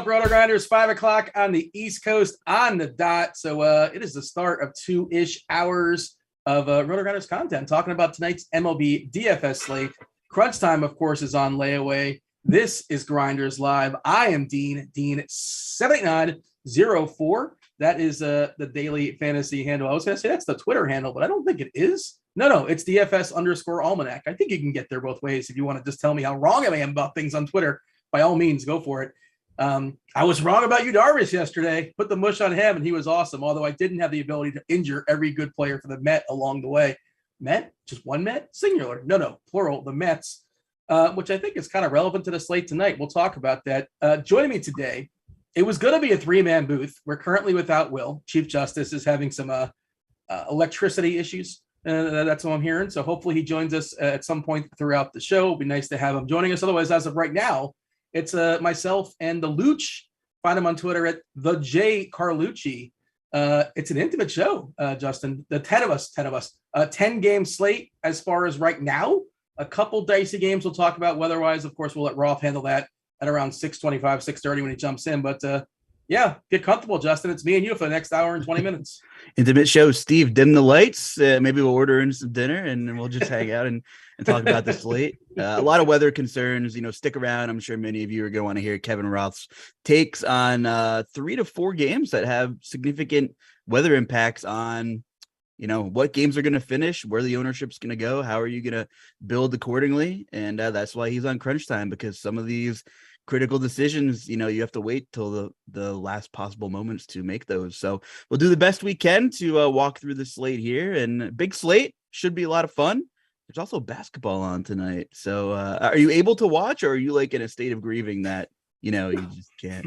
Rotogrinders, 5 o'clock on the East Coast on the dot. So it is the start of 2-ish hours of Rotogrinders content, talking about tonight's MLB DFS slate. Crunch time, of course, is on layaway. This is Grinders Live. I am Dean 78904. That is the daily fantasy handle. I was going to say that's the Twitter handle, but I don't think it is. No, it's DFS_almanac. I think you can get there both ways. If you want to just tell me how wrong I am about things on Twitter, by all means, go for it. I was wrong about you, Darvish, yesterday. Put the mush on him, and he was awesome. Although I didn't have the ability to injure every good player for the Met along the way. Met? Just one Met? Singular. No, plural. The Mets, which I think is kind of relevant to the slate tonight. We'll talk about that. Joining me today, it was going to be a 3-man booth. We're currently without Will. Chief Justice is having some electricity issues. That's what I'm hearing. So hopefully he joins us at some point throughout the show. It'd be nice to have him joining us. Otherwise, as of right now, it's myself and the Luch. Find him on Twitter at the J Carlucci. It's an intimate show, Justin. The 10 of us, 10-game slate as far as right now. A couple dicey games we'll talk about. Weather-wise, of course, we'll let Roth handle that at around 6:25, 6:30 when he jumps in. But yeah, get comfortable, Justin. It's me and you for the next hour and 20 minutes. Intimate show. Steve, dim the lights. Maybe we'll order in some dinner and we'll just hang out and talk about the slate. A lot of weather concerns. Stick around. I'm sure many of you are going to want to hear Kevin Roth's takes on 3 to 4 games that have significant weather impacts on, what games are going to finish, where the ownership's going to go, how are you going to build accordingly. And that's why he's on crunch time, because some of these critical decisions, you have to wait till the last possible moments to make those. So we'll do the best we can to walk through the slate here, and big slate should be a lot of fun. There's also basketball on tonight. So are you able to watch, or are you like in a state of grieving that, you just can't?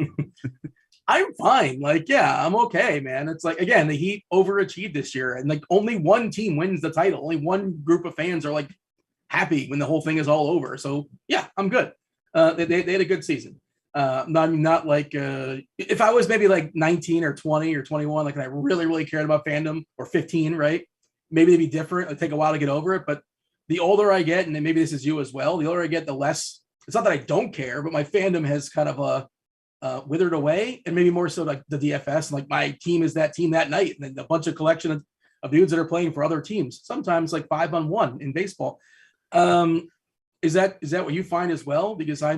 I'm fine. I'm okay, man. It's like, again, the Heat overachieved this year, and only one team wins the title. Only one group of fans are happy when the whole thing is all over. So yeah, I'm good. They had a good season. Not like if I was maybe 19 or 20 or 21, and I really, really cared about fandom, or 15, right? Maybe it'd be different. It'd take a while to get over it. But the older I get, and maybe this is you as well, the older I get, the less, it's not that I don't care, but my fandom has kind of withered away, and maybe more so the DFS. And my team is that team that night. And then a bunch of collection of dudes that are playing for other teams, sometimes 5-on-1 in baseball. Is that what you find as well? Because I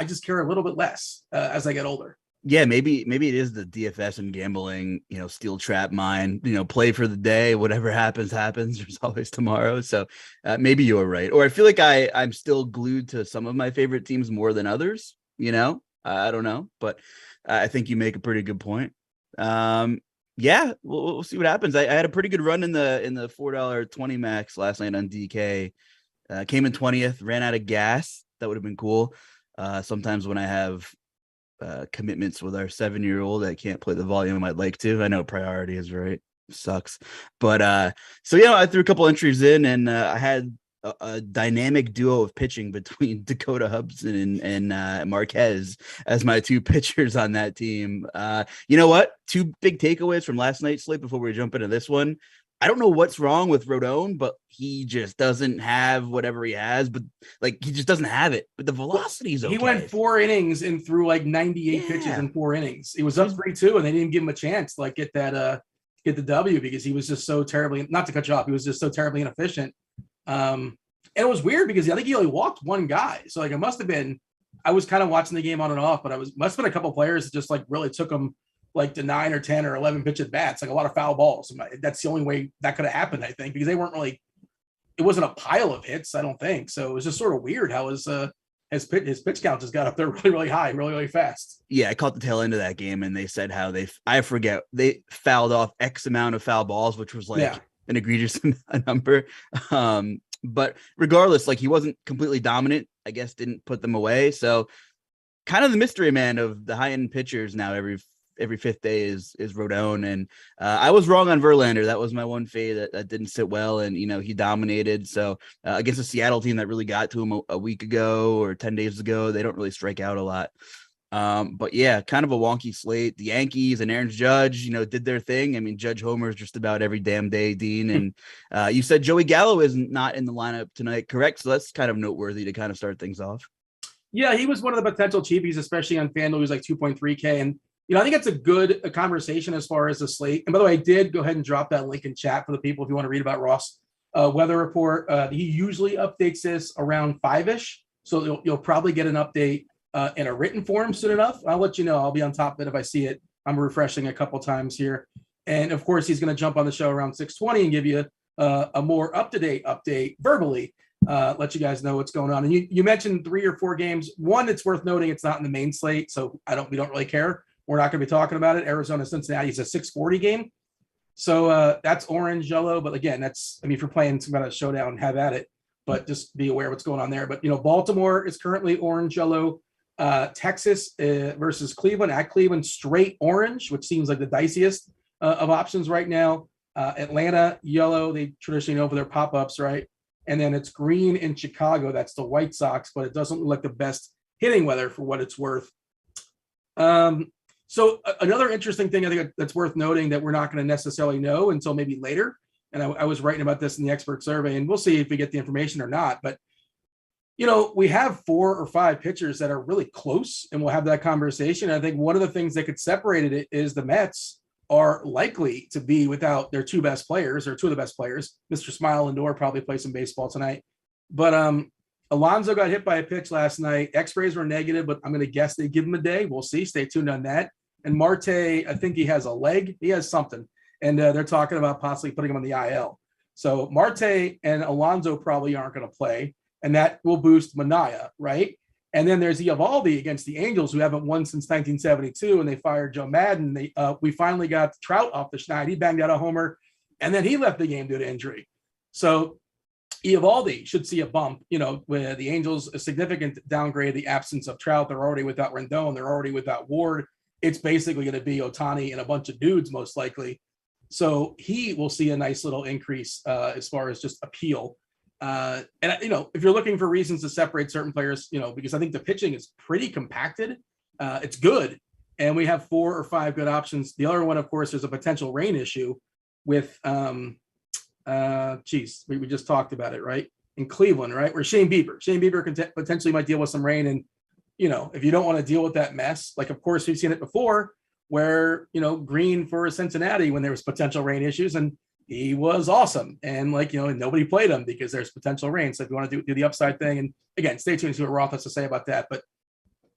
just care a little bit less as I get older. Yeah, maybe it is the DFS and gambling, steel trap mind, play for the day, whatever happens. There's always tomorrow. So maybe you're right. Or I feel like I'm still glued to some of my favorite teams more than others, I don't know, but I think you make a pretty good point. Yeah, we'll see what happens. I had a pretty good run in the $4.20 max last night on DK. Came in 20th, ran out of gas. That would have been cool. Sometimes when I have commitments with our 7-year-old, I can't play the volume I'd like to. I know priority is right. Sucks. But so yeah, I threw a couple entries in, and I had a dynamic duo of pitching between Dakota Hudson and Marquez as my 2 pitchers on that team. You know what? 2 big takeaways from last night's slate before we jump into this one. I don't know what's wrong with Rodon, but he just doesn't have whatever he has, but he just doesn't have it. But the velocity's okay. He went 4 innings and threw 98 pitches in 4 innings. He was up 3-2, and they didn't give him a chance to get the W, because he was just so terribly, not to cut you off, he was just so terribly inefficient. And it was weird because I think he only walked one guy. So like it must have been, I was kind of watching the game on and off, but must have been a couple players that just like really took him like to 9 or 10 or 11 pitch at bats, like a lot of foul balls. That's the only way that could have happened, I think, because they weren't really, it wasn't a pile of hits, I don't think. So it was just sort of weird how his pitch count just got up there really, really high, really, really fast. Yeah, I caught the tail end of that game, and they said how I forget, they fouled off X amount of foul balls, which was like an egregious number. But regardless, like he wasn't completely dominant, I guess didn't put them away. So kind of the mystery man of the high end pitchers now every fifth day is Rodon. And I was wrong on Verlander. That was my one fade that didn't sit well. And, he dominated. So against a Seattle team that really got to him a week ago or 10 days ago, they don't really strike out a lot. But yeah, kind of a wonky slate. The Yankees and Aaron Judge, did their thing. I mean, Judge homers just about every damn day, Dean. And you said Joey Gallo is not in the lineup tonight, correct? So that's kind of noteworthy to kind of start things off. Yeah, he was one of the potential cheapies, especially on FanDuel. He was like 2.3K. And, I think it's a good conversation as far as the slate. And by the way, I did go ahead and drop that link in chat for the people if you want to read about Ross' weather report. He usually updates this around 5-ish. So you'll probably get an update in a written form soon enough. I'll let you know. I'll be on top of it if I see it. I'm refreshing a couple times here. And of course, he's going to jump on the show around 6:20 and give you a more up-to-date update verbally, let you guys know what's going on. And you mentioned 3 or 4 games. One, it's worth noting it's not in the main slate, so we don't really care. We're not going to be talking about it. Arizona Cincinnati is a 6:40 game. So that's orange, yellow. But again, if you're playing some kind of showdown, have at it. But just be aware what's going on there. But, Baltimore is currently orange, yellow. Texas versus Cleveland at Cleveland, straight orange, which seems like the diciest of options right now. Atlanta, yellow. They traditionally know for their pop-ups, right? And then it's green in Chicago. That's the White Sox, but it doesn't look like the best hitting weather for what it's worth. So another interesting thing I think that's worth noting that we're not going to necessarily know until maybe later. And I was writing about this in the expert survey, and we'll see if we get the information or not. But, we have 4 or 5 pitchers that are really close, and we'll have that conversation. I think one of the things that could separate it is the Mets are likely to be without their 2 best players or 2 of the best players. Mr. Smile Lindor probably play some baseball tonight. But Alonso got hit by a pitch last night. X-rays were negative, but I'm going to guess they give him a day. We'll see. Stay tuned on that. And Marte, I think he has a leg. He has something. And they're talking about possibly putting him on the IL. So Marte and Alonso probably aren't going to play. And that will boost Manaea, right? And then there's Eovaldi against the Angels, who haven't won since 1972, and they fired Joe Madden. We finally got Trout off the schneid. He banged out a homer, and then he left the game due to injury. So Eovaldi should see a bump, with the Angels, a significant downgrade, the absence of Trout. They're already without Rendon. They're already without Ward. It's basically going to be Ohtani and a bunch of dudes, most likely. So he will see a nice little increase as far as just appeal. And if you're looking for reasons to separate certain players, because I think the pitching is pretty compacted, it's good. And we have 4 or 5 good options. The other one, of course, there's a potential rain issue with, we just talked about it, right? In Cleveland, right? Where Shane Bieber potentially might deal with some rain. And, if you don't want to deal with that mess, like, of course, we've seen it before where, Green for Cincinnati when there was potential rain issues, and he was awesome. And nobody played him because there's potential rain. So if you want to do the upside thing, and again, stay tuned to see what Roth has to say about that.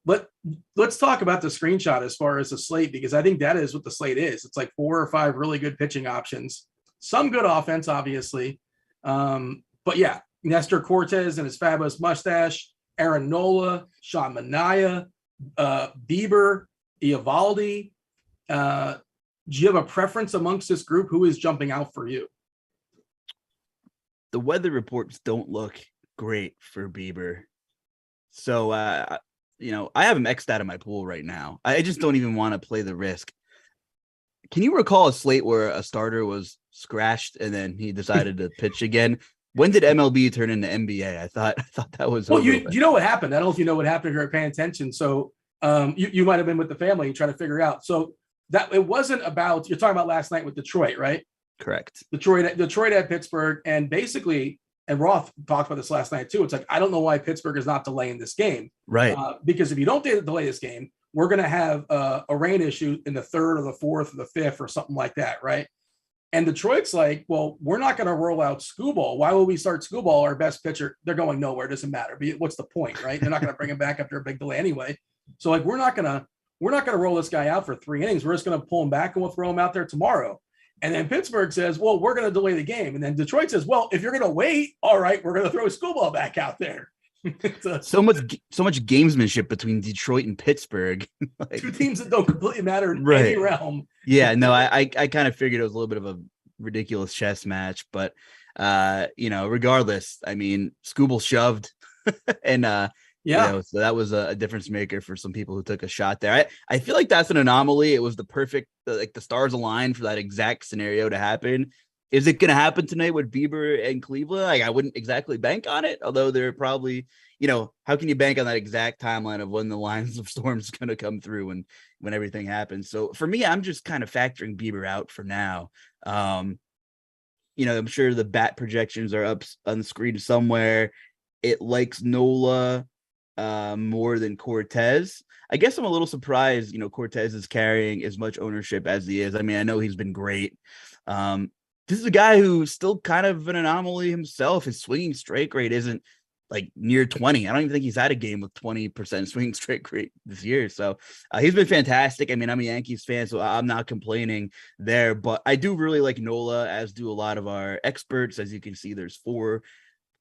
But let's talk about the screenshot as far as the slate, because I think that is what the slate is. It's like 4 or 5 really good pitching options, some good offense, obviously. But yeah, Nestor Cortez and his fabulous mustache, Aaron Nola, Sean Manaea, Bieber, Eovaldi. Do you have a preference amongst this group? Who is jumping out for you? The weather reports don't look great for Bieber. So, I have him X'd out of my pool right now. I just don't even want to play the risk. Can you recall a slate where a starter was scratched and then he decided to pitch again? When did MLB turn into NBA? I thought that was. Well, you know what happened. I don't know if you know what happened if you're paying attention. So you might have been with the family trying to figure out. So that it wasn't about, you're talking about last night with Detroit, right? Correct. Detroit at Pittsburgh, and basically, and Roth talked about this last night too. It's like, I don't know why Pittsburgh is not delaying this game. Right. Because if you don't delay this game, we're going to have a rain issue in the 3rd or the 4th or the 5th or something like that, right? And Detroit's like, well, we're not going to roll out Skubal. Why would we start Skubal, our best pitcher? They're going nowhere. It doesn't matter. What's the point, right? They're not going to bring him back after a big delay anyway. So like, we're not going to roll this guy out for 3 innings. We're just going to pull him back and we'll throw him out there tomorrow. And then Pittsburgh says, well, we're going to delay the game. And then Detroit says, well, if you're going to wait, all right, we're going to throw Skubal back out there. So much gamesmanship between Detroit and Pittsburgh. Like, 2 teams that don't completely matter in any realm. Yeah, no, I kind of figured it was a little bit of a ridiculous chess match, but regardless, I mean, Skubal shoved and so that was a difference maker for some people who took a shot there. I feel like that's an anomaly. It was the perfect, the stars aligned for that exact scenario to happen. Is it going to happen tonight with Bieber and Cleveland? Like, I wouldn't exactly bank on it, although they're probably, how can you bank on that exact timeline of when the lines of storms is going to come through and when everything happens? So for me, I'm just kind of factoring Bieber out for now. I'm sure the bat projections are up on the screen somewhere. It likes Nola more than Cortez. I guess I'm a little surprised, Cortez is carrying as much ownership as he is. I mean, I know he's been great. This is a guy who's still kind of an anomaly himself. His swinging strike rate isn't like near 20. I don't even think he's had a game with 20% swinging strike rate this year. So he's been fantastic. I mean, I'm a Yankees fan, so I'm not complaining there, but I do really like Nola, as do a lot of our experts. As you can see, there's 4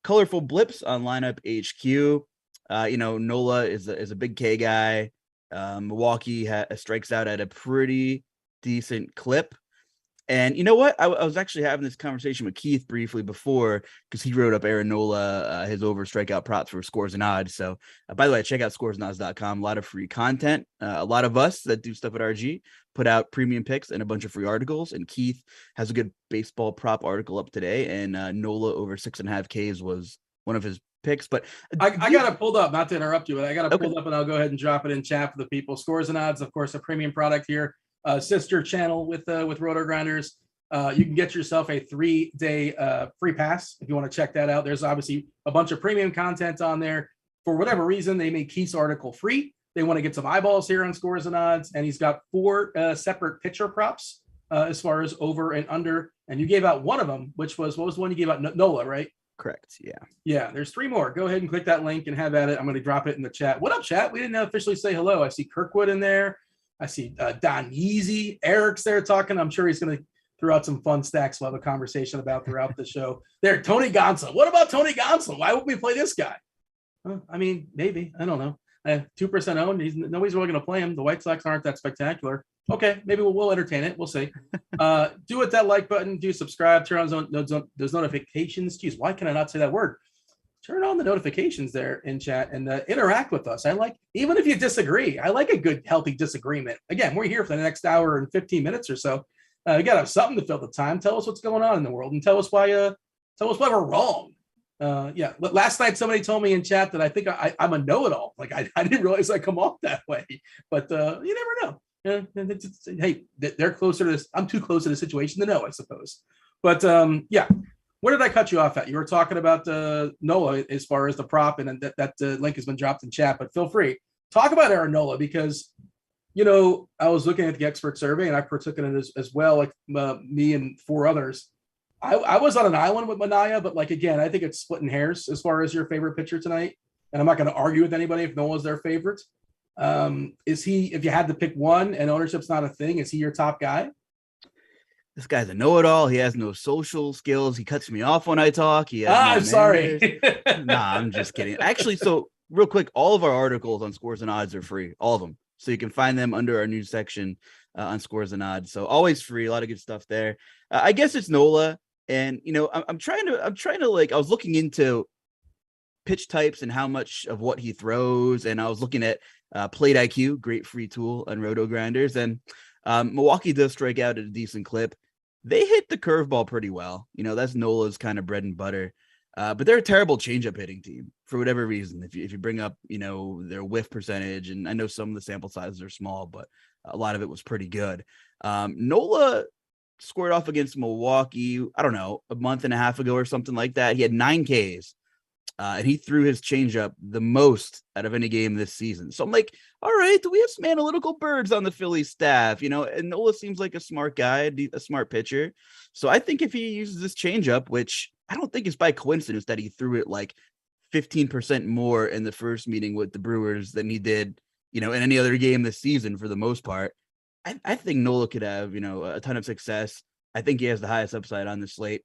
colorful blips on lineup HQ. Nola is a big K guy. Milwaukee strikes out at a pretty decent clip. And you know what? I was actually having this conversation with Keith briefly before, because he wrote up Aaron Nola, his over strikeout props for Scores and Odds. So by the way, check out scoresandodds.com. A lot of free content. A lot of us that do stuff at RG put out premium picks and a bunch of free articles. And Keith has a good baseball prop article up today. And Nola over 6.5 Ks was one of his picks. But I got it pulled up, not to interrupt you, but I got it pulled up, and I'll go ahead and drop it in chat for the people. Scores and Odds, of course, a premium product here. Sister channel with Rotogrinders. You can get yourself a 3-day free pass if you want to check that out. There's obviously a bunch of premium content on there. For whatever reason, they made Keith's article free. They want to get some eyeballs here on Scores and Odds, and he's got 4 separate pitcher props as far as over and under. And you gave out one of them, which was, what was the one you gave out? Nola, right? Correct. Yeah. Yeah. There's 3 more. Go ahead and click that link and have at it. I'm going to drop it in the chat. What up, chat? We didn't officially say hello. I see Kirkwood in there. I see Don Yeezy. Eric's there talking. I'm sure he's going to throw out some fun stacks we'll have a conversation about throughout the show. There, Tony Gonsolin. What about Tony Gonsolin? Why wouldn't we play this guy? I mean, maybe. I don't know. 2% owned. Nobody's really going to play him. The White Sox aren't that spectacular. Okay, maybe we'll entertain it. We'll see. Do hit that like button. Do subscribe. Turn on those notifications. Jeez, why can I not say that word? Turn on the notifications there in chat and interact with us. I like, even if you disagree, I like a good, healthy disagreement. Again, we're here for the next hour and 15 minutes or so. You got to have something to fill the time. Tell us what's going on in the world and tell us why we're wrong. Last night somebody told me in chat that I think I'm a know-it-all. Like I didn't realize I come off that way, but you never know. Hey, they're closer to this. I'm too close to the situation to know, I suppose. But where did I cut you off at? You were talking about Nola as far as the prop, and that link has been dropped in chat, but feel free. Talk about Aaron Nola, because, I was looking at the expert survey, and I partook in it as well, like me and 4 others. I was on an island with Manaya, but again, I think it's splitting hairs as far as your favorite pitcher tonight. And I'm not going to argue with anybody if Nola's their favorite. Is he, if you had to pick one and ownership's not a thing, is he your top guy? This guy's a know-it-all. He has no social skills. He cuts me off when I talk. I'm sorry. Nah, I'm just kidding. Actually, so real quick, all of our articles on Scores and Odds are free, all of them. So you can find them under our news section on Scores and Odds. So always free. A lot of good stuff there. I guess it's Nola, and I'm trying to I was looking into pitch types and how much of what he throws, and I was looking at Plate IQ, great free tool on Rotogrinders, and Milwaukee does strike out at a decent clip. They hit the curveball pretty well. That's Nola's kind of bread and butter. But they're a terrible changeup hitting team for whatever reason. If you bring up, their whiff percentage, and I know some of the sample sizes are small, but a lot of it was pretty good. Nola squared off against Milwaukee, I don't know, a month and a half ago or something like that. He had 9 Ks. And he threw his changeup the most out of any game this season. So I'm like, all right, do we have some analytical birds on the Phillies staff? And Nola seems like a smart guy, a smart pitcher. So I think if he uses this changeup, which I don't think is by coincidence that he threw it like 15% more in the first meeting with the Brewers than he did, in any other game this season for the most part. I think Nola could have, a ton of success. I think he has the highest upside on the slate.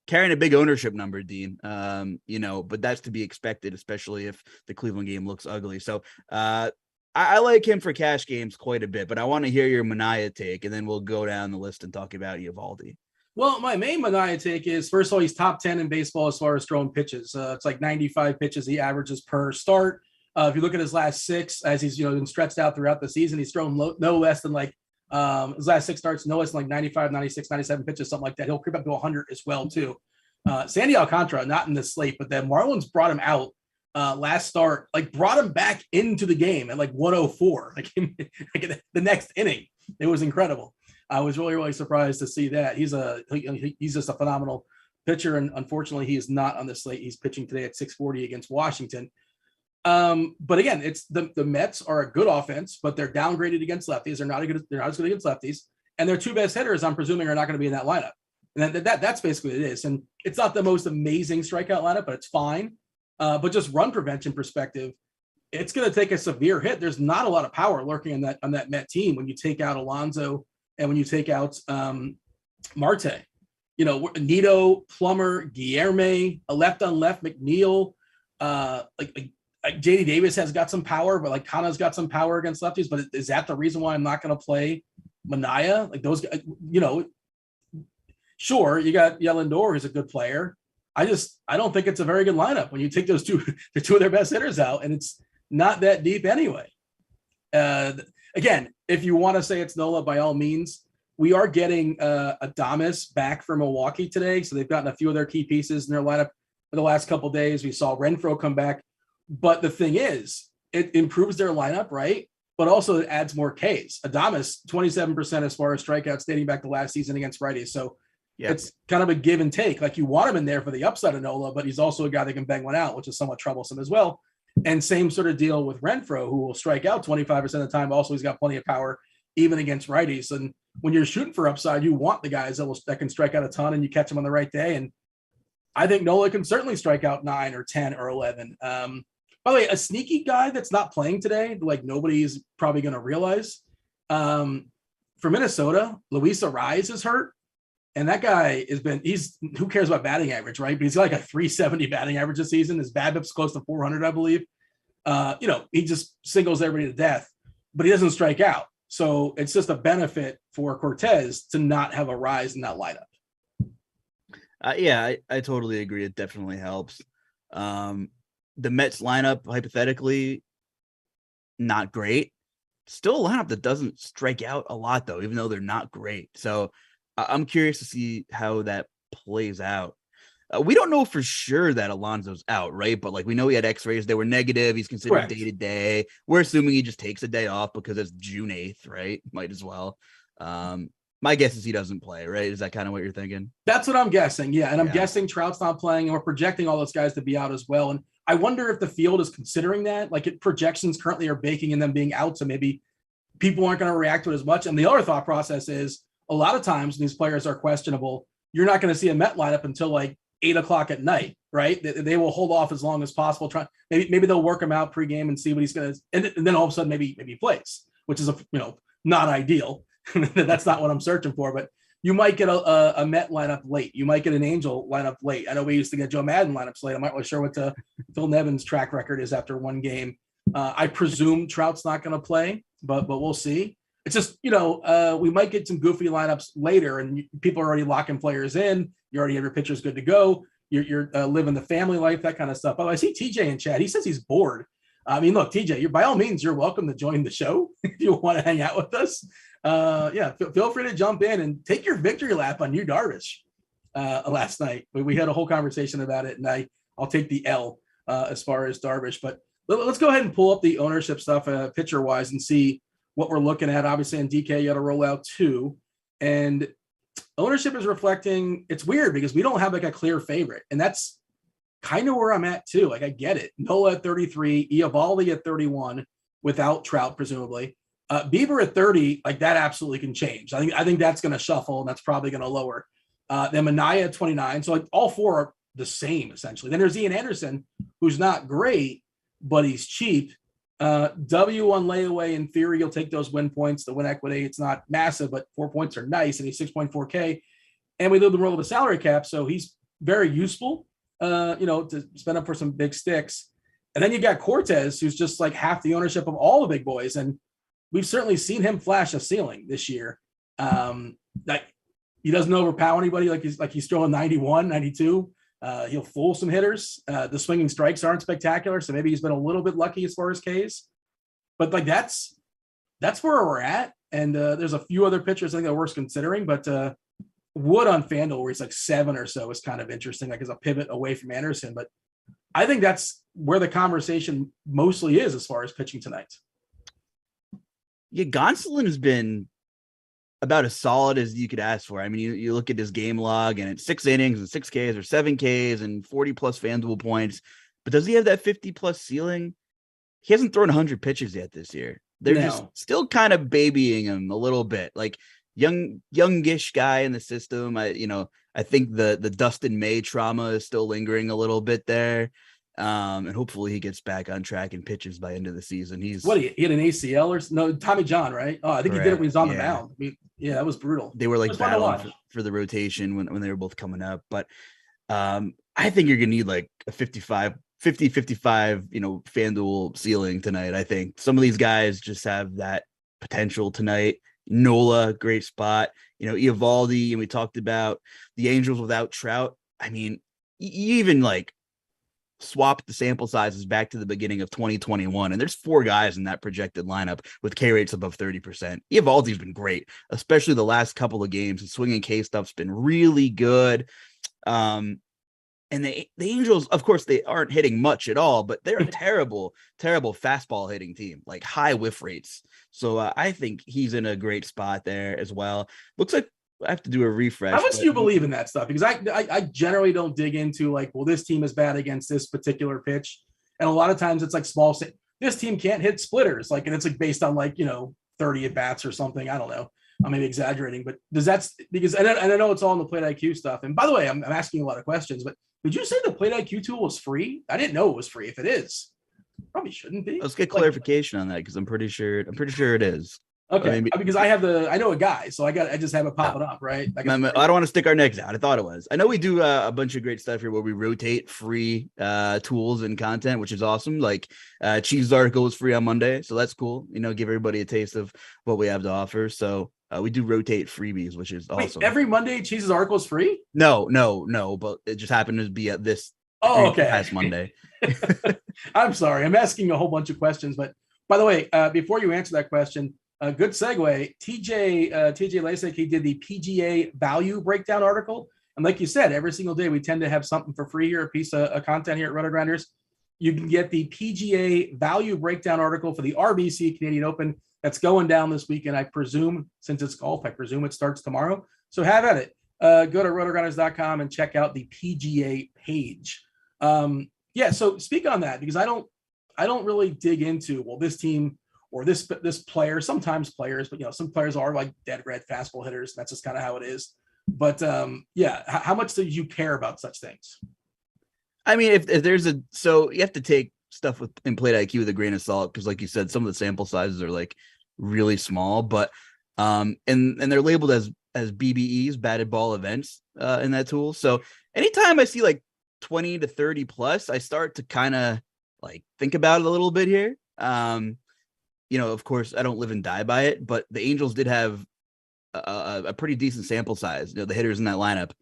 Carrying a big ownership number, Dean, but that's to be expected, especially if the Cleveland game looks ugly. So I like him for cash games quite a bit, but I want to hear your Manaea take, and then we'll go down the list and talk about Eovaldi. Well, my main Manaea take is, first of all, he's top 10 in baseball as far as throwing pitches. It's like 95 pitches he averages per start. If you look at his last 6, as he's been stretched out throughout the season, he's thrown no less than his last 6 starts, no less than 95, 96, 97 pitches, something like that. He'll creep up to 100 as well, too. Sandy Alcantara, not in this slate, but then Marlins brought him out last start, brought him back into the game at 104, the next inning. It was incredible. I was really, really surprised to see that. He's just a phenomenal pitcher, and unfortunately, he is not on the slate. He's pitching today at 6:40 against Washington. But again, it's the Mets are a good offense, but they're downgraded against lefties. They're not as good against lefties, and their 2 best hitters, I'm presuming, are not going to be in that lineup. And that's basically what it is. And it's not the most amazing strikeout lineup, but it's fine. But just run prevention perspective, it's going to take a severe hit. There's not a lot of power lurking on that Met team when you take out Alonso and when you take out Marte. Nito, Plummer, Guillerme, a left on left, McNeil, JD Davis has got some power, but Kana's got some power against lefties. But is that the reason why I'm not going to play Manaea? Those, sure, you got Lindor, who's a good player. I don't think it's a very good lineup when you take those two of their best hitters out, and it's not that deep anyway. Again, if you want to say it's Nola, by all means. We are getting Adames back from Milwaukee today, so they've gotten a few of their key pieces in their lineup for the last couple of days. We saw Renfroe come back, but the thing is, it improves their lineup, right? But also it adds more Ks. Adames, 27% as far as strikeouts dating back to last season against righties. So it's kind of a give and take. You want him in there for the upside of Nola, but he's also a guy that can bang one out, which is somewhat troublesome as well. And same sort of deal with Renfroe, who will strike out 25% of the time. Also, he's got plenty of power, even against righties. And when you're shooting for upside, you want the guys that can strike out a ton, and you catch them on the right day. And I think Nola can certainly strike out 9 or 10 or 11. By the way, a sneaky guy that's not playing today, nobody's probably going to realize, for Minnesota, Luis Arraez is hurt. And that guy who cares about batting average, right? But he's got a 370 batting average this season. His BABIP's close to 400, I believe. He just singles everybody to death, but he doesn't strike out. So it's just a benefit for Cortez to not have a rise in that lineup. I totally agree. It definitely helps. The Mets lineup, hypothetically, not great. Still a lineup that doesn't strike out a lot, though, even though they're not great. So I'm curious to see how that plays out. We don't know for sure that Alonso's out, right? But we know he had x-rays. They were negative. He's considered day-to-day. We're assuming he just takes a day off because it's June 8th, right? Might as well. My guess is he doesn't play, right? Is that kind of what you're thinking? That's what I'm guessing, yeah. And I'm guessing Trout's not playing, and we're projecting all those guys to be out as well. And I wonder if the field is considering that. Projections currently are baking in them being out, so maybe people aren't going to react to it as much. And the other thought process is, a lot of times when these players are questionable, you're not going to see a Met lineup until 8:00 at night, right? They will hold off as long as possible. Maybe they'll work him out pregame and see what he's going to, and then all of a sudden maybe he plays, which is not ideal. That's not what I'm searching for. But you might get a Met lineup late. You might get an Angel lineup late. I know we used to get Joe Madden lineups late. I'm not really sure what Phil Nevin's track record is after one game. I presume Trout's not going to play, but we'll see. It's just, we might get some goofy lineups later, and people are already locking players in. You already have your pitchers good to go. You're living the family life, that kind of stuff. Oh, I see TJ in chat. He says he's bored. I mean, look, TJ, by all means, you're welcome to join the show if you want to hang out with us. Feel free to jump in and take your victory lap on Yu Darvish last night. We had a whole conversation about it, and I'll take the L as far as Darvish. But let's go ahead and pull up the ownership stuff pitcher-wise and see what we're looking at. Obviously, on DK, you got to roll out 2. And ownership is reflecting, it's weird because we don't have a clear favorite. And that's kind of where I'm at too. Like I get it. Nola at 33, Eovaldi at 31 without Trout, presumably. Bieber at 30, like that absolutely can change. I think that's going to shuffle and that's probably going to lower. Then Manaya at 29. So like all four are the same essentially. Then there's Ian Anderson, who's not great, but he's cheap. W on layaway, in theory, you'll take those win points. The win equity, it's not massive, but 4 points are nice, and he's 6.4K. And we live the world of the salary cap, so he's very useful, to spend up for some big sticks. And then you got Cortez, who's just like half the ownership of all the big boys, and we've certainly seen him flash a ceiling this year. Like he doesn't overpower anybody, like he's throwing 91, 92. He'll fool some hitters. The swinging strikes aren't spectacular, so maybe he's been a little bit lucky as far as Ks. But like that's where we're at. And there's a few other pitchers I think that are worth considering. But Wood on Fanduel, where he's like 7 or so, is kind of interesting, like as a pivot away from Anderson. But I think that's where the conversation mostly is as far as pitching tonight. Yeah, Gonsolin has been about as solid as you could ask for. I mean, you look at his game log and it's 6 innings and 6 Ks or 7 Ks and 40 plus Fanduel points. But does he have that 50 plus ceiling? He hasn't thrown 100 pitches yet this year. They're just still kind of babying him a little bit. Like youngish guy in the system. I think the Dustin May trauma is still lingering a little bit there. And hopefully he gets back on track and pitches by end of the season. He had an ACL or no, Tommy John, right? Oh, I think he did it when he was on the mound. I mean, yeah, that was brutal. They were like battling for the rotation when they were both coming up. But I think you're gonna need like a 55, Fanduel ceiling tonight. I think some of these guys just have that potential tonight. Nola, great spot. Eovaldi, and we talked about the Angels without Trout. I mean, you even like swap the sample sizes back to the beginning of 2021, and there's 4 guys in that projected lineup with K rates above 30%. Eovaldi's been great, especially the last couple of games. The swinging K stuff's been really good. And the Angels, of course, they aren't hitting much at all, but they're a terrible fastball hitting team, like high whiff rates. So I think he's in a great spot there as well. Looks like I have to do a refresh. How much do you believe in that stuff? Because I generally don't dig into like, well, this team is bad against this particular pitch. And a lot of times it's like this team can't hit splitters. Like, and it's like based on like, 30 at bats or something. I don't know. I'm maybe exaggerating, but and I know it's all in the Plate IQ stuff. And by the way, I'm asking a lot of questions, but did you say the Plate IQ tool was free? I didn't know it was free. If it is, probably shouldn't be. Let's get clarification on that, because I'm pretty sure it is. Okay, because I know a guy, so I just have it popping up, right? I don't want to stick our necks out. I thought it was. I know we do a bunch of great stuff here where we rotate free tools and content, which is awesome. Like Cheese article is free on Monday, so that's cool. Give everybody a taste of what we have to offer. So we do rotate freebies, which is awesome. Wait, every Monday Cheese's article is free? No, but it just happened to be at this. Past Monday. I'm sorry, I'm asking a whole bunch of questions, but by the way, before you answer that question. A good segue. TJ Lasek, he did the PGA value breakdown article. And like you said, every single day we tend to have something for free here, a piece of content here at Rotogrinders. You can get the PGA value breakdown article for the RBC Canadian Open that's going down this weekend. I presume, since it's golf, it starts tomorrow. So have at it. Go to rotogrinders.com and check out the PGA page. So speak on that, because I don't really dig into, well, this team or this player, sometimes players, but some players are like dead red fastball hitters. That's just kind of how it is. But how much do you care about such things? I mean, if there's so you have to take stuff in Plate IQ with a grain of salt, because like you said, some of the sample sizes are like really small, but and they're labeled as BBEs, batted ball events, in that tool. So anytime I see like 20 to 30 plus, I start to kind of like think about it a little bit here. Of course, I don't live and die by it, but the Angels did have a pretty decent sample size, the hitters in that lineup,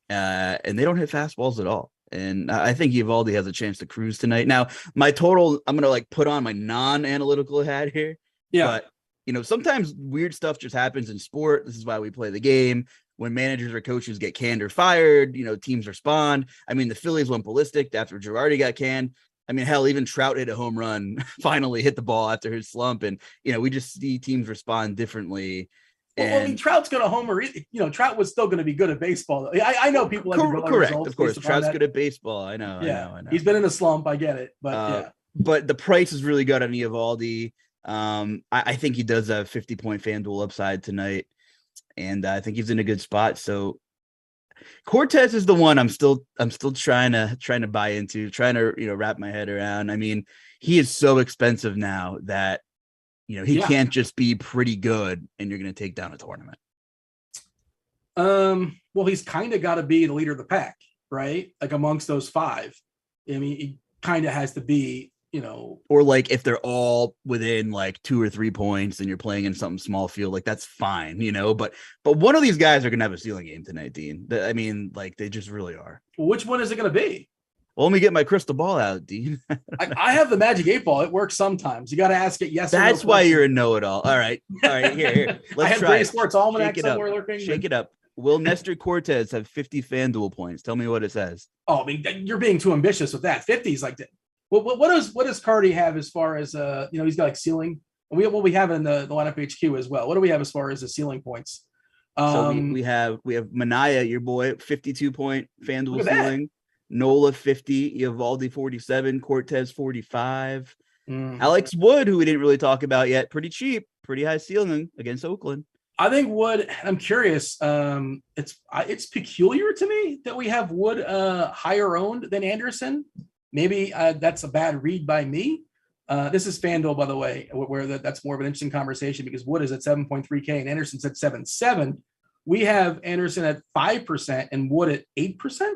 and they don't hit fastballs at all. And I think Eovaldi has a chance to cruise tonight. Now, my total, I'm going to like put on my non-analytical hat here. Yeah. But, sometimes weird stuff just happens in sport. This is why we play the game. When managers or coaches get canned or fired, teams respond. I mean, the Phillies went ballistic after Girardi got canned. I mean, hell, even Trout hit a home run, finally hit the ball after his slump. And, we just see teams respond differently Well, I mean, Trout's going to homer. Trout was still going to be good at baseball. I know people like correct. Of course, Trout's good at baseball. I know. He's been in a slump. I get it, but But the price is really good on Eovaldi. I think he does have 50-point FanDuel upside tonight, and I think he's in a good spot. So Cortez is the one I'm still trying to buy into, trying to wrap my head around. I mean, he is so expensive now that he can't just be pretty good and you're going to take down a tournament. Well, he's kind of got to be the leader of the pack, right? Like amongst those five. I mean, he kind of has to be, or like if they're all within like 2 or 3 points and you're playing in something small field, like that's fine, but one of these guys are going to have a ceiling game tonight, Dean. I mean, like they just really are. Well, which one is it going to be? Well, let me get my crystal ball out, Dean. I have the Magic 8 Ball. It works sometimes. You got to ask it yes. That's why you're a know-it-all. All right. Here. Let's try it. Sports Almanac somewhere lurking. Shake it up. Will Nestor Cortez have 50 FanDuel points? Tell me what it says. Oh, I mean, you're being too ambitious with that. 50s like that. What does Cardi have as far as he's got like ceiling? We have in the lineup HQ as well. What do we have as far as the ceiling points? So we have Manaya, your boy, 52-point FanDuel ceiling. Nola 50, Eovaldi 47, Cortez 45. Alex Wood, who we didn't really talk about yet, pretty cheap, pretty high ceiling against Oakland. I think Wood. I'm curious. It's peculiar to me that we have Wood higher owned than Anderson. Maybe that's a bad read by me. This is FanDuel, by the way, where that's more of an interesting conversation because Wood is at 7.3K and Anderson's at 7.7. We have Anderson at 5% and Wood at 8%.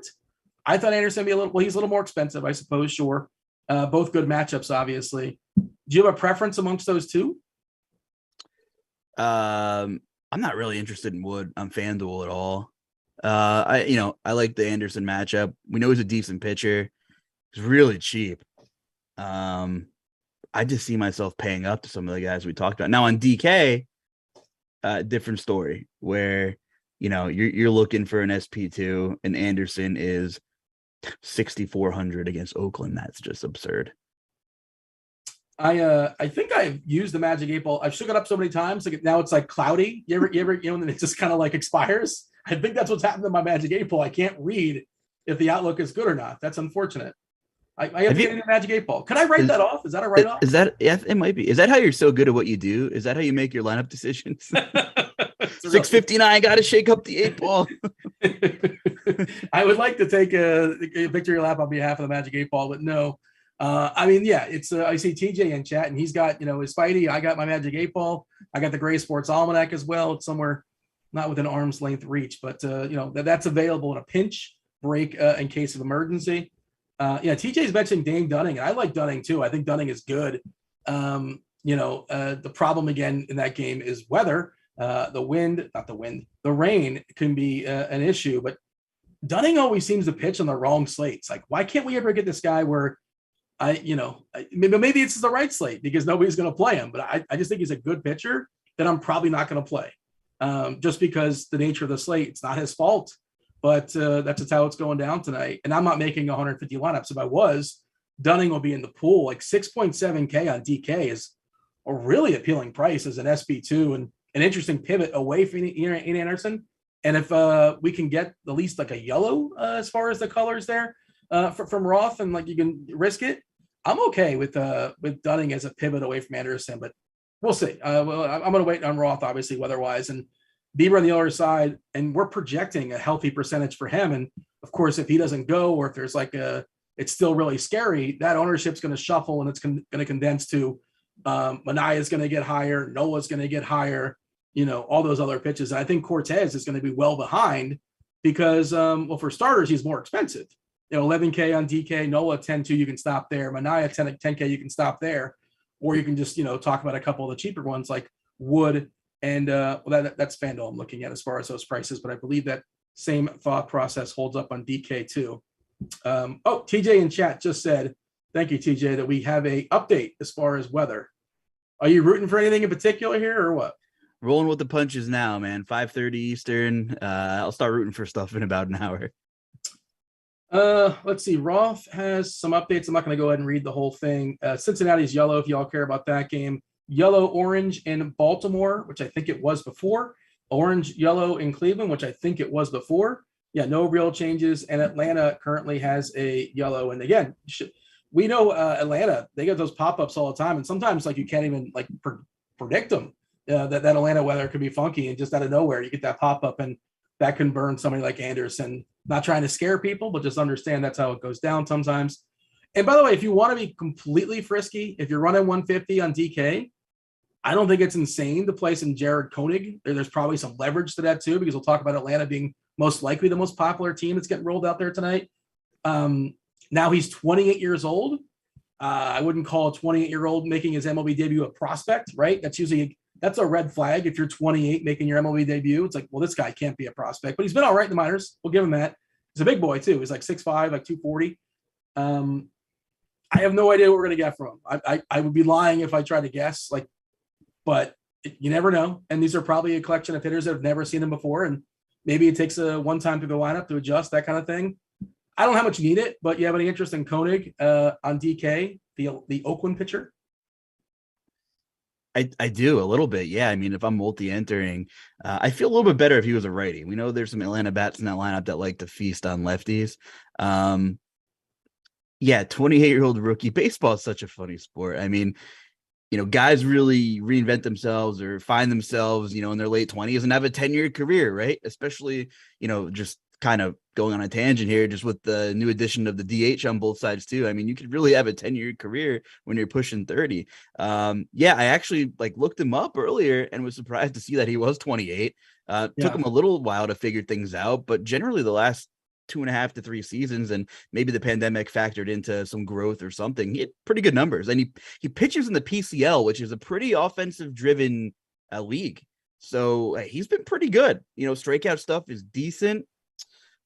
I thought Anderson would be he's a little more expensive, I suppose. Sure. Both good matchups, obviously. Do you have a preference amongst those two? I'm not really interested in Wood on FanDuel at all. I like the Anderson matchup. We know he's a decent pitcher. He's really cheap. I just see myself paying up to some of the guys we talked about. Now on DK, different story where, you're looking for an SP2 and Anderson is 6,400 against Oakland. That's just absurd. I think I've used the Magic 8 Ball. I've shook it up so many times. Like now it's like cloudy. You ever, and it just kind of like expires. I think that's what's happened to my Magic 8 Ball. I can't read if the outlook is good or not. That's unfortunate. I have to get into Magic 8 Ball. Could I write that off? Is that a write-off? Is that, yeah, it might be. Is that how you're so good at what you do? Is that how you make your lineup decisions? 659, got to shake up the 8 Ball. I would like to take a victory lap on behalf of the Magic 8 Ball, but no. It's I see TJ in chat and he's got, his Spidey. I got my Magic 8 Ball. I got the Gray Sports Almanac as well. It's somewhere not within arm's length reach, but that's available in a pinch break in case of emergency. TJ's mentioning Dane Dunning, and I like Dunning too. I think Dunning is good. The problem again in that game is weather. The rain can be an issue, but Dunning always seems to pitch on the wrong slates. Like, why can't we ever get this guy where maybe it's the right slate because nobody's going to play him, but I just think he's a good pitcher that I'm probably not going to play just because the nature of the slate, it's not his fault. But that's just how it's going down tonight. And I'm not making 150 lineups. If I was, Dunning will be in the pool. Like 6.7K on DK is a really appealing price as an SB2 and an interesting pivot away from Ian Anderson. And if we can get at least like a yellow as far as the colors there from Roth and like you can risk it, I'm okay with Dunning as a pivot away from Anderson. But we'll see. I'm going to wait on Roth, obviously, weather-wise. And Bieber on the other side, and we're projecting a healthy percentage for him. And of course, if he doesn't go, or if there's it's still really scary, that ownership's going to shuffle and it's going to condense to Manaya's going to get higher, Nola's going to get higher, all those other pitches. And I think Cortez is going to be well behind because, for starters, he's more expensive. 11K on DK, Nola 10-2, you can stop there. Manaya 10K, you can stop there, or you can just talk about a couple of the cheaper ones like Wood. And that's FanDuel I'm looking at as far as those prices, but I believe that same thought process holds up on DK too. TJ in chat just said, thank you, TJ, that we have a update as far as weather. Are you rooting for anything in particular here or what? Rolling with the punches now, man. 5:30 Eastern. I'll start rooting for stuff in about an hour. Let's see. Roth has some updates. I'm not going to go ahead and read the whole thing. Cincinnati's yellow, if y'all care about that game. Yellow, orange in Baltimore, which I think it was before. orange, yellow in Cleveland, which I think it was before. Yeah, no real changes. And Atlanta currently has a yellow. And again, we know Atlanta, they get those pop-ups all the time. And sometimes like you can't even like predict them. That Atlanta weather could be funky and just out of nowhere, you get that pop-up and that can burn somebody like Anderson. Not trying to scare people, but just understand that's how it goes down sometimes. And by the way, if you want to be completely frisky, if you're running 150 on DK, I don't think it's insane to play some Jared Koenig. There's probably some leverage to that too, because we'll talk about Atlanta being most likely the most popular team that's getting rolled out there tonight. Now he's 28 years old. I wouldn't call a 28-year-old making his MLB debut a prospect, right? That's a red flag. If you're 28 making your MLB debut, it's like, well, this guy can't be a prospect, but he's been all right in the minors. We'll give him that. He's a big boy too. He's like 6'5", like 240. I have no idea what we're going to get from him. I would be lying if I tried to guess, but you never know. And these are probably a collection of hitters that have never seen him before. And maybe it takes a one time to the lineup to adjust, that kind of thing. I don't know how much you need it, but you have any interest in Koenig on DK, the Oakland pitcher? I do a little bit. Yeah. I mean, if I'm multi-entering, I feel a little bit better if he was a righty. We know there's some Atlanta bats in that lineup that like to feast on lefties. Yeah, 28-year-old rookie. Baseball is such a funny sport. I mean, guys really reinvent themselves or find themselves, in their late 20s and have a 10-year career, right? Especially, just kind of going on a tangent here, just with the new addition of the DH on both sides too. I mean, you could really have a 10-year career when you're pushing 30. Yeah, I actually looked him up earlier and was surprised to see that he was 28. Took him a little while to figure things out, but generally the last 2.5 to 3 seasons, and maybe the pandemic factored into some growth or something, he had pretty good numbers. And he pitches in the PCL, which is a pretty offensive driven league. So he's been pretty good. Strikeout stuff is decent.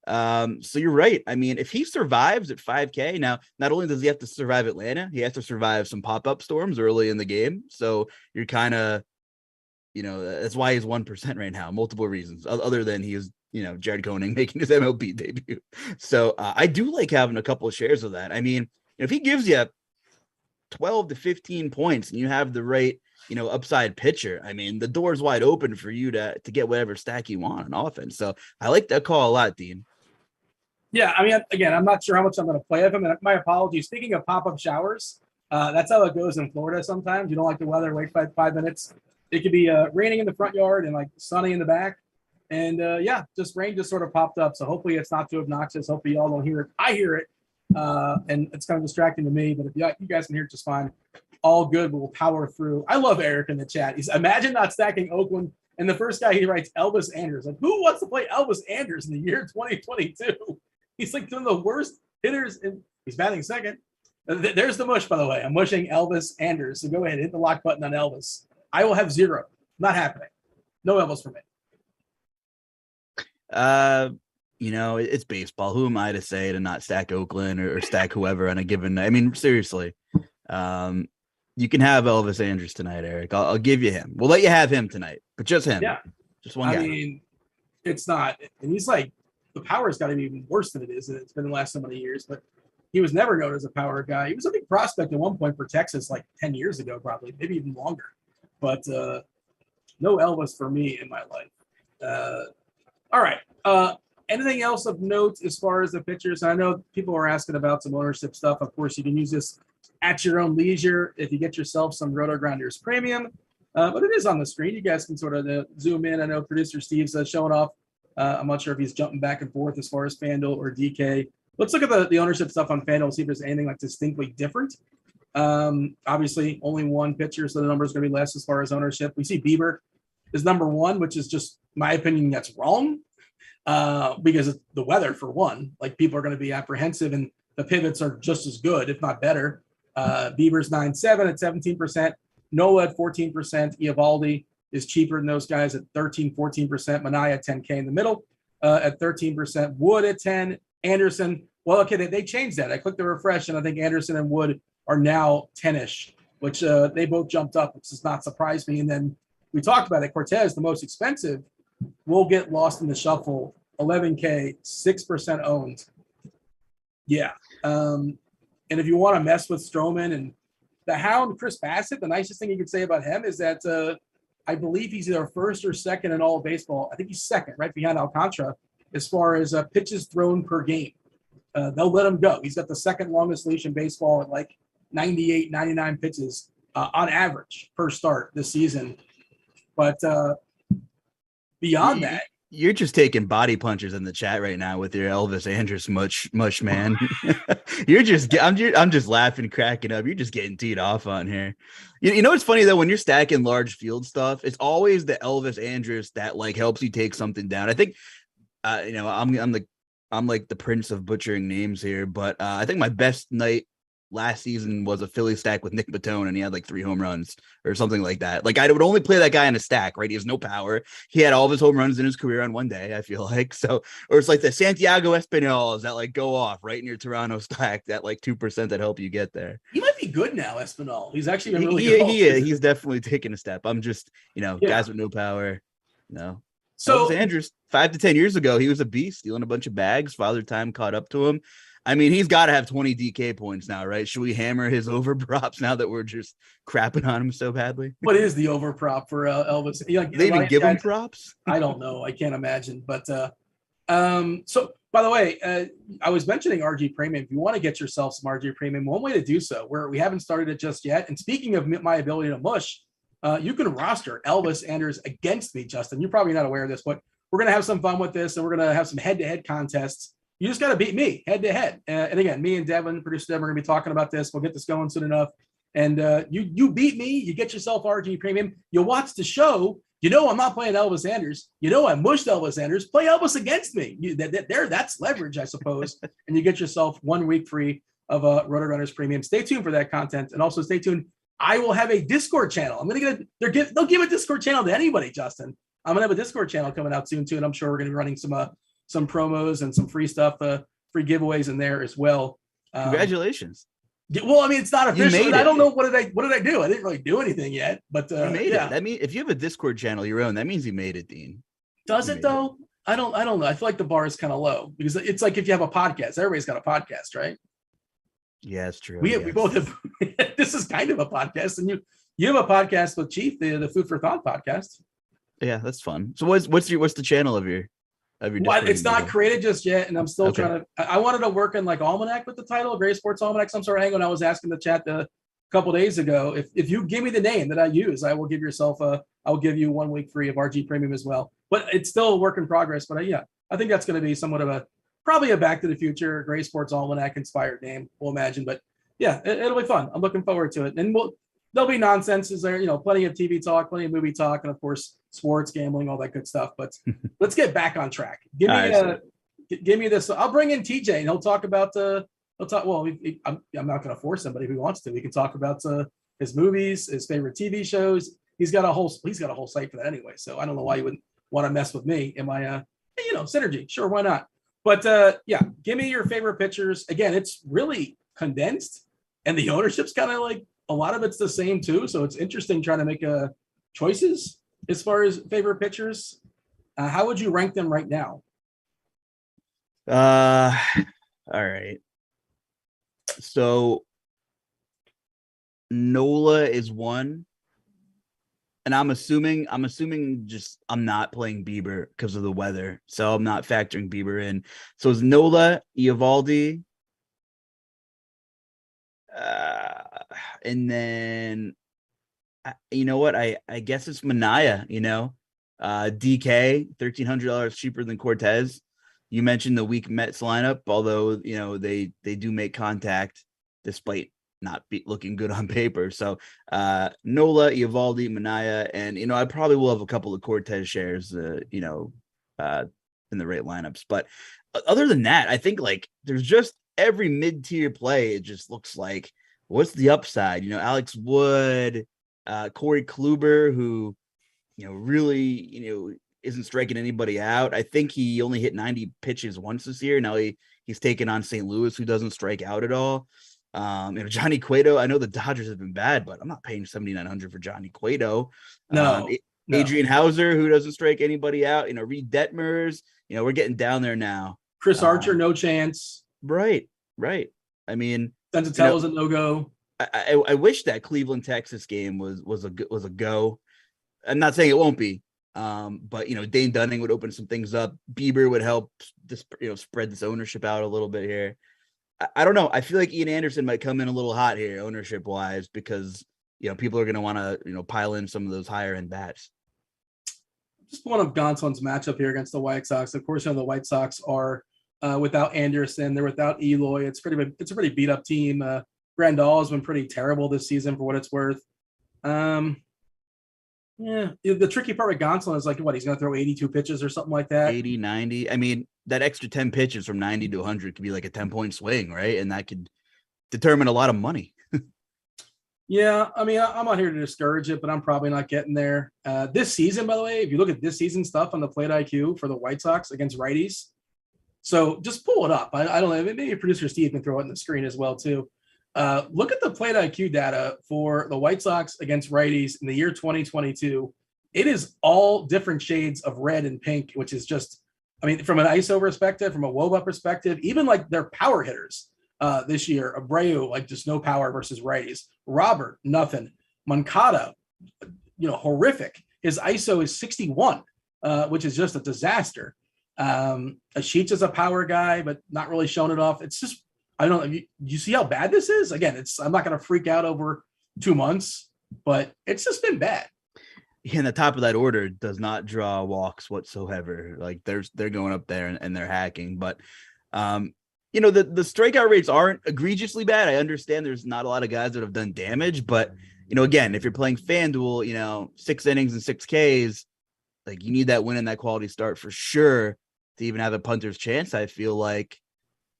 So you're right. I mean, if he survives at 5K, now, not only does he have to survive Atlanta, he has to survive some pop-up storms early in the game. So you're kind of, that's why he's 1% right now. Multiple reasons other than he is, Jared Koenig making his MLB debut. So I do like having a couple of shares of that. I mean, if he gives you 12 to 15 points and you have the right, upside pitcher, I mean, the door's wide open for you to get whatever stack you want on offense. So I like that call a lot, Dean. Yeah, I mean, again, I'm not sure how much I'm going to play of him. And my apologies. Speaking of pop-up showers, that's how it goes in Florida sometimes. You don't like the weather, wait 5 minutes. It could be raining in the front yard and sunny in the back. And just rain just sort of popped up. So hopefully it's not too obnoxious. Hopefully y'all don't hear it. I hear it. And it's kind of distracting to me. But if you guys can hear it just fine, all good. We'll power through. I love Eric in the chat. He's imagine not stacking Oakland. And the first guy he writes, Elvis Andrus. Who wants to play Elvis Andrus in the year 2022? He's one of the worst hitters. He's batting second. There's the mush, by the way. I'm mushing Elvis Andrus. So go ahead, hit the lock button on Elvis. I will have 0. Not happening. No Elvis for me. It's baseball. Who am I to say to not stack Oakland or stack whoever on a given night? I mean, seriously. You can have Elvis Andrus tonight, Eric. I'll give you him. We'll let you have him tonight, but just him. Yeah. Just one guy. I mean, it's not. And he's the power's got to be even worse than it is. And it's been the last so many years, but he was never known as a power guy. He was a big prospect at one point for Texas, 10 years ago, probably, maybe even longer. But no Elvis for me in my life. All right. Anything else of note as far as the pitchers? I know people are asking about some ownership stuff. Of course, you can use this at your own leisure if you get yourself some Rotogrinders premium. But it is on the screen. You guys can sort of zoom in. I know producer Steve's showing off. I'm not sure if he's jumping back and forth as far as Fanduel or DK. Let's look at the ownership stuff on Fanduel, see if there's anything distinctly different. Obviously, only one pitcher, so the number is going to be less as far as ownership. We see Bieber is number 1, which is just my opinion that's wrong because of the weather, for one. People are going to be apprehensive, and the pivots are just as good, if not better. Bieber's 9.7 at 17%. Nola at 14%. Eovaldi is cheaper than those guys at 13, 14%. Mania 10K in the middle at 13%. Wood at 10. Anderson. Well, okay, they changed that. I clicked the refresh, and I think Anderson and Wood are now 10-ish, which they both jumped up, which does not surprise me. And then we talked about it. Cortez, the most expensive, will get lost in the shuffle. 11K, 6% owned. Yeah. And if you want to mess with Stroman and the Hound, Chris Bassett, the nicest thing you could say about him is that I believe he's either first or second in all of baseball. I think he's second, right behind Alcantara, as far as pitches thrown per game. They'll let him go. He's got the second longest leash in baseball at like 98, 99 pitches on average per start this season. But beyond that, you're just taking body punches in the chat right now with your Elvis Andrus mush man. I'm just laughing, cracking up. You're just getting teed off on here. You know what's funny though, when you're stacking large field stuff, it's always the Elvis Andrus that like helps you take something down. I think I'm like the prince of butchering names here, but I think my best night last season was a Philly stack with Nick Batone, and he had like 3 home runs or something like that. Like I would only play that guy in a stack, right? He has no power. He had all of his home runs in his career on one day, I feel like. So, or it's like the Santiago Espinols that like go off right in your Toronto stack, that like 2% that help you get there. He might be good now, Espinal. He's actually been really good. He's definitely taking a step. I'm just, guys with no power. No. So Elvis Andrus, 5 to 10 years ago, he was a beast, stealing a bunch of bags. Father Time caught up to him. I mean, he's got to have 20 DK points now, right? Should we hammer his over props now that we're just crapping on him so badly? What is the over prop for Elvis? They even give him props? I don't know. I can't imagine. But so, by the way, I was mentioning RG Premium. If you want to get yourself some RG Premium, one way to do so, where we haven't started it just yet. And speaking of my ability to mush, you can roster Elvis Andrus against me, Justin. You're probably not aware of this, but we're going to have some fun with this, and we're going to have some head-to-head contests. You just got to beat me head-to-head. And again, me and Devin, producer Devin, are going to be talking about this. We'll get this going soon enough. And you beat me. You get yourself RG Premium. You watch the show. I'm not playing Elvis Andrus. I mushed Elvis Andrus. Play Elvis against me. That's leverage, I suppose. And you get yourself 1 week free of Rotogrinders Premium. Stay tuned for that content. And also stay tuned. I will have a Discord channel. I'm going to they'll give a Discord channel to anybody, Justin. I'm going to have a Discord channel coming out soon too. And I'm sure we're going to be running some promos and some free stuff, free giveaways in there as well. Congratulations. Well, I mean, it's not official. I don't know. What did I do? I didn't really do anything yet, but you made it. I mean, if you have a Discord channel your own, that means you made it, Dean. Does it though? I don't know. I feel like the bar is kind of low because it's like if you have a podcast, everybody's got a podcast, right? Yeah, it's true. We both have. This is kind of a podcast, and you have a podcast with Chief, the Food for Thought podcast. Yeah, that's fun. So what's the channel of your it's not created just yet, and I'm still trying to. I wanted to work in like Almanac with the title, Gray Sports Almanac, some sort of angle. And I was asking the chat a couple days ago, if you give me the name that I use, I will give I will give you 1 week free of RG Premium as well. But it's still a work in progress. But I think that's going to be somewhat of probably a Back to the Future Gray Sports Almanac inspired name, we'll imagine. But yeah, it'll be fun. I'm looking forward to it, and there'll be nonsenses there, plenty of TV talk, plenty of movie talk, and of course sports, gambling, all that good stuff. But let's get back on track. Give me this. I'll bring in TJ, and he'll talk about he'll talk. Well, I'm not going to force him, but if he wants to, we can talk about his movies, his favorite TV shows. He's got a whole site for that anyway. So I don't know why you wouldn't want to mess with me. Am I synergy? Sure, why not? But give me your favorite pitchers. Again, it's really condensed, and the ownership's kind of like a lot of it's the same too. So it's interesting trying to make choices as far as favorite pitchers. How would you rank them right now? All right. So Nola is 1. And I'm assuming just I'm not playing Bieber because of the weather. So I'm not factoring Bieber in. So it's Nola, Eovaldi. And then you know what? I guess it's Manaea, DK, $1,300 cheaper than Cortez. You mentioned the weak Mets lineup, although they do make contact despite not looking good on paper. So Nola, Eovaldi, Manaea, and I probably will have a couple of Cortez shares in the right lineups. But other than that, I think like there's just every mid-tier play, it just looks like what's the upside? Alex Wood, Corey Kluber, who really isn't striking anybody out. I think he only hit 90 pitches once this year. Now he's taken on St. Louis, who doesn't strike out at all. Johnny Cueto, I know the Dodgers have been bad, but I'm not paying $7,900 for Johnny Cueto. No. Adrian Hauser, who doesn't strike anybody out. Reed Detmers. We're getting down there now. Chris Archer, no chance. Right. I mean, Senzatello's a no-go. I wish that Cleveland Texas game was a go. I'm not saying it won't be, but Dane Dunning would open some things up. Bieber would help this, spread this ownership out a little bit here. I don't know. I feel like Ian Anderson might come in a little hot here, ownership wise, because people are going to want to pile in some of those higher end bats. Just pulling up Gonsolin's matchup here against the White Sox. Of course, the White Sox are without Anderson. They're without Eloy. It's a pretty beat up team. Grandal has been pretty terrible this season for what it's worth. Yeah, the tricky part with Gonsolin is he's going to throw 82 pitches or something like that. 80, 90. I mean, that extra 10 pitches from 90 to 100 could be like a 10-point swing, right? And that could determine a lot of money. Yeah, I mean, I'm not here to discourage it, but I'm probably not getting there. This season, by the way, if you look at this season stuff on the plate IQ for the White Sox against righties, so just pull it up. I don't know, maybe producer Steve can throw it on the screen as well too. Look at the plate IQ data for the White Sox against righties in the year 2022. It is all different shades of red and pink, which is just, I mean, from an ISO perspective, from a WOBA perspective, even their power hitters this year. Abreu, just no power versus righties. Robert, nothing. Moncada, horrific. His ISO is 61, which is just a disaster. Ashish is a power guy, but not really showing it off. It's just, I don't know. You see how bad this is? Again, I'm not going to freak out over 2 months, but it's just been bad. And the top of that order does not draw walks whatsoever. They're going up there and they're hacking. But, the strikeout rates aren't egregiously bad. I understand there's not a lot of guys that have done damage. But, again, if you're playing FanDuel, 6 innings and 6 Ks, you need that win and that quality start for sure to even have a punter's chance, I feel like.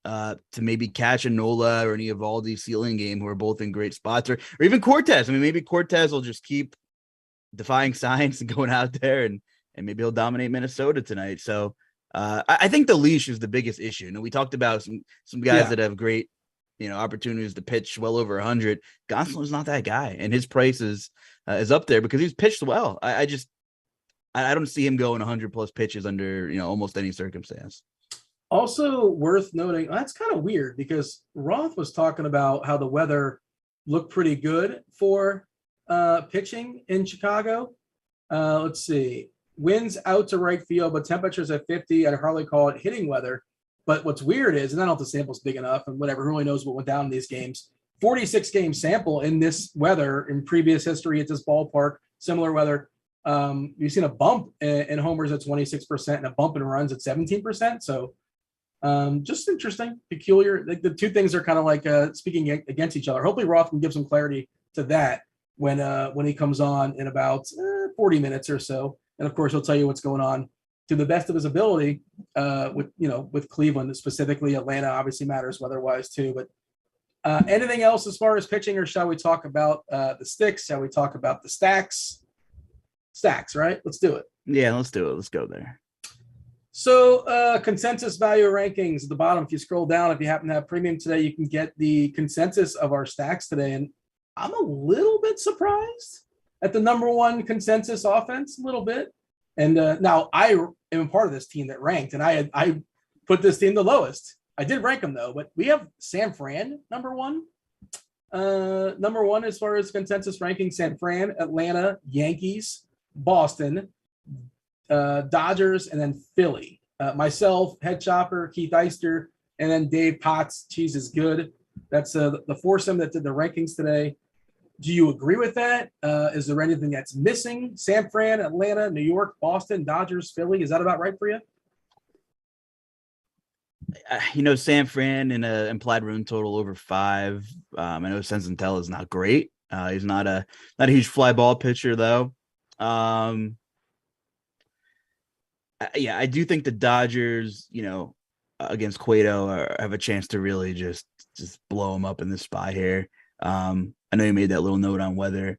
To maybe catch a Nola or an Eovaldi ceiling game who are both in great spots, or even Cortez. I mean, maybe Cortez will just keep defying science and going out there and maybe he'll dominate Minnesota tonight. So I think the leash is the biggest issue. We talked about some guys that have great, opportunities to pitch well over 100. Gonsolin's not that guy, and his price is up there because he's pitched well. I don't see him going 100 plus pitches under almost any circumstance. Also worth noting, that's kind of weird because Roth was talking about how the weather looked pretty good for pitching in Chicago. Let's see. Winds out to right field, but temperatures at 50. I'd hardly call it hitting weather. But what's weird is, and I don't know if the sample's big enough and whatever, who really knows what went down in these games. 46 game sample in this weather in previous history at this ballpark, similar weather. You've seen a bump in homers at 26% and a bump in runs at 17%. So just interesting, peculiar. The two things are kind of speaking against each other. Hopefully Roth can give some clarity to that when he comes on in about 40 minutes or so. And of course, he'll tell you what's going on to the best of his ability with Cleveland, specifically. Atlanta obviously matters weather-wise too. But anything else as far as pitching, or shall we talk about the sticks? Shall we talk about the stacks? Stacks, right? Let's do it. Yeah, let's do it. Let's go there. So consensus value rankings at the bottom. If you scroll down, if you happen to have premium today, you can get the consensus of our stacks today. And I'm a little bit surprised at the number one consensus offense, a little bit. And now I am part of this team that ranked, and I put this team the lowest. I did rank them though, but we have San Fran number one. Number one as far as consensus ranking: San Fran, Atlanta, Yankees, Boston, Dodgers, and then Philly. Myself, Head Chopper, Keith Eister, and then Dave Potts. Cheeseisgood. That's the foursome that did the rankings today. Do you agree with that? Is there anything that's missing? San Fran, Atlanta, New York, Boston, Dodgers, Philly. Is that about right for you? San Fran in an implied run total over 5. I know Senzel is not great. He's not a huge fly ball pitcher though. I do think the Dodgers, against Cueto have a chance to really just blow him up in this spot here. I know you made that little note on weather,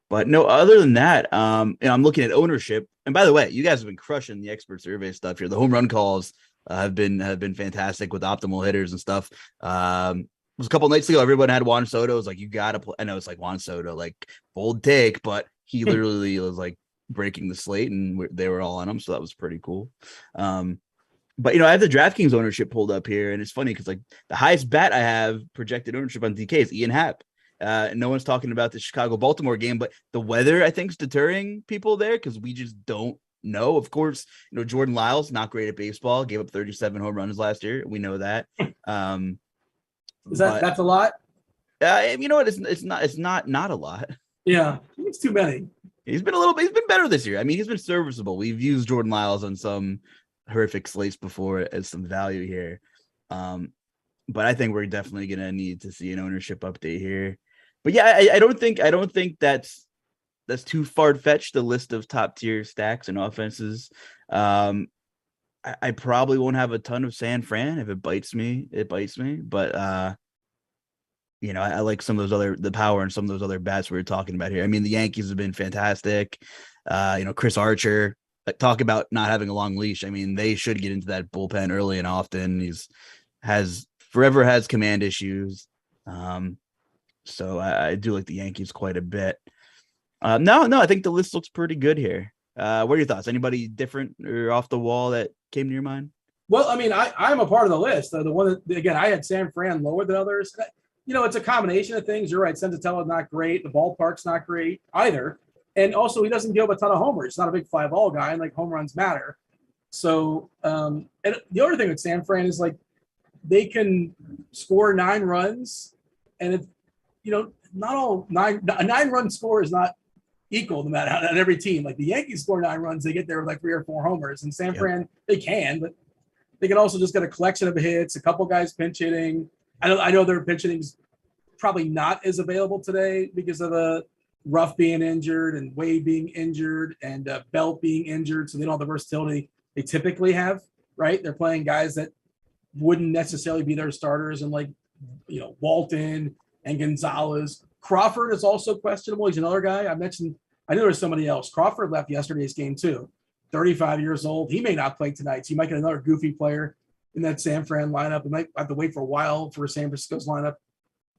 but no, other than that, I'm looking at ownership. And by the way, you guys have been crushing the expert survey stuff here. The home run calls have been fantastic with optimal hitters and stuff. It was a couple nights ago, everyone had Juan Soto. It was like, you got to play. I know it's like Juan Soto, like bold take, but he literally was like breaking the slate and they were all on him. So that was pretty cool. But, I have the DraftKings ownership pulled up here, and it's funny because, like, the highest bat I have projected ownership on DK is Ian Happ. No one's talking about the Chicago-Baltimore game, but the weather, I think, is deterring people there because we just don't know. Of course, Jordan Lyles, not great at baseball, gave up 37 home runs last year. We know that. That's a lot? You know what? It's not a lot. Yeah, it's too many. He's been better this year. I mean, he's been serviceable. We've used Jordan Lyles on some horrific slates before as some value here. But I think we're definitely going to need to see an ownership update here. But yeah, I don't think that's too far-fetched, the list of top-tier stacks and offenses. I probably won't have a ton of San Fran. If it bites me, it bites me. But I like some of those the power and some of those other bats we were talking about here. I mean, the Yankees have been fantastic. Chris Archer, talk about not having a long leash. I mean, they should get into that bullpen early and often. Has command issues. So I do like the Yankees quite a bit. No, I think the list looks pretty good here. What are your thoughts? Anybody different or off the wall that came to your mind? Well, I mean, I'm a part of the list. The one that, again, I had San Fran lower than others. It's a combination of things. You're right. Senzatello's not great. The ballpark's not great either. And also, he doesn't give up a ton of homers. He's not a big fly ball guy, and home runs matter. So, and the other thing with San Fran is they can score 9 runs, and it's, not all a 9-run score is not equal no matter on every team. Like the Yankees score 9 runs, they get there with 3 or 4 homers, and San Fran, they can, but they can also just get a collection of hits, a couple guys pinch hitting. I know their pinch hitting's probably not as available today because of Ruff being injured and Wade being injured and Belt being injured, so they don't have the versatility they typically have, right? They're playing guys that wouldn't necessarily be their starters, and Walton and Gonzalez. Crawford is also questionable. He's another guy I mentioned. I knew there was somebody else. Crawford left yesterday's game too. 35 years old. He may not play tonight. So you might get another goofy player in that San Fran lineup. We might have to wait for a while for San Francisco's lineup.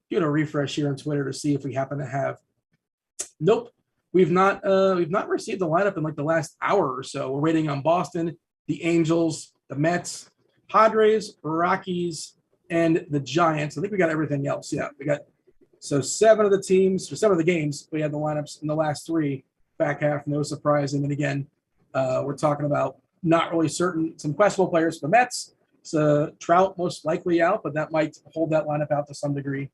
Give it a refresh here on Twitter to see if we happen to have. Nope. We've not received the lineup in the last hour or so. We're waiting on Boston, the Angels, the Mets, Padres, Rockies, and the Giants. I think we got everything else. Yeah, we got 7 of the teams, or 7 of the games, we had the lineups in the last 3 back half. No surprising. And again, we're talking about not really certain, some questionable players for the Mets. So Trout most likely out, but that might hold that lineup out to some degree.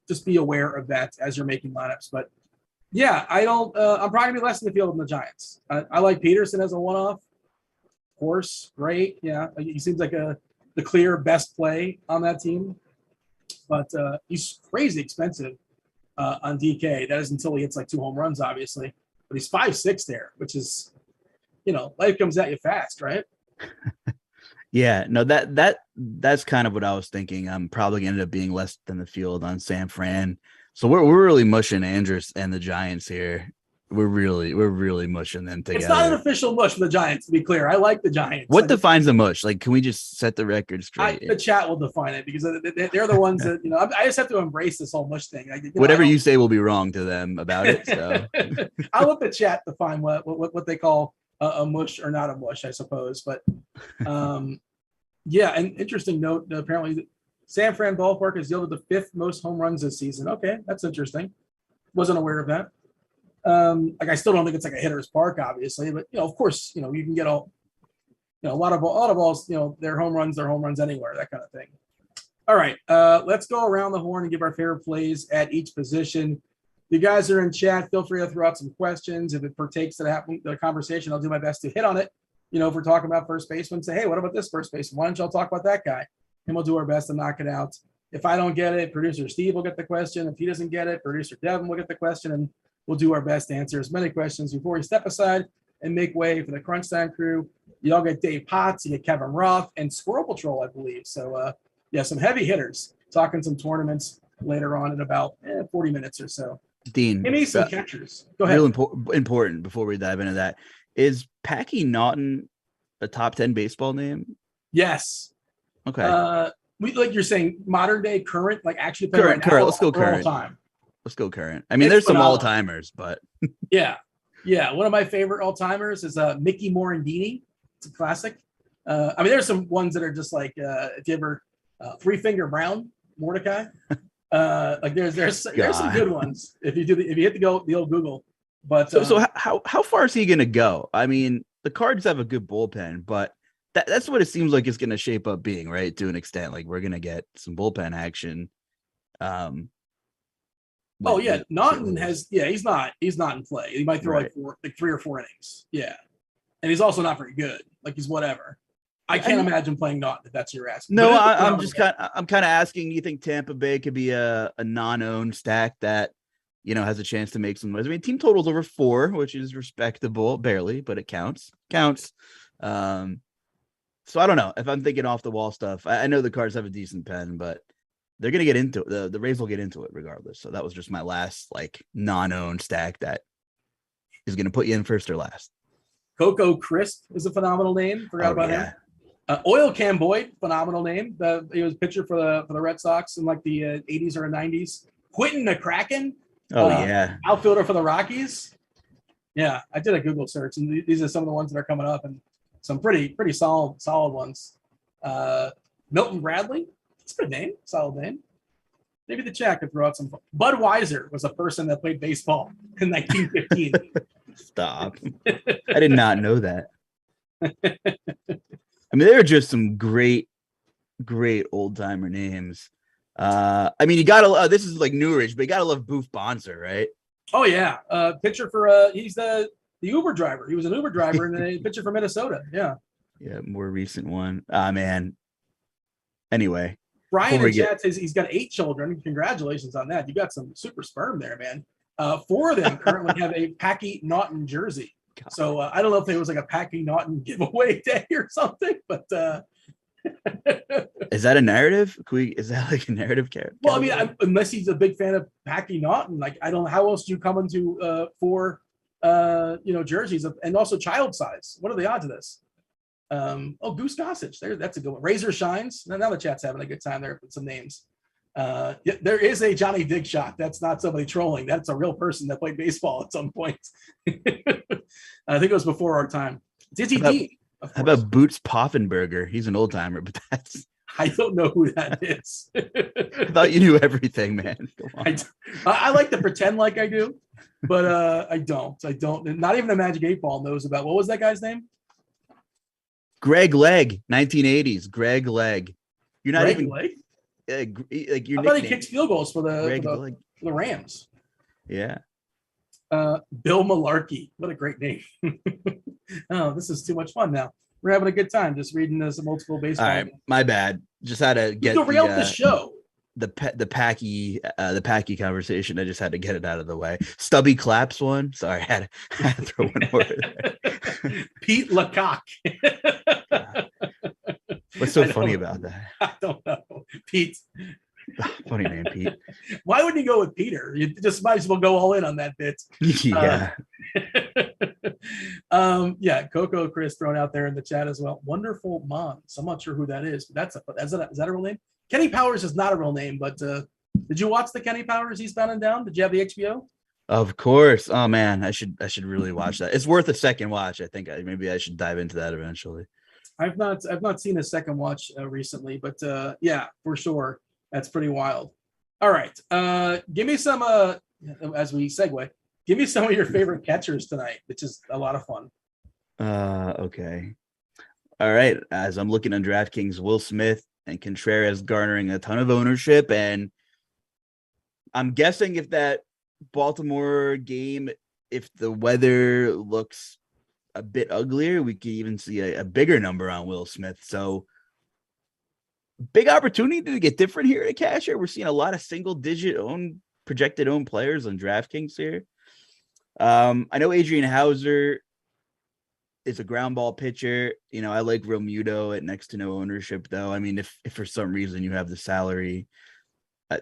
Just be aware of that as you're making lineups. But yeah, I'm probably going to be less in the field than the Giants. I like Peterson as a one-off. Of course, great. Yeah, he seems like the clear best play on that team. But he's crazy expensive on DK. That is until he hits 2 home runs, obviously. But he's 5'6" there, which is, life comes at you fast, right? Yeah, no, that's kind of what I was thinking. I'm probably going to end up being less than the field on San Fran. So we're really mushing Andrus and the Giants here. We're really mushing them together. It's not an official mush for the Giants, to be clear. I like the Giants. What defines the mush? Can we just set the record straight? The chat will define it because they're the ones that, I just have to embrace this whole mush thing. Whatever you say will be wrong to them about it. So I'll let the chat define what they call a mush or not a mush, I suppose. But yeah, an interesting note. Apparently, San Fran ballpark has yielded the 5th most home runs this season. Okay, that's interesting. Wasn't aware of that. I still don't think it's a hitter's park, obviously, but of course, you can get a lot of balls, they're home runs anywhere, that kind of thing. All right, let's go around the horn and give our favorite plays at each position. You guys are in chat. Feel free to throw out some questions. If it partakes to the conversation, I'll do my best to hit on it. If we're talking about first baseman, say, hey, what about this first baseman? Why don't y'all talk about that guy? And we'll do our best to knock it out. If I don't get it, producer Steve will get the question. If he doesn't get it, producer Devin will get the question, and we'll do our best to answer as many questions before we step aside and make way for the Crunch Time crew. You all get Dave Potts, you get Kevin Roth, and SquirrelPatrol, I believe. So, some heavy hitters talking some tournaments later on in about 40 minutes or so. Dean, give me some catchers. Go ahead. Real important before we dive into that. Is Packy Naughton a top 10 baseball name? Yes. Okay. You're saying modern day, current, actually current. Let's go current. All time. Let's go current. I mean, there's some all-timers, but yeah. One of my favorite all-timers is Mickey Morandini. It's a classic. There's some ones that are just if you ever Three Finger Brown, Mordecai. Like there's some good ones if you hit the old Google. But so how far is he going to go? I mean, the Cards have a good bullpen, but that's what it seems like it's going to shape up being, right? To an extent, like we're going to get some bullpen action. Naughton has he's not in play. He might throw like 3 or 4 innings. Yeah. And he's also not very good. Like he's whatever. I can't imagine playing Naughton if that's your asking. No, I'm kind of asking. You think Tampa Bay could be a non-owned stack that has a chance to make some noise? I mean, team totals over 4, which is respectable, barely, but it counts. So I don't know if I'm thinking off the wall stuff. I know the Cards have a decent pen, but they're gonna get into it. The Rays will get into it regardless. So that was just my last like non-owned stack that is gonna put you in first or last. Coco Crisp is a phenomenal name. Forgot about him. Oil Can Boyd, phenomenal name. He was a pitcher for the Red Sox in like the 80s or 90s. Quentin McCracken. Outfielder for the Rockies. Yeah, I did a Google search, and these are some of the ones that are coming up, and some pretty solid ones. Milton Bradley. It's a good name. Solid name. Maybe the chat could throw out some. Bud Weiser was a person that played baseball in 1915. Stop. I did not know that. I mean, there are just some great old timer names. I mean, you gotta. This is like newish, but you gotta love Boof Bonser, right? Oh yeah, pitcher for he's the Uber driver. He was an Uber driver and a pitcher for Minnesota. Yeah. Yeah, more recent one. Man. Anyway, Brian in chat says he's got 8 children. Congratulations on that. You got some super sperm there, man. 4 of them currently have a Packy Naughton jersey. God. So I don't know if it was like a Packy Naughton giveaway day or something, but is that a narrative? Is that like a narrative character? Well, I mean, unless he's a big fan of Packy Naughton, like I don't know how else do you come into 4 jerseys and also child size. What are the odds of this? Goose Gossage. That's a good one. Razor Shines. Now the chat's having a good time there with some names. There is a Johnny Dig Shot. That's not somebody trolling. That's a real person that played baseball at some point. I think it was before our time. Dizzy D. How about Boots Poffenberger? He's an old timer, but I don't know who that is. I thought you knew everything, man. I like to pretend like I do, but I don't. Not even the Magic 8-Ball knows about. What was that guy's name? Greg Legg, 1980s. Greg Legg. You're not Greg even Legg? Like your. I thought he kicks field goals for the Rams. Yeah. Bill Malarkey. What a great name. Oh, this is too much fun now. We're having a good time just reading some old school baseball. All right, my bad. Just had to get the show. The Packy conversation. I just had to get it out of the way. Stubby Claps one. Sorry, I had to throw one more there. Pete Lecoq. What's so funny about that? I don't know. Pete. Funny name, Pete. Why wouldn't you go with Peter? You just might as well go all in on that bit. Yeah. Coco Chris thrown out there in the chat as well. Wonderful Mons. I'm not sure who that is. But is that a real name? Kenny Powers is not a real name, but did you watch the Kenny Powers Eastbound and Down? Did you have the HBO? Of course. Oh man, I should really watch that. It's worth a second watch. I think maybe I should dive into that eventually. I've not seen a second watch recently, but for sure. That's pretty wild. All right. Give me some, as we segue, give me some of your favorite catchers tonight, which is a lot of fun. Okay. All right. As I'm looking on DraftKings, Will Smith and Contreras garnering a ton of ownership. And I'm guessing if that Baltimore game, if the weather looks a bit uglier, we could even see a bigger number on Will Smith. So, big opportunity to get different here at Casher. We're seeing a lot of single-digit projected own players on DraftKings here. I know Adrian Hauser is a ground ball pitcher. I like Realmuto at next to no ownership, though. I mean, if for some reason you have the salary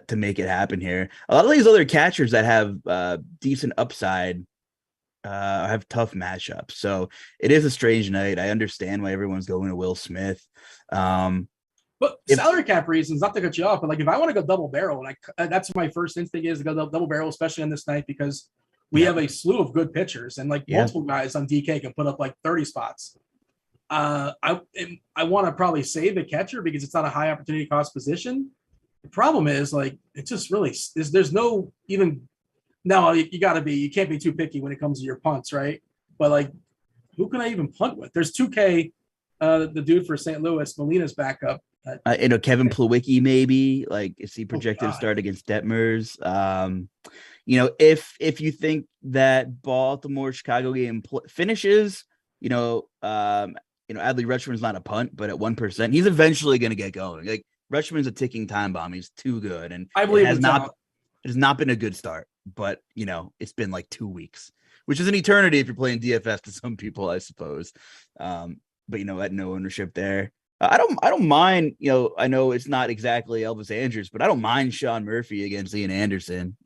to make it happen here, a lot of these other catchers that have decent upside have tough matchups. So it is a strange night. I understand why everyone's going to Will Smith. But salary cap reasons, not to cut you off, but like if I want to go double barrel, and that's my first instinct is to go double barrel, especially on this night because we have a slew of good pitchers and multiple guys on DK can put up 30 spots. I want to probably save the catcher because it's not a high opportunity cost position. The problem is like it just really there's no even no you got to be you can't be too picky when it comes to your punts, right? But like who can I even punt with? There's 2K, the dude for St. Louis, Molina's backup. Kevin Plawecki, maybe, like, is he projected to start against Detmers? If you think that Baltimore Chicago game finishes, Adley Rutschman's not a punt, but at 1%, he's eventually going to get going. Like Rutschman's a ticking time bomb. He's too good, and I believe it has not been a good start. But it's been like 2 weeks, which is an eternity if you're playing DFS to some people, I suppose. But at no ownership there. I don't mind, I know it's not exactly Elvis Andrews, but I don't mind Sean Murphy against Ian Anderson,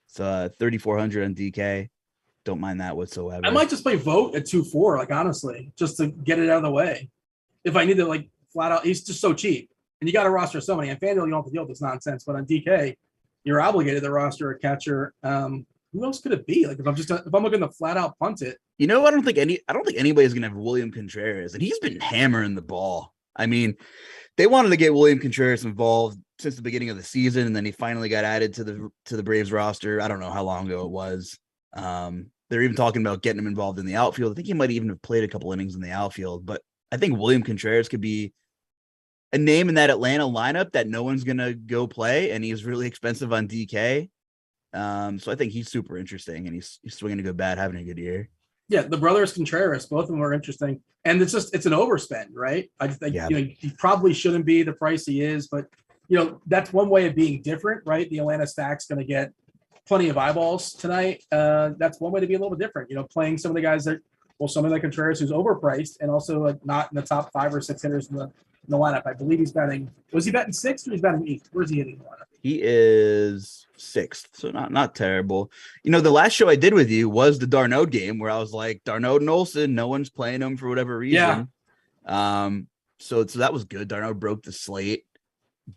So 3,400 on DK. Don't mind that whatsoever. I might just play Vogt at 2-4, like honestly, just to get it out of the way. If I need to like flat out, he's just so cheap. And you got to roster so many. On FanDuel, you don't have to deal with this nonsense. But on DK, you're obligated to roster a catcher. Who else could it be? Like if I'm looking to flat out punt it. I don't think anybody's gonna have William Contreras, and he's been hammering the ball. I mean, they wanted to get William Contreras involved since the beginning of the season, and then he finally got added to the Braves roster. I don't know how long ago it was. They're even talking about getting him involved in the outfield. I think he might even have played a couple innings in the outfield, but I think William Contreras could be a name in that Atlanta lineup that no one's gonna go play, and he's really expensive on DK. So I think he's super interesting, and he's swinging a good bat, having a good year. Yeah, the brothers Contreras, both of them are interesting, and it's an overspend, right? I think he probably shouldn't be the price he is, but that's one way of being different, right? The Atlanta stack's going to get plenty of eyeballs tonight. That's one way to be a little bit different. Playing some of the guys somebody like Contreras who's overpriced and also like not in the top 5 or 6 hitters in the lineup. I believe he's batting. Was he batting 6th or he's batting 8th? Where's he hitting the lineup? He is 6th, so not terrible. The last show I did with you was the Darno game where I was like, Darno and Olsen, no one's playing him for whatever reason. Yeah. So that was good. Darno broke the slate,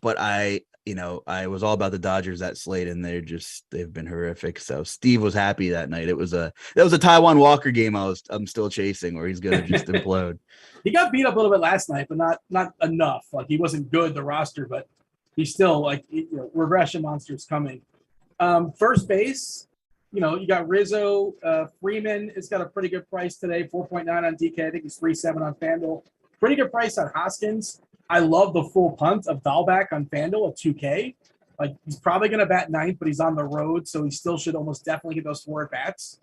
but I was all about the Dodgers that slate, and they've been horrific. So Steve was happy that night. That was a Taiwan Walker game I'm still chasing, where he's gonna just implode. He got beat up a little bit last night, but not enough. Like he wasn't good, the roster, but he's still like regression monsters coming. First base, you got Rizzo. Freeman has got a pretty good price today, 4.9 on DK. I think he's 3.7 on FanDuel. Pretty good price on Hoskins. I love the full punt of Dahlback on FanDuel at 2K. Like he's probably going to bat 9th, but he's on the road, so he still should almost definitely get those 4 at bats.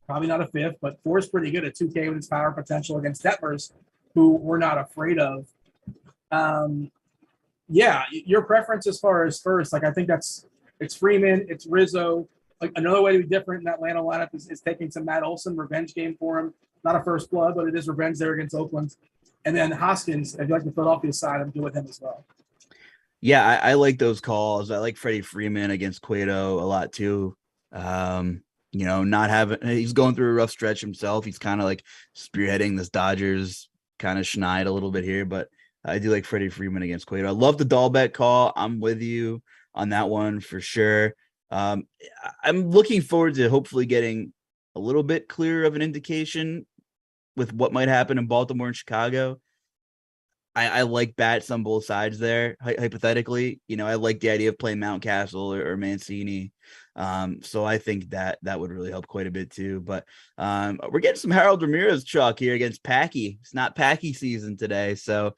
Probably not a 5th, but 4 is pretty good at 2K with his power potential against Detmers, who we're not afraid of. Yeah, your preference as far as first, like I think it's Freeman, it's Rizzo. Like another way to be different in that Atlanta lineup is taking some Matt Olson revenge game for him. Not a first blood, but it is revenge there against Oakland. And then Hoskins, if you like the Philadelphia side, I'm good with him as well. Yeah, I like those calls. I like Freddie Freeman against Cueto a lot too. He's going through a rough stretch himself. He's kind of like spearheading this Dodgers kind of schneid a little bit here, but I do like Freddie Freeman against Cueto. I love the Dahlbeck call. I'm with you on that one for sure. I'm looking forward to hopefully getting a little bit clearer of an indication with what might happen in Baltimore and Chicago. I like bats on both sides there, hypothetically. I like the idea of playing Mountcastle or Mancini. So I think that would really help quite a bit too. But we're getting some Harold Ramirez chalk here against Packy. It's not Packy season today. So,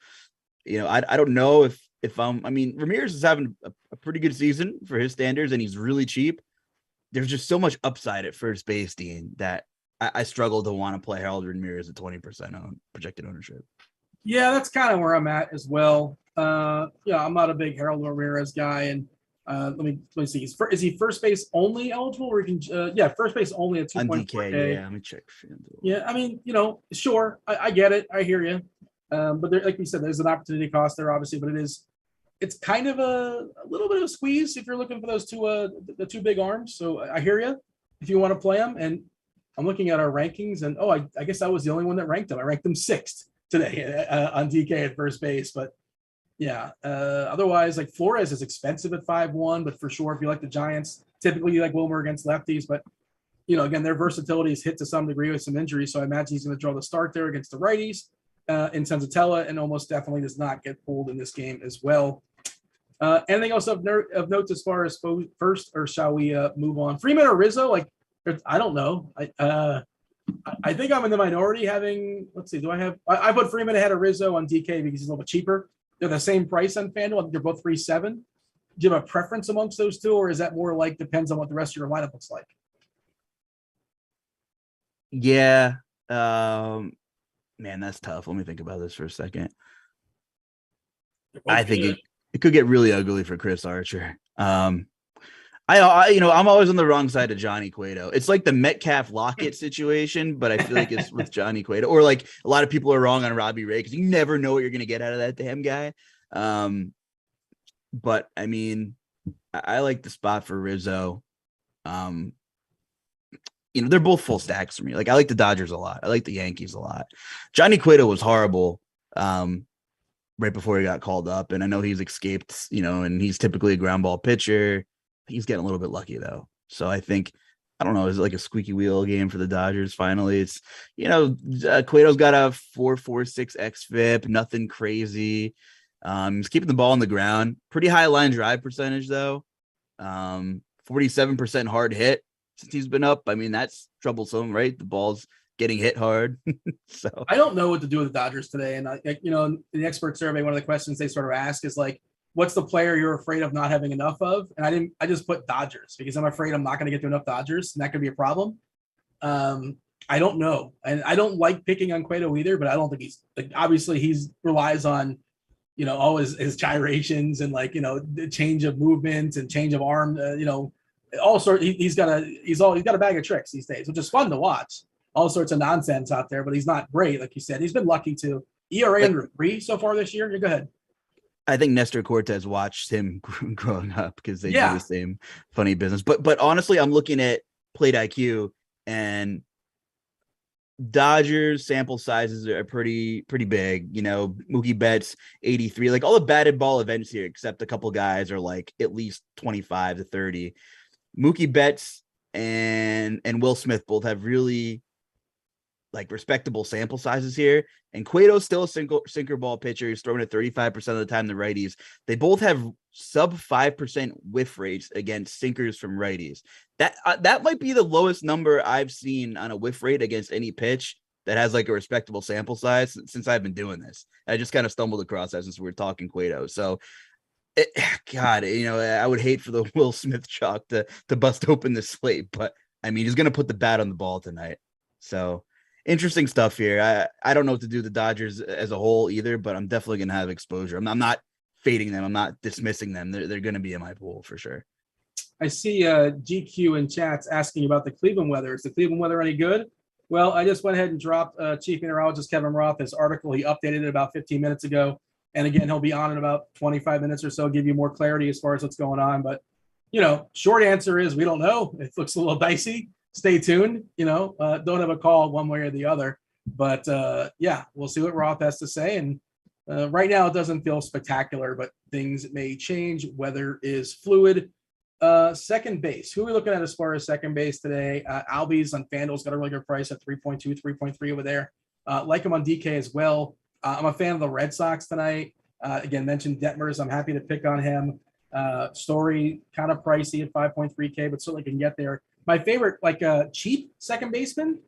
I don't know if Ramirez is having a pretty good season for his standards, and he's really cheap. There's just so much upside at first base, Dean, that I struggle to want to play Harold Ramirez at 20% on projected ownership. Yeah, that's kind of where I'm at as well. I'm not a big Harold Ramirez guy, and let me see. Is he first base only eligible, or you can? First base only at 2.4K. Yeah, let me check. Yeah, sure, I get it, I hear you, but there, like we said, there's an opportunity cost there, obviously, but it's kind of a little bit of a squeeze if you're looking for those the 2 big arms. So I hear you if you want to play them, and I'm looking at our rankings, and I guess I was the only one that ranked them. I ranked them 6th today on DK at first base, but yeah, otherwise, like Flores is expensive at 5.1, but for sure, if you like the Giants, typically you like Wilmer against lefties, but again, their versatility is hit to some degree with some injuries, so I imagine he's going to draw the start there against the righties in Senzatella, and almost definitely does not get pulled in this game as well. Anything else of note as far as first, or shall we move on? Freeman or Rizzo? Like, I don't know. I think I'm in the minority having, let's see, I put Freeman ahead of Rizzo on DK because he's a little bit cheaper. They're the same price on FanDuel. I think they're both 3.7. Do you have a preference amongst those two, or is that more like depends on what the rest of your lineup looks like? Yeah. Man, that's tough. Let me think about this for a second. I think it could get really ugly for Chris Archer. I'm always on the wrong side of Johnny Cueto. It's like the Metcalf Lockett situation, but I feel like it's with Johnny Cueto. Or like a lot of people are wrong on Robbie Ray because you never know what you're going to get out of that damn guy. But I mean, I like the spot for Rizzo. They're both full stacks for me. Like I like the Dodgers a lot. I like the Yankees a lot. Johnny Cueto was horrible right before he got called up. And I know he's escaped, and he's typically a ground ball pitcher. He's getting a little bit lucky though. So I think, I don't know, is it like a squeaky wheel game for the Dodgers? Finally, it's, Cueto's got a 4.46 xFIP, nothing crazy. He's keeping the ball on the ground, pretty high line drive percentage though. 47% hard hit since he's been up. I mean, that's troublesome, right? The ball's getting hit hard. So I don't know what to do with the Dodgers today. And in the expert survey, one of the questions they sort of ask is like, what's the player you're afraid of not having enough of? And I just put Dodgers because I'm afraid I'm not going to get to enough Dodgers, and that could be a problem. I don't know. And I don't like picking on Cueto either, but I don't think he's like, obviously he's relies on, all his gyrations and the change of movement and change of arm, all sorts. He's got a bag of tricks these days, which is fun to watch. All sorts of nonsense out there, but he's not great. Like you said, he's been lucky to ERA under 3 so far this year. Go ahead. I think Nestor Cortez watched him growing up because they do the same funny business. But honestly, I'm looking at plate IQ, and Dodgers sample sizes are pretty big. Mookie Betts 83. Like all the batted ball events here, except a couple guys are like at least 25 to 30. Mookie Betts and Will Smith both have really like respectable sample sizes here. And Cueto's still a sinker ball pitcher. He's throwing it 35% of the time to righties. They both have sub 5% whiff rates against sinkers from righties. That might be the lowest number I've seen on a whiff rate against any pitch that has like a respectable sample size since I've been doing this. I just kind of stumbled across that since we were talking Cueto. So I would hate for the Will Smith chalk to bust open the slate, but I mean, he's going to put the bat on the ball tonight. So interesting stuff here. I don't know what to do with the Dodgers as a whole either, but I'm definitely going to have exposure. I'm not fading them. I'm not dismissing them. They're going to be in my pool for sure. I see GQ in chats asking about the Cleveland weather. Is the Cleveland weather any good? Well, I just went ahead and dropped Chief Meteorologist Kevin Roth, his article. He updated it about 15 minutes ago. And again, he'll be on in about 25 minutes or so, give you more clarity as far as what's going on. But, short answer is we don't know. It looks a little dicey. Stay tuned, don't have a call one way or the other, but we'll see what Roth has to say. And right now it doesn't feel spectacular, but things may change. Weather is fluid. Second base, who are we looking at as far as second base today? Albies on Fanduel's got a really good price at 3.2, 3.3 over there. Like him on DK as well. I'm a fan of the Red Sox tonight. Again, mentioned Detmers. I'm happy to pick on him. Story kind of pricey at 5.3K, but certainly can get there. My favorite, cheap second baseman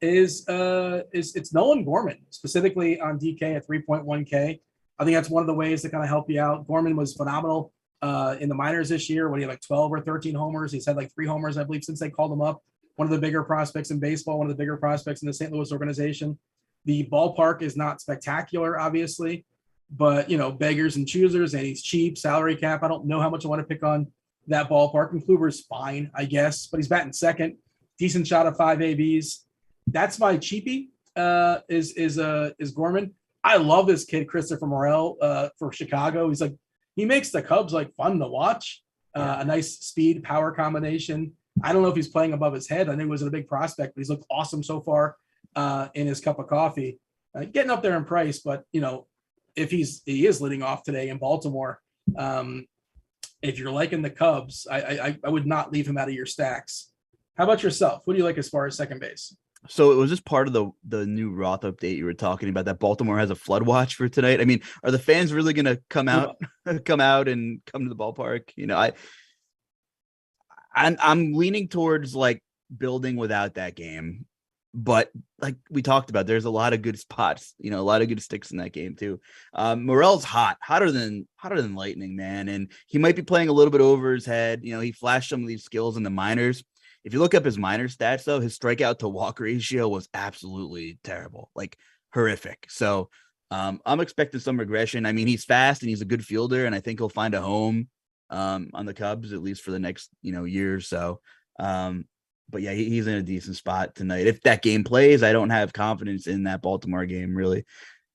is it's Nolan Gorman, specifically on DK at 3.1K. I think that's one of the ways to kind of help you out. Gorman was phenomenal in the minors this year when he had like 12 or 13 homers. He's had like 3 homers, I believe, since they called him up. One of the bigger prospects in baseball, one of the bigger prospects in the St. Louis organization. The ballpark is not spectacular, obviously, but, beggars and choosers, and he's cheap, salary cap. I don't know how much I want to pick on that ballpark. And Kluber's fine, I guess, but he's batting second. Decent shot of 5 ABs. That's my cheapie. Is Gorman. I love this kid Christopher Morel for Chicago. He makes the Cubs fun to watch. A nice speed power combination. I don't know if he's playing above his head. I think he wasn't a big prospect, but he's looked awesome so far in his cup of coffee. Getting up there in price, but if he is leading off today in Baltimore. If you're liking the Cubs, I would not leave him out of your stacks. How about yourself? Who do you like as far as second base? So it was just part of the new Roth update you were talking about that Baltimore has a flood watch for tonight. I mean, are the fans really going to come out, come out and come to the ballpark? You know, I'm leaning towards like building without that game, but like we talked about, there's a lot of good spots, you know, a lot of good sticks in that game too. Morel's hotter than lightning, man, and he might be playing a little bit over his head. You know, he flashed some of these skills in the minors. If you look up his minor stats, though, his strikeout to walk ratio was absolutely terrible, like horrific. So I'm expecting some regression. I mean, he's fast and he's a good fielder, and I think he'll find a home on the Cubs, at least for the next, year or so. But yeah, he's in a decent spot tonight. If that game plays, I don't have confidence in that Baltimore game really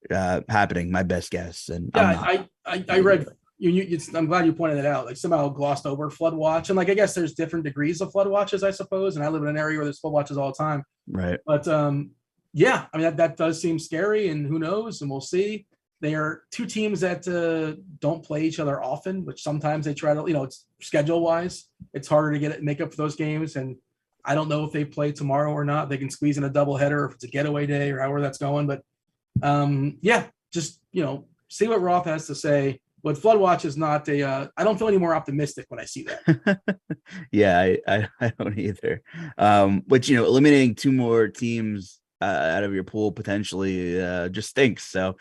happening. My best guess. And yeah, I read I'm glad you pointed it out. Like somehow glossed over flood watch, and like I guess there's different degrees of flood watches, I suppose. And I live in an area where there's flood watches all the time. Right. But yeah, I mean that does seem scary, and who knows? And we'll see. They are two teams that don't play each other often, which sometimes they try to, it's schedule wise, it's harder to make up for those games. And I don't know if they play tomorrow or not. They can squeeze in a doubleheader if it's a getaway day or however that's going. But yeah, just, see what Roth has to say. But Flood Watch is not I don't feel any more optimistic when I see that. Yeah, I don't either. But, eliminating two more teams out of your pool potentially just stinks. So,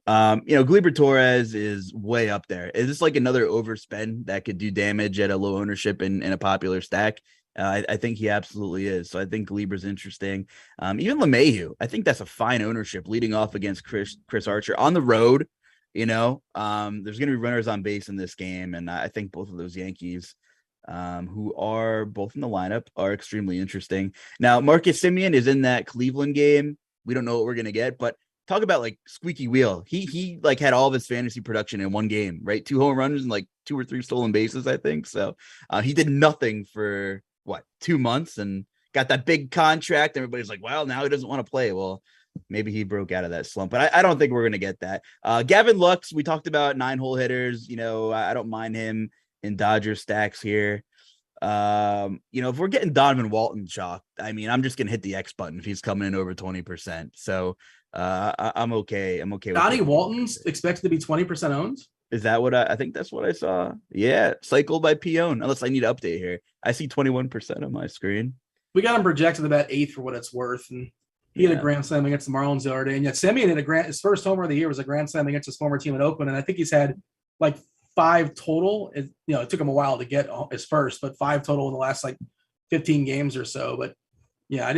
Gleyber Torres is way up there. Is this like another overspend that could do damage at a low ownership in a popular stack? I think he absolutely is. So I think Gleyber's interesting. Even LeMahieu, I think that's a fine ownership leading off against Chris Archer on the road. There's going to be runners on base in this game. And I think both of those Yankees, who are both in the lineup, are extremely interesting. Now, Marcus Semien is in that Cleveland game. We don't know what we're going to get, but talk about like squeaky wheel. He like had all of his fantasy production in one game, right? 2 home runs and like 2 or 3 stolen bases, I think. So he did nothing for 2 months and got that big contract. Everybody's like, well, now he doesn't want to play. Well, maybe he broke out of that slump, but I don't think we're going to get that. Gavin Lux, we talked about 9-hole hitters. I don't mind him in Dodger stacks here. If we're getting Donovan Walton chalk, I mean, I'm just going to hit the X button if he's coming in over 20%. So I'm okay. I'm okay. Donnie Walton's expected to be 20% owned. Is that what I think? That's what I saw. Yeah, cycled by Pion. Unless I need to update here. I see 21% on my screen. We got him projected about 8th for what it's worth, and he had a grand slam against the Marlins the other day. And yet Semien had his first homer of the year was a grand slam against his former team in Oakland, and I think he's had like 5 total. It took him a while to get his first, but 5 total in the last like 15 games or so. But yeah, I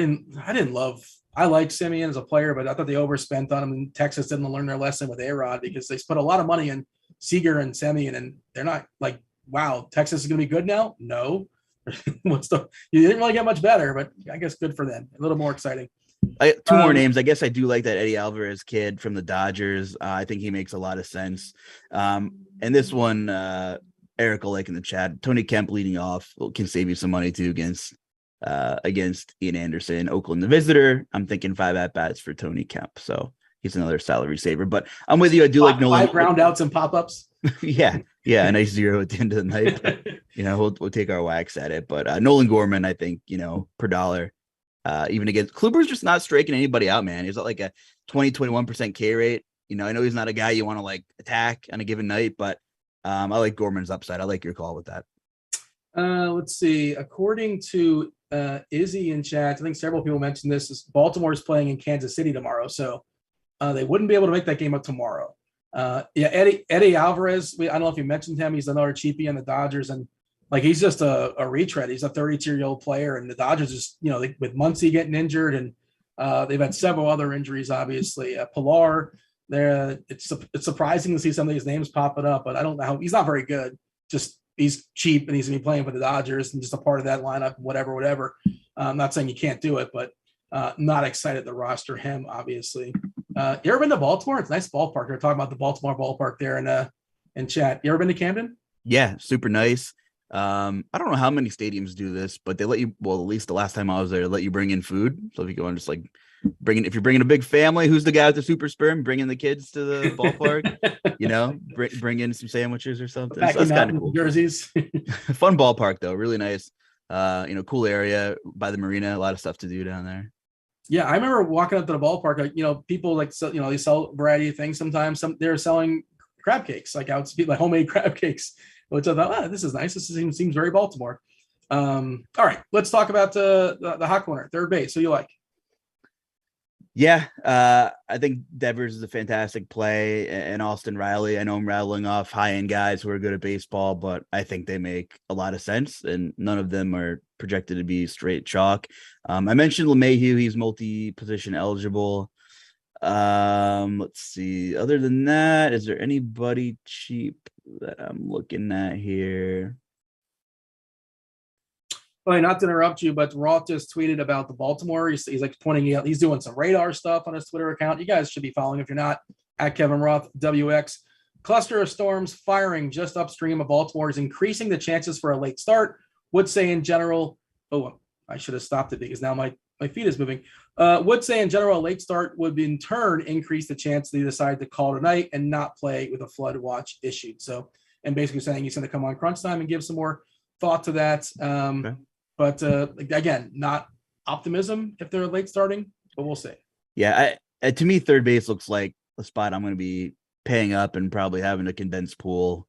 like Semien as a player, but I thought they overspent on him, and Texas didn't learn their lesson with A-Rod because they put a lot of money in Seager and Semien, and they're not like, wow, Texas is going to be good now? No. You didn't really get much better, but I guess good for them. A little more exciting. 2 more names. I guess I do like that Eddie Alvarez kid from the Dodgers. I think he makes a lot of sense. And this one, Eric will like in the chat. Tony Kemp leading off can save you some money too against Ian Anderson, Oakland the visitor. I'm thinking 5 at-bats for Tony Kemp. So he's another salary saver. But I'm with you. I do like Nolan. 5 ground outs and pop-ups. Yeah, a nice 0 at the end of the night. But, we'll take our whacks at it. But Nolan Gorman, I think, per dollar. Even against Kluber's just not striking anybody out, man. He's at like a 21% K rate. I know he's not a guy you want to like attack on a given night, but I like Gorman's upside. I like your call with that. Let's see. According to Izzy in chat, I think several people mentioned this, is Baltimore is playing in Kansas City tomorrow, so they wouldn't be able to make that game up tomorrow. Eddie Alvarez, I don't know if you mentioned him. He's another cheapie on the Dodgers, and like he's just a retread. He's a 32-year-old player, and the Dodgers just with Muncy getting injured, and they've had several other injuries. Obviously, Pilar. It's surprising to see some of these names popping up, but I don't know how. He's not very good. Just he's cheap, and he's gonna be playing for the Dodgers and just a part of that lineup. Whatever. I'm not saying you can't do it, but not excited to roster him. Obviously, you ever been to Baltimore? It's a nice ballpark. They're talking about the Baltimore ballpark there in chat. You ever been to Camden? Yeah, super nice. I don't know how many stadiums do this, but they let you, well, at least the last time I was there, let you bring in food. So if you go and just like if you're bringing a big family, who's the guy with the super sperm, bringing the kids to the ballpark, bring in some sandwiches or something. So that's kind of cool. Jerseys. Fun ballpark though. Really nice. Cool area by the marina. A lot of stuff to do down there. Yeah, I remember walking up to the ballpark. Like, people like they sell a variety of things. Sometimes they're selling crab cakes, like like homemade crab cakes, which I thought, this is nice. This seems very Baltimore. All right, let's talk about the hot corner, third base. Who you like? Yeah, I think Devers is a fantastic play, and Austin Riley. I know I'm rattling off high-end guys who are good at baseball, but I think they make a lot of sense, and none of them are projected to be straight chalk. I mentioned LeMahieu; he's multi-position eligible. Let's see. Other than that, is there anybody cheap that I'm looking at here? Well, not to interrupt you, but Roth just tweeted about the Baltimore. He's like pointing out, he's doing some radar stuff on his Twitter account. You guys should be following if you're not, at KevinRothWx. Cluster of storms firing just upstream of Baltimore is increasing the chances for a late start. Would say in general, I should have stopped it because now my feed is moving. Would say in general, a late start would in turn increase the chance they decide to call tonight and not play with a flood watch issued. So, and basically saying he's going to come on crunch time and give some more thought to that. Okay. But again, not optimism if they're late starting, but we'll see. Yeah, to me, third base looks like a spot I'm going to be paying up and probably having a condensed pool.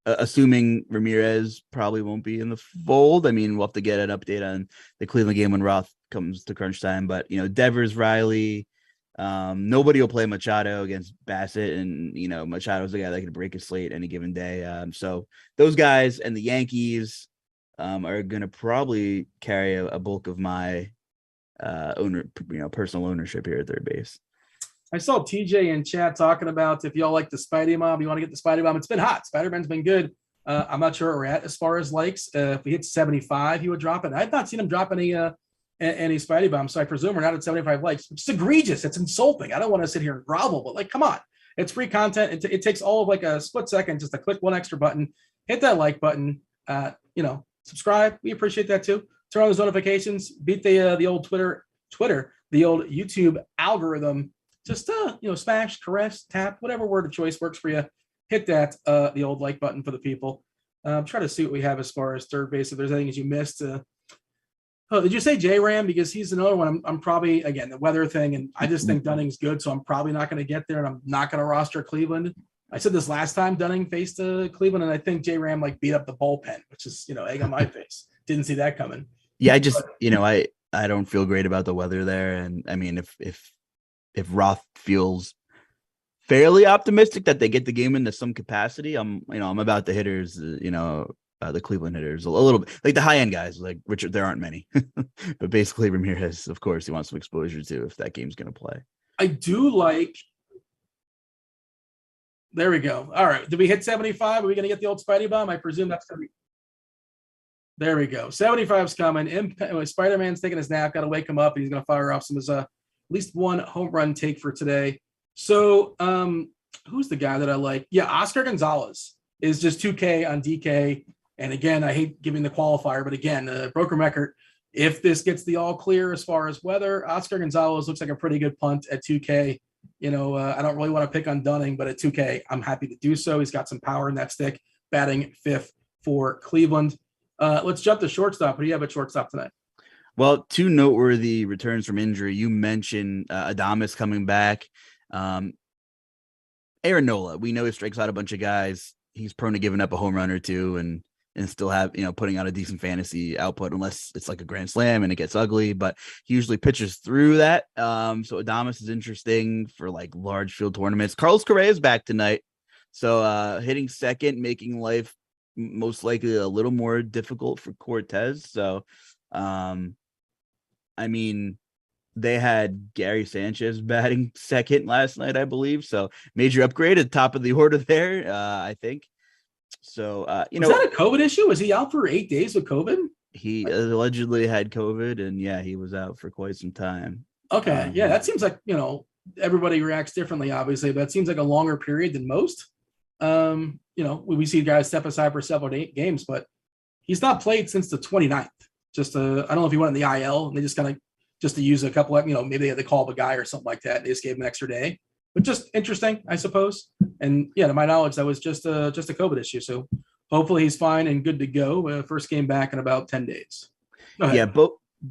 Assuming Ramirez probably won't be in the fold. I mean, we'll have to get an update on the Cleveland game when Roth comes to crunch time. But, Devers, Riley, nobody will play Machado against Bassett. And, Machado's the guy that can break a slate any given day. So those guys and the Yankees are going to probably carry a bulk of my personal ownership here at third base. I saw TJ in chat talking about if y'all like the Spidey Mob, you want to get the Spidey Mob. It's been hot. Spider-Man's been good. I'm not sure where we're at as far as likes. If we hit 75, he would drop it. I've not seen him drop any Spidey Bomb, so I presume we're not at 75 likes, which is egregious. It's insulting. I don't want to sit here and grovel, but come on. It's free content. It takes all of a split second just to click one extra button, hit that like button, subscribe. We appreciate that too. Turn on those notifications. Beat the old Twitter, the old YouTube algorithm. Just smash, caress, tap, whatever word of choice works for you. Hit that the old like button for the people. Try to see what we have as far as third base. If there's anything that you missed. Did you say J-Ram? Because he's another one. I'm probably, again, the weather thing, and I just think Dunning's good, so I'm probably not going to get there, and I'm not going to roster Cleveland. I said this last time Dunning faced Cleveland, and I think J-Ram beat up the bullpen, which is egg on my face. Didn't see that coming. Yeah, I just I don't feel great about the weather there, and I mean if Roth feels fairly optimistic that they get the game into some capacity, I'm about the hitters, the Cleveland hitters a little bit, like the high end guys, like Richard. There aren't many, but basically Ramirez, of course, he wants some exposure to if that game's going to play. I do like. There we go. All right. Did we hit 75? Are we going to get the old Spidey Bomb? I presume that's going to be. There we go. 75's coming. Spider-Man's taking his nap. Got to wake him up. And he's going to fire off some of his at least one home run take for today. So who's the guy that I like? Yeah, Oscar Gonzalez is just 2K on DK. And again, I hate giving the qualifier, but again, Broker Meckert, if this gets the all clear as far as weather, Oscar Gonzalez looks like a pretty good punt at 2K. I don't really want to pick on Dunning, but at 2K, I'm happy to do so. He's got some power in that stick, batting fifth for Cleveland. Let's jump to shortstop. What do you have at shortstop tonight? Well, two noteworthy returns from injury. You mentioned Adames coming back. Aaron Nola, we know he strikes out a bunch of guys. He's prone to giving up a home run or two and still have, putting out a decent fantasy output unless it's like a grand slam and it gets ugly, but he usually pitches through that. So Adames is interesting for like large field tournaments. Carlos Correa is back tonight. So hitting second, making life most likely a little more difficult for Cortez. So, I mean, they had Gary Sanchez batting second last night, I believe. So major upgrade at the top of the order there, I think. So, was that a COVID issue? Was he out for 8 days with COVID? He allegedly had COVID, and yeah, he was out for quite some time. Okay. Yeah. That seems like, everybody reacts differently, obviously, but it seems like a longer period than most. We see guys step aside for several games, but he's not played since the 29th. Just, I don't know if he went in the IL and they just kind of, just to use a couple of, maybe they call up a guy or something like that. They just gave him an extra day, but just interesting, I suppose. And yeah, to my knowledge, that was just a COVID issue. So hopefully he's fine and good to go. First game back in about 10 days. Yeah,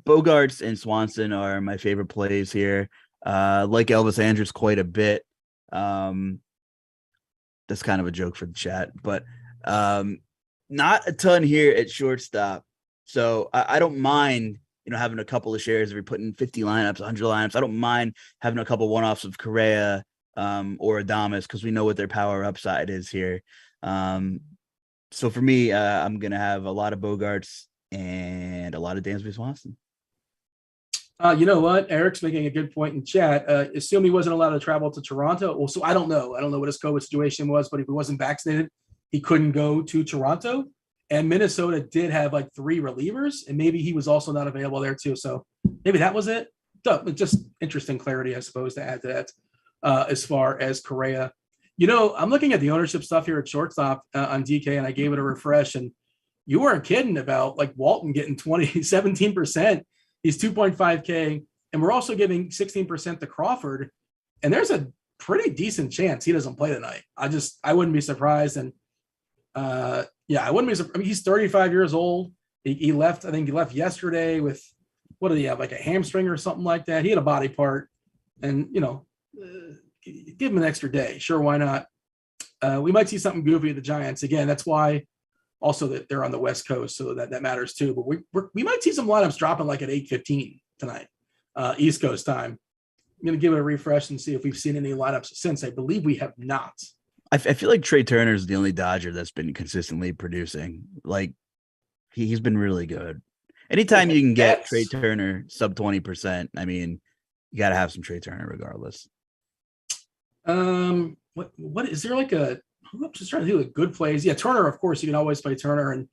Bogarts and Swanson are my favorite plays here. Like Elvis Andrus quite a bit. That's kind of a joke for the chat, but not a ton here at shortstop. So I don't mind, having a couple of shares if you're putting 50 lineups, 100 lineups. I don't mind having a couple one-offs of Correa or Adames because we know what their power upside is here. So for me, I'm going to have a lot of Bogarts and a lot of Dansby Swanson. You know what? Eric's making a good point in chat. Assume he wasn't allowed to travel to Toronto. Well, so I don't know. I don't know what his COVID situation was, but if he wasn't vaccinated, he couldn't go to Toronto. And Minnesota did have like 3 relievers, and maybe he was also not available there too. So maybe that was it. Just interesting clarity, I suppose, to add to that as far as Correa. I'm looking at the ownership stuff here at shortstop on DK, and I gave it a refresh, and you weren't kidding about like Walton getting 17%. He's 2.5K, and we're also giving 16% to Crawford, and there's a pretty decent chance he doesn't play tonight. I wouldn't be surprised, and I wouldn't be surprised. I mean, he's 35 years old. He left. I think he left yesterday with, what did he have, like a hamstring or something like that? He had a body part, and give him an extra day. Sure, why not? We might see something goofy at the Giants again. That's why. Also, that they're on the West Coast, so that matters too. But we might see some lineups dropping like at 8:15 tonight, East Coast time. I'm going to give it a refresh and see if we've seen any lineups since. I believe we have not. I feel like Trey Turner is the only Dodger that's been consistently producing. Like, he's been really good. Anytime you can get Trey Turner sub 20%, I mean, you got to have some Trey Turner regardless. What is there like a? I'm just trying to do the good plays. Yeah, Turner, of course, you can always play Turner. And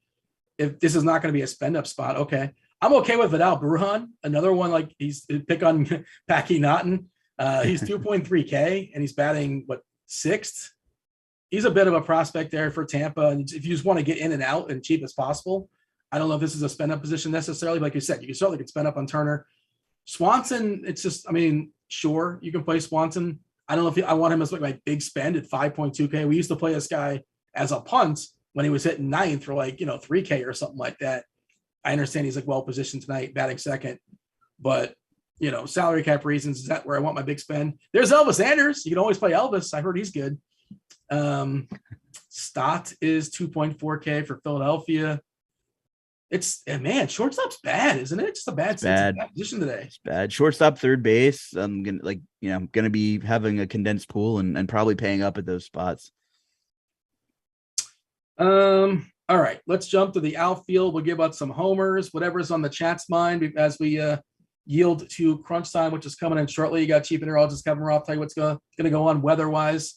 if this is not going to be a spend-up spot, okay. I'm okay with Vidal Brujan, another one like he's pick on Packy Naughton. He's 2.3K, and he's batting, 6th? He's a bit of a prospect there for Tampa. And if you just want to get in and out and cheap as possible, I don't know if this is a spend-up position necessarily. But like you said, you can certainly get spend up on Turner. Swanson, it's just, sure, you can play Swanson. I don't know if I want him as like my big spend at 5.2K. We used to play this guy as a punt when he was hitting 9th for 3K or something like that. I understand he's well positioned tonight, batting 2nd, but salary cap reasons, is that where I want my big spend? There's Elvis Andrus. You can always play Elvis. I heard he's good. Stott is 2.4K for Philadelphia. Shortstop's bad, isn't it? It's just a bad position today. It's bad. Shortstop, third base. I'm gonna be having a condensed pool and probably paying up at those spots. All right, let's jump to the outfield. We'll give out some homers, whatever's on the chat's mind as we yield to crunch time, which is coming in shortly. You got Chief Meteorologist Kevin Roth tell you what's going to go on weather-wise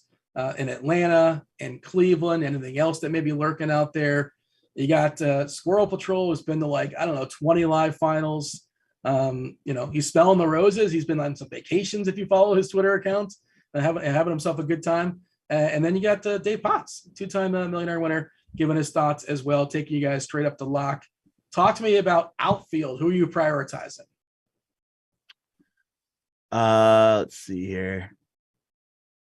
in Atlanta and Cleveland, anything else that may be lurking out there. You got Squirrel Patrol has been to 20 live finals. He's smelling the roses. He's been on some vacations if you follow his Twitter account and having himself a good time. And then you got Dave Potts, 2-time millionaire winner, giving his thoughts as well, taking you guys straight up to lock. Talk to me about outfield. Who are you prioritizing? Let's see here.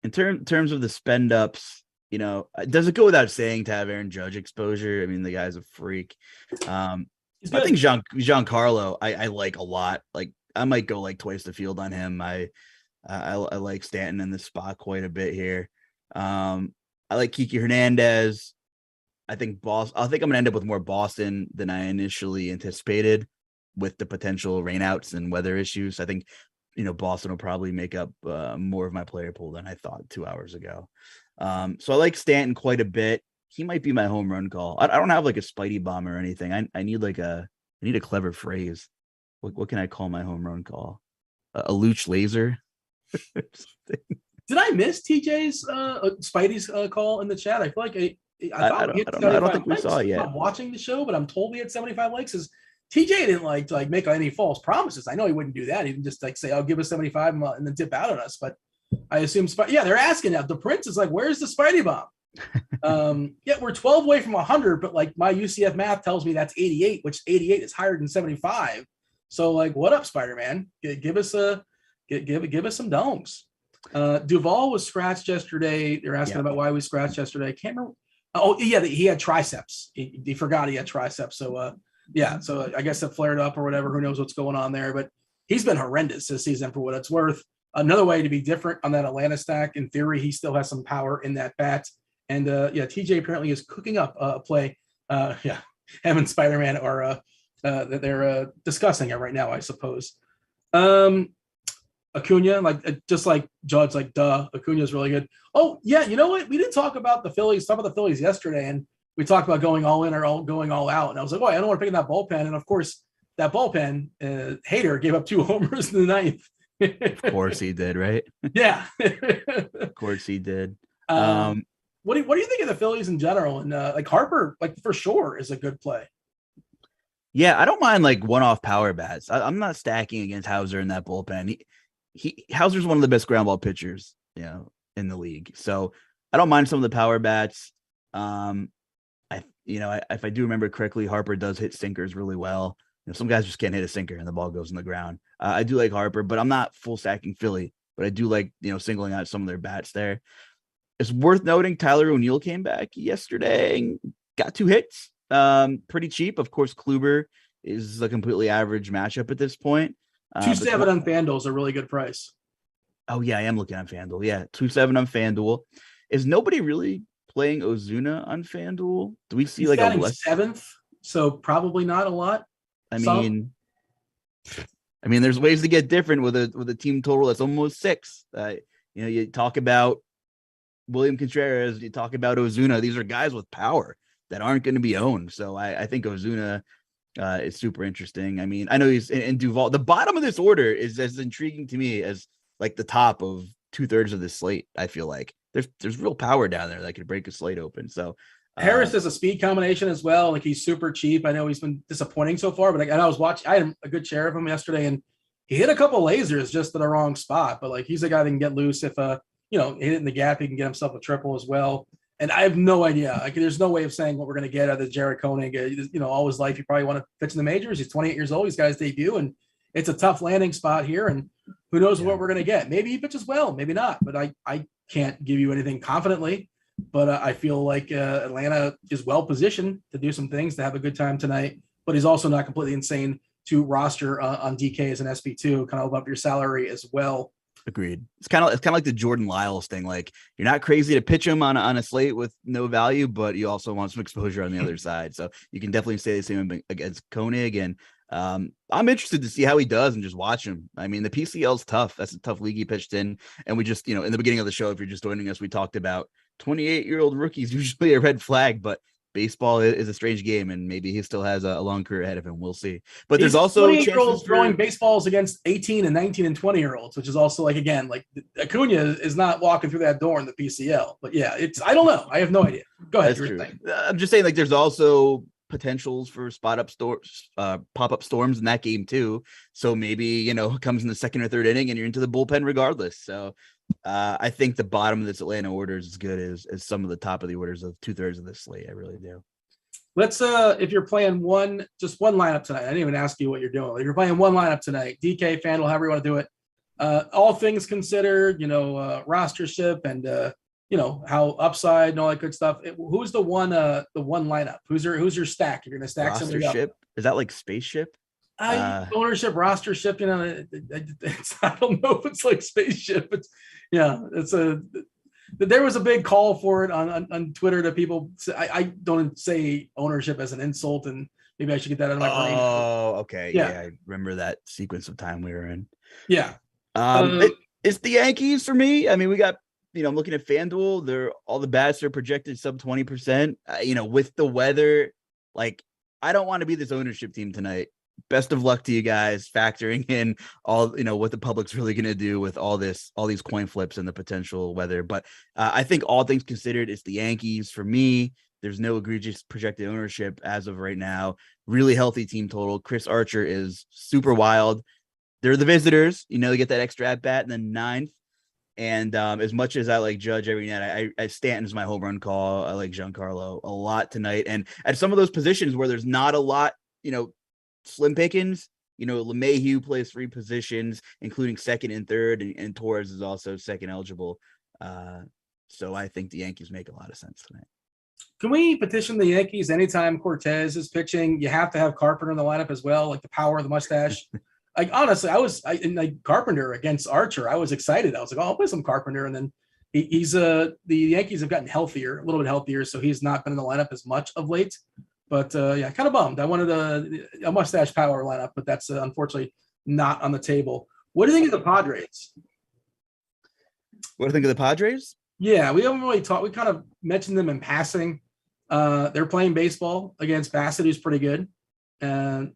In terms of the spend ups, does it go without saying to have Aaron Judge exposure? I mean, the guy's a freak. I think Giancarlo, I like a lot. Like, I might go twice the field on him. I like Stanton in this spot quite a bit here. I like Kiki Hernandez. I think I'm going to end up with more Boston than I initially anticipated with the potential rainouts and weather issues. I think, Boston will probably make up more of my player pool than I thought 2 hours ago. So I like Stanton quite a bit. He might be my home run call. I don't have a Spidey bomb or anything. I need I need a clever phrase. What can I call my home run call? A Luch laser. Did I miss TJ's Spidey's call in the chat? I feel like I don't think we saw it yet. I'm watching the show, but I'm told we had 75 likes. TJ didn't like make any false promises. I know he wouldn't do that. He didn't just say, "I'll give us 75 and then dip out on us." But I assume, they're asking now. The Prince is where's the Spidey bomb? We're 12 away from 100, but my UCF math tells me that's 88, which 88 is higher than 75. So what up, Spider-Man? Give us some dongs. Duvall was scratched yesterday. They're asking about why we scratched yesterday. I can't remember. Oh yeah, he had triceps. He forgot he had triceps. So Yeah, so I guess it flared up or whatever. Who knows what's going on there? But he's been horrendous this season for what it's worth. Another way to be different on that Atlanta stack. In theory, he still has some power in that bat. And TJ apparently is cooking up a play. Him and Spider-Man are that they're discussing it right now, I suppose. Acuna, just like Judge, Acuna is really good. Oh yeah, you know what? We didn't talk about the Phillies. Talk about the Phillies yesterday, and we talked about going all in or going all out. And I was like, I don't want to pick in that bullpen. And of course, that bullpen, Hader gave up 2 homers in the ninth. Of course he did, right? Yeah. Of course he did. What do you think of the Phillies in general? And Harper, for sure, is a good play. Yeah, I don't mind one-off power bats. I'm not stacking against Hauser in that bullpen. Hauser's one of the best ground ball pitchers, in the league. So I don't mind some of the power bats. If I do remember correctly, Harper does hit sinkers really well. Some guys just can't hit a sinker and the ball goes in the ground. I do like Harper, but I'm not full stacking Philly. But I do like singling out some of their bats there. It's worth noting Tyler O'Neill came back yesterday and got 2 hits. Pretty cheap. Of course, Kluber is a completely average matchup at this point. 2.7 on Fanduel is a really good price. Oh yeah, I am looking on Fanduel. Yeah, 2.7 on Fanduel. Is nobody really playing Ozuna on Fanduel? Do we see He's a less 7th? So probably not a lot. I mean, there's ways to get different with a team total that's almost 6. You talk about William Contreras, you talk about Ozuna. These are guys with power that aren't going to be owned. So I think Ozuna is super interesting. I mean, I know he's in Duvall. The bottom of this order is as intriguing to me as the top of 2/3 of this slate. I feel like there's real power down there that could break a slate open. So Harris is a speed combination as well. He's super cheap. I know he's been disappointing so far, but I had a good share of him yesterday, and he hit a couple lasers just to the wrong spot. But he's a guy that can get loose if hit it in the gap. He can get himself a triple as well. And I have no idea. There's no way of saying what we're going to get out of Jared Koenig. All his life, he probably want to pitch in the majors. He's 28 years old. He's got his debut, and it's a tough landing spot here. And who knows what we're going to get? Maybe he pitches well, maybe not. But I can't give you anything confidently. But I feel like Atlanta is well positioned to do some things to have a good time tonight. But he's also not completely insane to roster on DK as an SP2, kind of up your salary as well. Agreed. It's kind of like the Jordan Lyles thing. You're not crazy to pitch him on a slate with no value, but you also want some exposure on the other side. So you can definitely say the same against Koenig. And I'm interested to see how he does and just watch him. I mean, the PCL is tough. That's a tough league he pitched in. And we just, in the beginning of the show, if you're just joining us, we talked about 28-year-old rookies, usually a red flag, but baseball is a strange game, and maybe he still has a long career ahead of him. We'll see. But there's also 28-year-olds throwing baseballs against 18 and 19 and 20-year-olds, which is also Acuna is not walking through that door in the PCL. But yeah, I don't know. I have no idea. Go ahead. That's true. I'm just saying, there's also potentials for pop-up storms in that game too. So maybe, it comes in the second or third inning and you're into the bullpen regardless. So I think the bottom of this Atlanta order is as good as some of the top of the orders of 2/3 of this slate. I really do. Let's if you're playing just one lineup tonight, I didn't even ask you what you're doing. If you're playing one lineup tonight, DK, Fanduel, however you want to do it, all things considered, rostership and how upside and all that good stuff. Who's the one lineup? Who's your stack? You're gonna stack somebody up. Is that like spaceship? Ownership, rostership, I don't know if it's like spaceship. There was a big call for it on Twitter that people say, I don't say ownership as an insult, and maybe I should get that out of my brain. Oh, okay. Yeah, I remember that sequence of time we were in. Yeah. It's the Yankees for me. I mean, we got, I'm looking at FanDuel. All the bats are projected sub 20%. With the weather, I don't want to be this ownership team tonight. Best of luck to you guys, factoring in all, what the public's really going to do with all these coin flips and the potential weather. But I think all things considered, it's the Yankees for me. There's no egregious projected ownership as of right now. Really healthy team total. Chris Archer is super wild. They're the visitors, they get that extra at bat in the 9th. And as much as I like Judge every night, I Stanton's my home run call. I like Giancarlo a lot tonight. And at some of those positions where there's not a lot, slim pickings, LeMahieu plays 3 positions, including second and third, and Torres is also second eligible. So I think the Yankees make a lot of sense tonight. Can we petition the Yankees anytime Cortez is pitching? You have to have Carpenter in the lineup as well, like the power of the mustache. Like, honestly, in like Carpenter against Archer, I was excited. I was like, oh, I'll play some Carpenter. And then the Yankees have gotten healthier, a little bit healthier, so he's not been in the lineup as much of late. But yeah, kind of bummed. I wanted a mustache power lineup, but that's unfortunately not on the table. What do you think of the Padres? What do you think of the Padres? Yeah, we haven't really talked. We kind of mentioned them in passing. They're playing baseball against Bassett, who's pretty good. And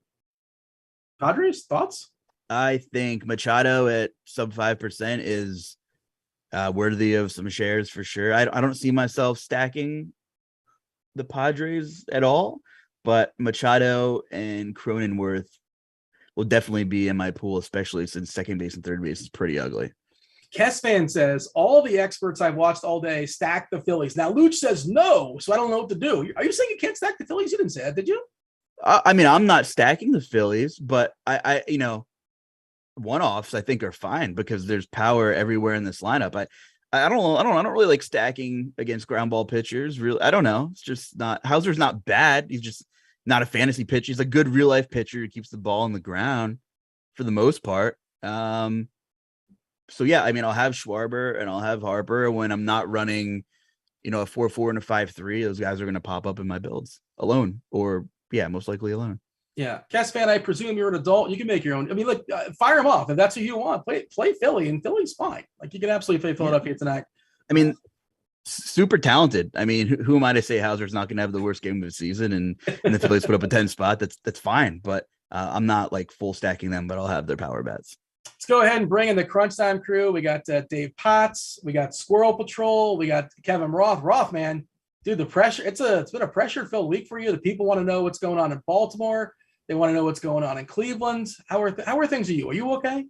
Padres, thoughts? I think Machado at sub 5% is worthy of some shares for sure. I don't see myself stacking the Padres at all, but Machado and Cronenworth will definitely be in my pool, especially since second base and third base is pretty ugly. Kessfan says, all the experts I've watched all day stack the Phillies. Now, Luch says no, so I don't know what to do. Are you saying you can't stack the Phillies? You didn't say that, did you? I mean, I'm not stacking the Phillies, but I one-offs I think are fine because there's power everywhere in this lineup. I don't really like stacking against ground ball pitchers. Really, I don't know. It's just not. Hauser's not bad. He's just not a fantasy pitcher. He's a good real life pitcher who keeps the ball on the ground for the most part. So yeah, I mean, I'll have Schwarber and I'll have Harper when I'm not running, a 4-4 and a 5-3. Those guys are going to pop up in my builds alone, or yeah, most likely alone. Yeah, Cass fan, I presume you're an adult. You can make your own. I mean, look, fire them off if that's who you want. Play Philly, and Philly's fine. Like you can absolutely play Philadelphia tonight. I mean, super talented. I mean, who am I to say Hauser's not going to have the worst game of the season and the Phillies put up a 10 spot? That's fine. But I'm not like full stacking them, but I'll have their power bats. Let's go ahead and bring in the Crunch Time crew. We got Dave Potts. We got Squirrel Patrol. We got Kevin Roth. Roth, man, dude, the pressure. It's been a pressure-filled week for you. The people want to know what's going on in Baltimore. They want to know what's going on in Cleveland. How are things with you? Are you okay?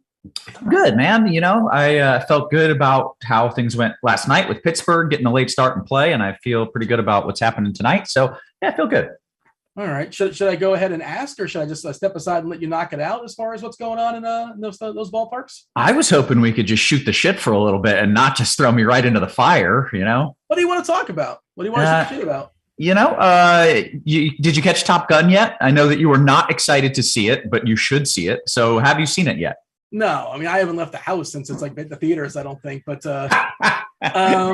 Good, man. I felt good about how things went last night with Pittsburgh getting a late start and play, and I feel pretty good about what's happening tonight. So yeah, I feel good. All right. Should I go ahead and ask, or should I just step aside and let you knock it out as far as what's going on in those ballparks? I was hoping we could just shoot the shit for a little bit and not just throw me right into the fire. What do you want to talk about? What do you want to shoot shit about? Did you catch Top Gun yet? I know that you were not excited to see it, but you should see it. So have you seen it yet? No, I mean, I haven't left the house since it's like the theaters, I don't think, but I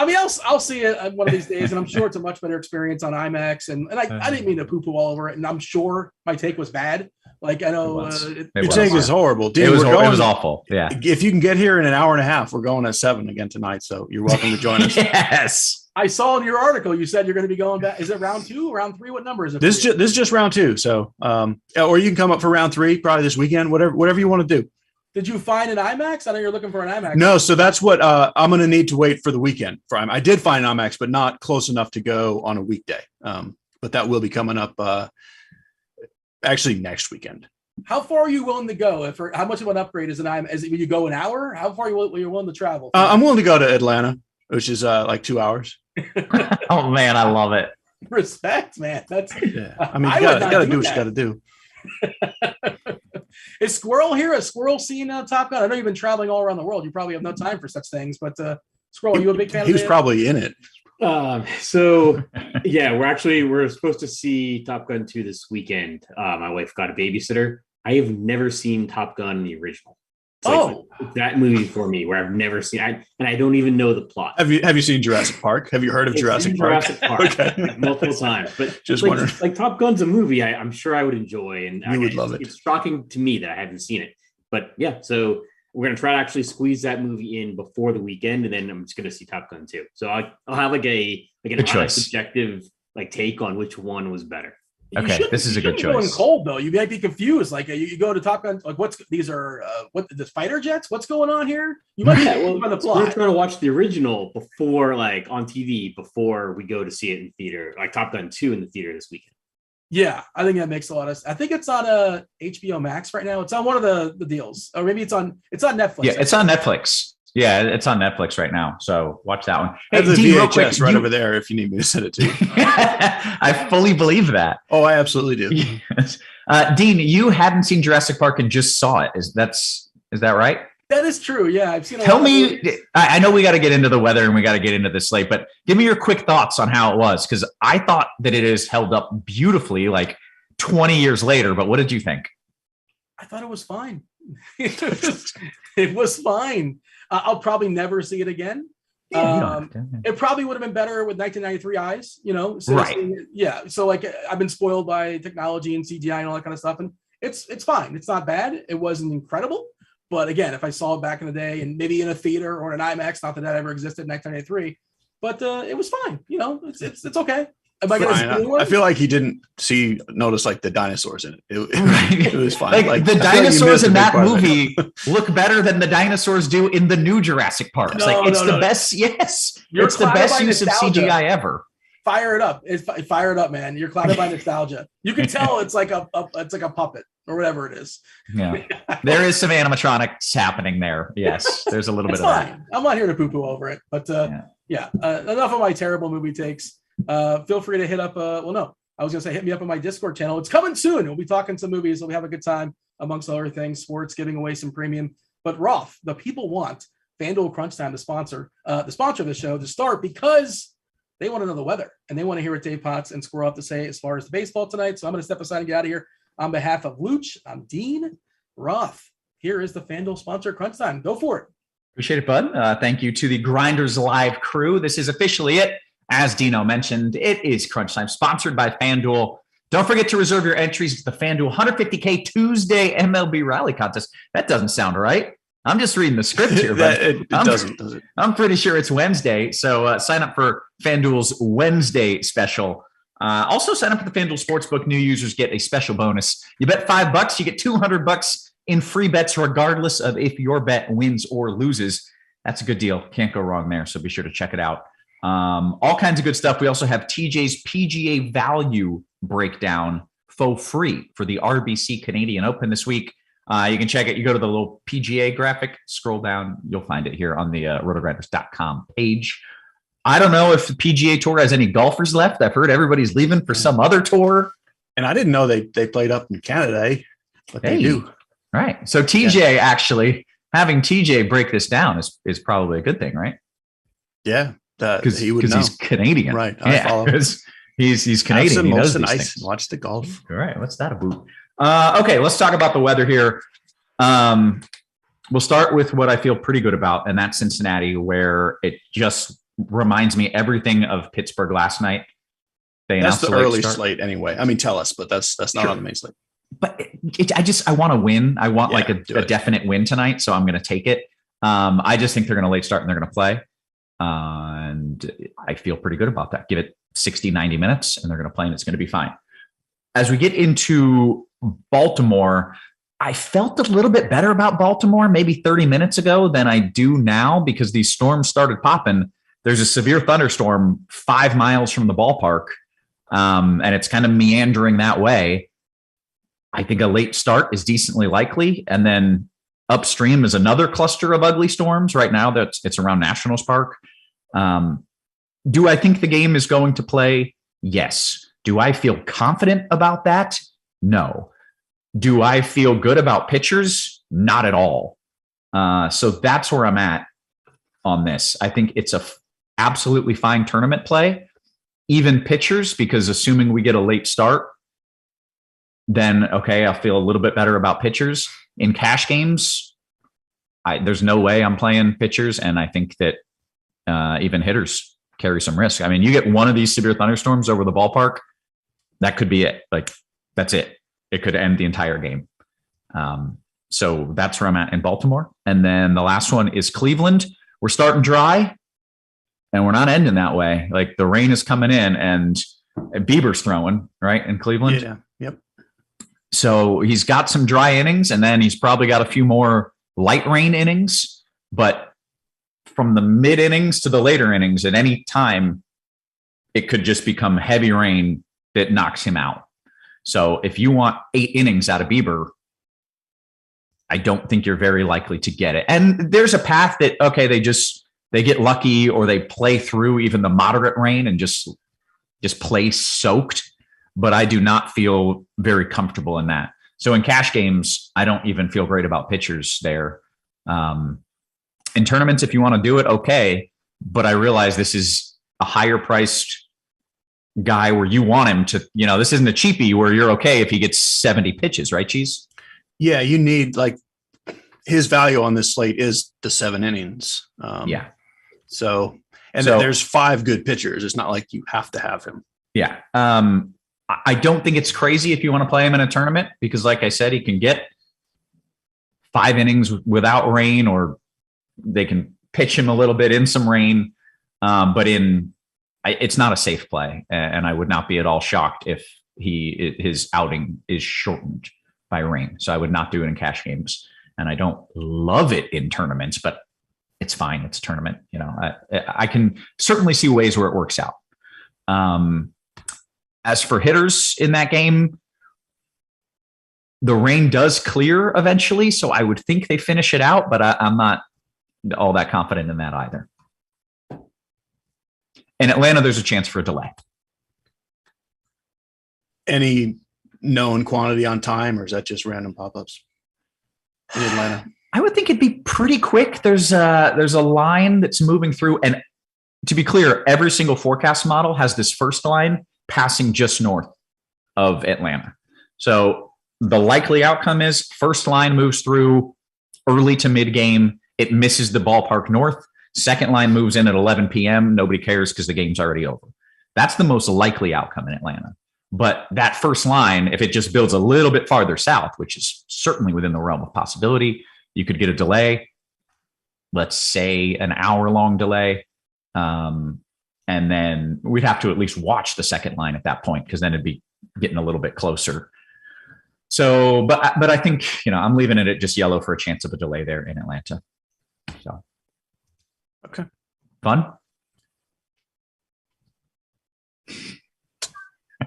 mean, I'll see it one of these days, and I'm sure it's a much better experience on IMAX. And I didn't mean to poo-poo all over it, and I'm sure my take was bad. Like, I know your take is horrible. Dude, it was awful. Yeah. If you can get here in an hour and a half, we're going at 7 again tonight. So you're welcome to join us. Yes. I saw in your article you said you're going to be going back. Is it round 2, round 3? What number is it? This is just round 2. So, or you can come up for round 3 probably this weekend. Whatever you want to do. Did you find an IMAX? I know you're looking for an IMAX. No, so that's what I'm going to need to wait for the weekend for. I did find an IMAX, but not close enough to go on a weekday. But that will be coming up actually next weekend. How far are you willing to go? How much of an upgrade is an IMAX? Is it when you go an hour? How far are you willing to travel? I'm willing to go to Atlanta, which is like 2 hours. Oh man, I love it. Respect, man. That's yeah. I mean, you gotta do what you gotta do. Is Squirrel here? Has Squirrel seen Top Gun? I know you've been traveling all around the world. You probably have no time for such things, but Squirrel, are you a big fan? He was probably in it. So yeah, we're supposed to see Top Gun 2 this weekend. My wife got a babysitter. I have never seen Top Gun the original. It's that movie for me where I've never seen and I don't even know the plot. Have you seen Jurassic Park? Have you heard of Jurassic Park? Jurassic Park. Okay. Like, multiple times. But just wondering. Like Top Gun's a movie I'm sure I would enjoy, and you would love it. It's shocking to me that I haven't seen it. But yeah, so we're gonna try to actually squeeze that movie in before the weekend, and then I'm just gonna see Top Gun 2. So I'll have an subjective take on which one was better. Okay, this is a good choice. Going cold though, you might be confused. Like you go to Top Gun, like these are the fighter jets? What's going on here? You might be on the plot. We're trying to watch the original before, on TV, before we go to see it in theater, like Top Gun 2 in the theater this weekend. Yeah, I think that makes a lot of sense. I think it's on HBO Max right now. It's on one of the deals, or maybe it's on Netflix. Yeah, it's on Netflix. Yeah, it's on Netflix right now. So watch that one. I have the VHS right over there if you need me to send it to you. I fully believe that. Oh, I absolutely do. Yes. Dean, you hadn't seen Jurassic Park and just saw it. Is that right? That is true. Yeah, I've seen. Tell me, I know we got to get into the weather and we got to get into the slate, but give me your quick thoughts on how it was, because I thought that it has held up beautifully, like 20 years later. But what did you think? I thought it was fine. It was fine. I'll probably never see it again. Yeah, it probably would have been better with 1993 eyes, Right. Yeah. So like I've been spoiled by technology and CGI and all that kind of stuff. And it's fine. It's not bad. It wasn't incredible. But again, if I saw it back in the day and maybe in a theater or an IMAX, not that that ever existed in 1993, but it was fine. It's okay. Am I going to see one? I feel like he didn't notice like the dinosaurs in it. It was fine. Like the dinosaurs in that movie look better than the dinosaurs do in the new Jurassic Park. It's the best. Yes, it's the best use of CGI ever. Fire it up! Fire it up, man! You're clouded by nostalgia. You can tell it's like a puppet or whatever it is. Yeah, there is some animatronics happening there. Yes, there's a little bit of that. I'm not here to poo-poo over it, but enough of my terrible movie takes. Feel free to hit up. I was gonna say hit me up on my Discord channel. It's coming soon. We'll be talking some movies. So we have a good time amongst other things. Sports, giving away some premium. But Roth, the people want FanDuel Crunch Time to sponsor the show to start because they want to know the weather and they want to hear what Dave Potts and Squirrel have to say as far as the baseball tonight. So I'm going to step aside and get out of here. On behalf of Luch, I'm Dean Roth. Here is the FanDuel sponsor Crunch Time. Go for it. Appreciate it, bud. Thank you to the GrindersLive crew. This is officially it. As Dino mentioned, it is Crunch Time, sponsored by FanDuel. Don't forget to reserve your entries to the FanDuel 150K Tuesday MLB Rally Contest. That doesn't sound right. I'm just reading the script here. But it doesn't, does it? I'm pretty sure it's Wednesday. So sign up for FanDuel's Wednesday special. Also sign up for the FanDuel Sportsbook. New users get a special bonus. You bet $5, you get $200 in free bets, regardless of if your bet wins or loses. That's a good deal. Can't go wrong there. So be sure to check it out. All kinds of good stuff. We also have TJ's PGA value breakdown for free for the RBC Canadian Open this week. You can check it. You go to the little PGA graphic, scroll down. You'll find it here on the Rotogrinders.com page. I don't know if the PGA Tour has any golfers left. I've heard everybody's leaving for some other tour. And I didn't know they played up in Canada, but they do. Right. So TJ actually, having TJ break this down is probably a good thing, right? Yeah. Because he's Canadian. Right. I follow. He's Canadian. He knows these ice things. Watch the golf. All right. What's that about? Okay, let's talk about the weather here. We'll start with what I feel pretty good about, and that's Cincinnati, where it just reminds me everything of Pittsburgh last night. That's the early slate anyway. I mean, tell us, but that's not on the main slate. But I want to win. I want a definite win tonight, so I'm going to take it. I just think they're going to late start and they're going to play. And I feel pretty good about that. Give it 60, 90 minutes and they're going to play and it's going to be fine. As we get into Baltimore, I felt a little bit better about Baltimore maybe 30 minutes ago than I do now because these storms started popping. There's a severe thunderstorm 5 miles from the ballpark, and it's kind of meandering that way. I think a late start is decently likely. And then upstream is another cluster of ugly storms right now. It's around Nationals Park. Do I think the game is going to play? Yes. Do I feel confident about that? No. Do I feel good about pitchers? Not at all. So that's where I'm at on this. I think it's a absolutely fine tournament play, even pitchers, because assuming we get a late start, then okay, I'll feel a little bit better about pitchers. In cash games, there's no way I'm playing pitchers, and I think that even hitters carry some risk. I mean, you get one of these severe thunderstorms over the ballpark, that could be it. Like, that's it. It could end the entire game. So that's where I'm at in Baltimore. And then the last one is Cleveland. We're starting dry, and we're not ending that way. Like, the rain is coming in, and Bieber's throwing, right, in Cleveland. Yeah. Yep. So he's got some dry innings, and then he's probably got a few more light rain innings. But from the mid innings to the later innings, at any time, it could just become heavy rain that knocks him out. So if you want 8 innings out of Bieber, I don't think you're very likely to get it. And there's a path that, okay, they get lucky, or they play through even the moderate rain and just play soaked. But I do not feel very comfortable in that. So in cash games, I don't even feel great about pitchers there. In tournaments, if you want to do it, okay. But I realize this is a higher priced guy where you want him to, this isn't a cheapie where you're okay if he gets 70 pitches, right, Cheese? Yeah, you need his value on this slate is the 7 innings. So there's 5 good pitchers. It's not like you have to have him. Yeah. I don't think it's crazy if you want to play him in a tournament because, like I said, he can get 5 innings without rain, or they can pitch him a little bit in some rain. But it's not a safe play, and I would not be at all shocked if his outing is shortened by rain. So I would not do it in cash games, and I don't love it in tournaments, but it's fine. It's a tournament. I can certainly see ways where it works out. As for hitters in that game, the rain does clear eventually, so I would think they finish it out, but I'm not all that confident in that either. In Atlanta, there's a chance for a delay. Any known quantity on time, or is that just random pop-ups in Atlanta? I would think it'd be pretty quick. There's a line that's moving through, and to be clear, every single forecast model has this first line passing just north of Atlanta. So the likely outcome is first line moves through early to mid game. It misses the ballpark north. Second line moves in at 11 p.m. Nobody cares because the game's already over. That's the most likely outcome in Atlanta. But that first line, if it just builds a little bit farther south, which is certainly within the realm of possibility, you could get a delay, let's say an hour-long delay. And then we'd have to at least watch the second line at that point, because then it'd be getting a little bit closer. So, but I think, I'm leaving it at just yellow for a chance of a delay there in Atlanta. So, okay. Fun.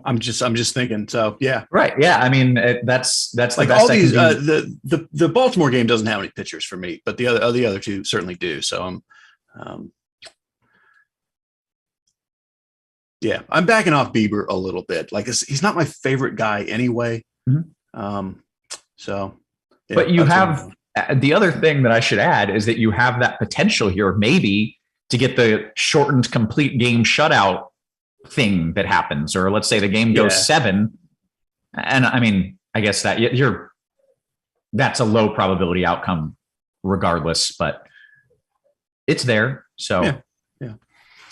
I'm just thinking. So yeah. Right. Yeah. I mean, that's like all these, the Baltimore game doesn't have any pitchers for me, but the other two certainly do. So yeah, I'm backing off Bieber a little bit. Like he's not my favorite guy anyway. Mm-hmm. So, yeah, but you have the other thing that I should add is that you have that potential here, maybe to get the shortened complete game shutout thing that happens, or let's say the game goes 7. And I mean, I guess that that's a low probability outcome regardless, but it's there. So yeah.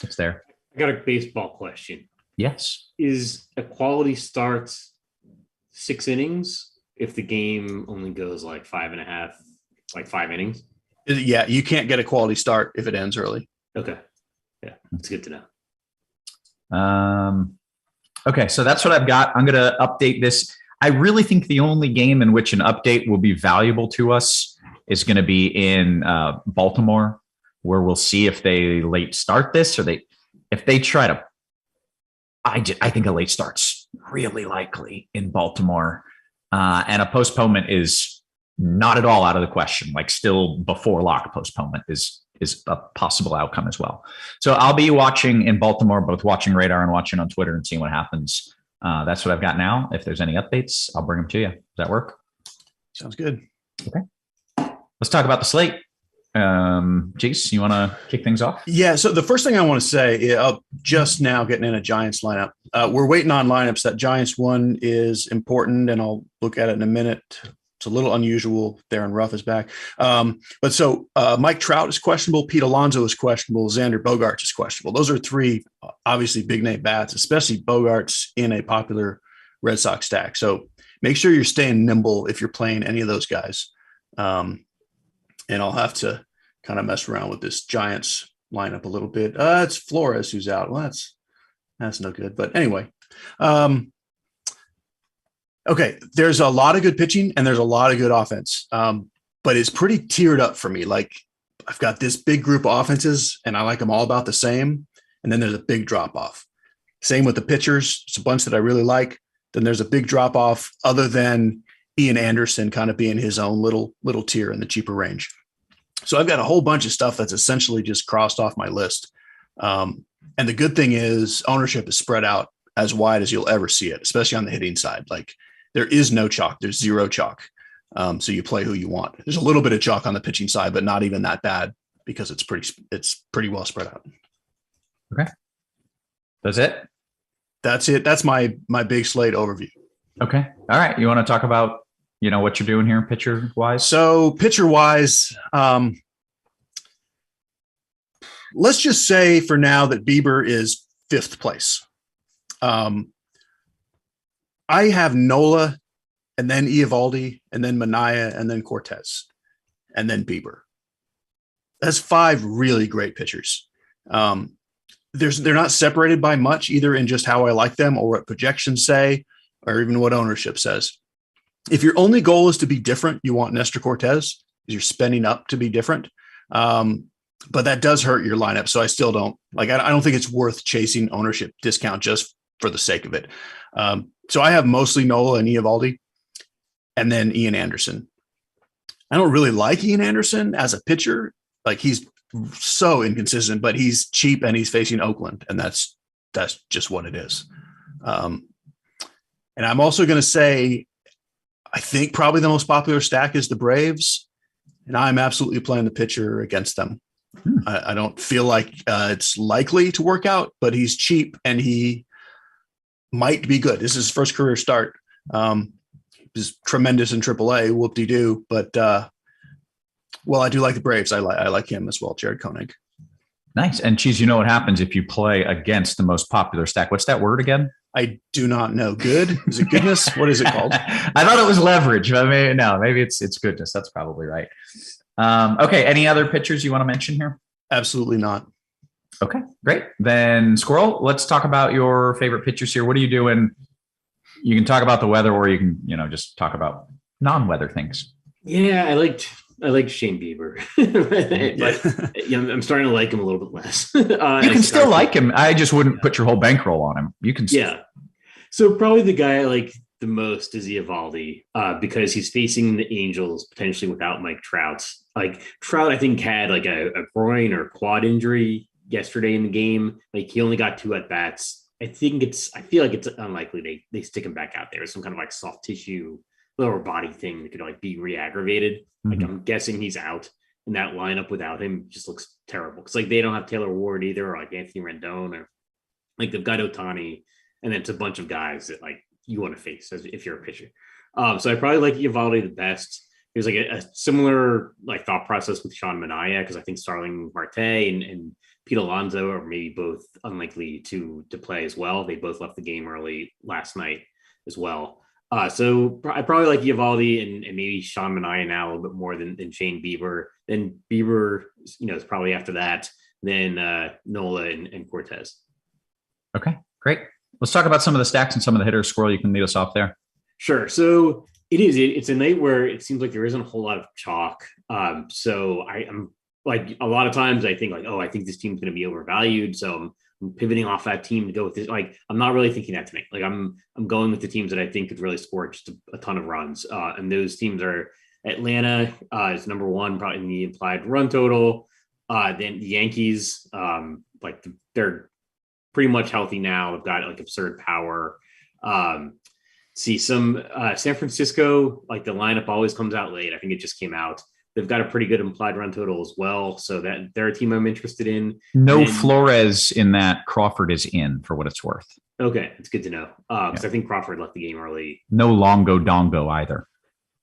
It's there. I got a baseball question. Yes. Is a quality start 6 innings if the game only goes like 5.5, like 5 innings? Yeah, you can't get a quality start if it ends early. Okay. Yeah, that's good to know. Okay, so that's what I've got. I'm going to update this. I really think the only game in which an update will be valuable to us is going to be in Baltimore, where we'll see if they late start this, or if they try to. I think a late start's really likely in Baltimore, and a postponement is not at all out of the question. Like still before lock, postponement is a possible outcome as well. So I'll be watching in Baltimore, both watching radar and watching on Twitter and seeing what happens. That's what I've got now. If there's any updates, I'll bring them to you. Does that work? Sounds good. Okay. Let's talk about the slate. Jace, you want to kick things off? Yeah. So the first thing I want to say, just now getting in a Giants lineup. We're waiting on lineups. That Giants one is important, and I'll look at it in a minute. It's a little unusual. Darren Ruff is back. But so Mike Trout is questionable. Pete Alonso is questionable. Xander Bogaerts is questionable. Those are 3 obviously big name bats, especially Bogaerts in a popular Red Sox stack. So make sure you're staying nimble if you're playing any of those guys. And I'll have to kind of mess around with this Giants lineup a little bit. It's Flores who's out. Well, that's no good. But anyway, okay, there's a lot of good pitching and there's a lot of good offense, but it's pretty tiered up for me. Like I've got this big group of offenses and I like them all about the same. And then there's a big drop off. Same with the pitchers. It's a bunch that I really like. Then there's a big drop off other than Ian Anderson kind of being his own little tier in the cheaper range. So I've got a whole bunch of stuff that's essentially just crossed off my list. And the good thing is ownership is spread out as wide as you'll ever see it, especially on the hitting side. Like there is no chalk. There's 0 chalk. So you play who you want. There's a little bit of chalk on the pitching side, but not even that bad because it's pretty well spread out. Okay. That's it. That's it. That's my big slate overview. Okay. All right. You want to talk about, what you're doing here pitcher wise? So pitcher wise, let's just say for now that Bieber is 5th place. I have Nola and then Eovaldi and then Minaya and then Cortez and then Bieber. That's 5 really great pitchers. They're not separated by much either in just how I like them or what projections say, or even what ownership says. If your only goal is to be different, you want Nestor Cortez because you're spending up to be different. But that does hurt your lineup. So I still don't I don't think it's worth chasing ownership discount just for the sake of it. So I have mostly Nola and Eovaldi and then Ian Anderson. I don't really like Ian Anderson as a pitcher. He's so inconsistent, but he's cheap and he's facing Oakland, and that's just what it is. And I'm also going to say, I think probably the most popular stack is the Braves, and I'm absolutely playing the pitcher against them. I don't feel like it's likely to work out, but he's cheap and he might be good. This is his first career start. He's tremendous in AAA, whoop-de-doo, but I do like the Braves. I like him as well, Jared Koenig. Nice. And Cheese, you know what happens if you play against the most popular stack? What's that word again? I do not know. Good? Is it goodness? What is it called? I thought it was leverage. But maybe it's goodness. That's probably right. Okay. Any other pitchers you want to mention here? Absolutely not. Okay, great. Then Squirrel, let's talk about your favorite pitchers here. What are you doing? You can talk about the weather, or you can, just talk about non-weather things. Yeah, I liked Shane Bieber, but I'm starting to like him a little bit less. You can still like him. I just wouldn't put your whole bankroll on him. You can. Yeah. So probably the guy I like the most is Eovaldi, because he's facing the Angels potentially without Mike Trout. Trout, I think, had a groin or quad injury yesterday in the game. He only got 2 at bats. I feel like it's unlikely they stick him back out there. Some kind of soft tissue lower body thing that could be re-aggravated. Mm-hmm. I'm guessing he's out, and that lineup without him just looks terrible. Because they don't have Taylor Ward either, or Anthony Rendon, or they've got Ohtani, and then it's a bunch of guys that you want to face if you're a pitcher. So I probably like Eovaldi the best. There's a similar thought process with Sean Manaea, because I think Starling Marte and Pete Alonso are maybe both unlikely to play as well. They both left the game early last night as well. So I probably like Eovaldi and maybe Sean Manaea now a little bit more than Shane Bieber. Then Bieber, is probably after that. Then Nola and Cortez. Okay, great. Let's talk about some of the stacks and some of the hitters. Squirrel, you can lead us off there. Sure. So it's a night where it seems like there isn't a whole lot of chalk. So I'm a lot of times I think I think this team's going to be overvalued. So I'm pivoting off that team to go with this. I'm not really thinking that tonight. I'm going with the teams that I think could really score just a ton of runs. And those teams are Atlanta is number 1, probably in the implied run total. Then the Yankees, they're pretty much healthy now. They've got absurd power. See some San Francisco, the lineup always comes out late. I think it just came out. They've got a pretty good implied run total as well. So that they're a team I'm interested in. No Flores in that. Crawford is in, for what it's worth. Okay. It's good to know. Because I think Crawford left the game early. No Longo Dongo either.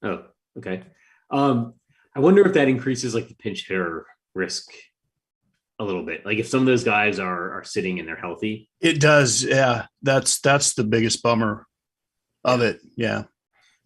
Oh, okay. I wonder if that increases the pinch hitter risk a little bit. If some of those guys are sitting and they're healthy. It does. Yeah. That's the biggest bummer of it. Yeah.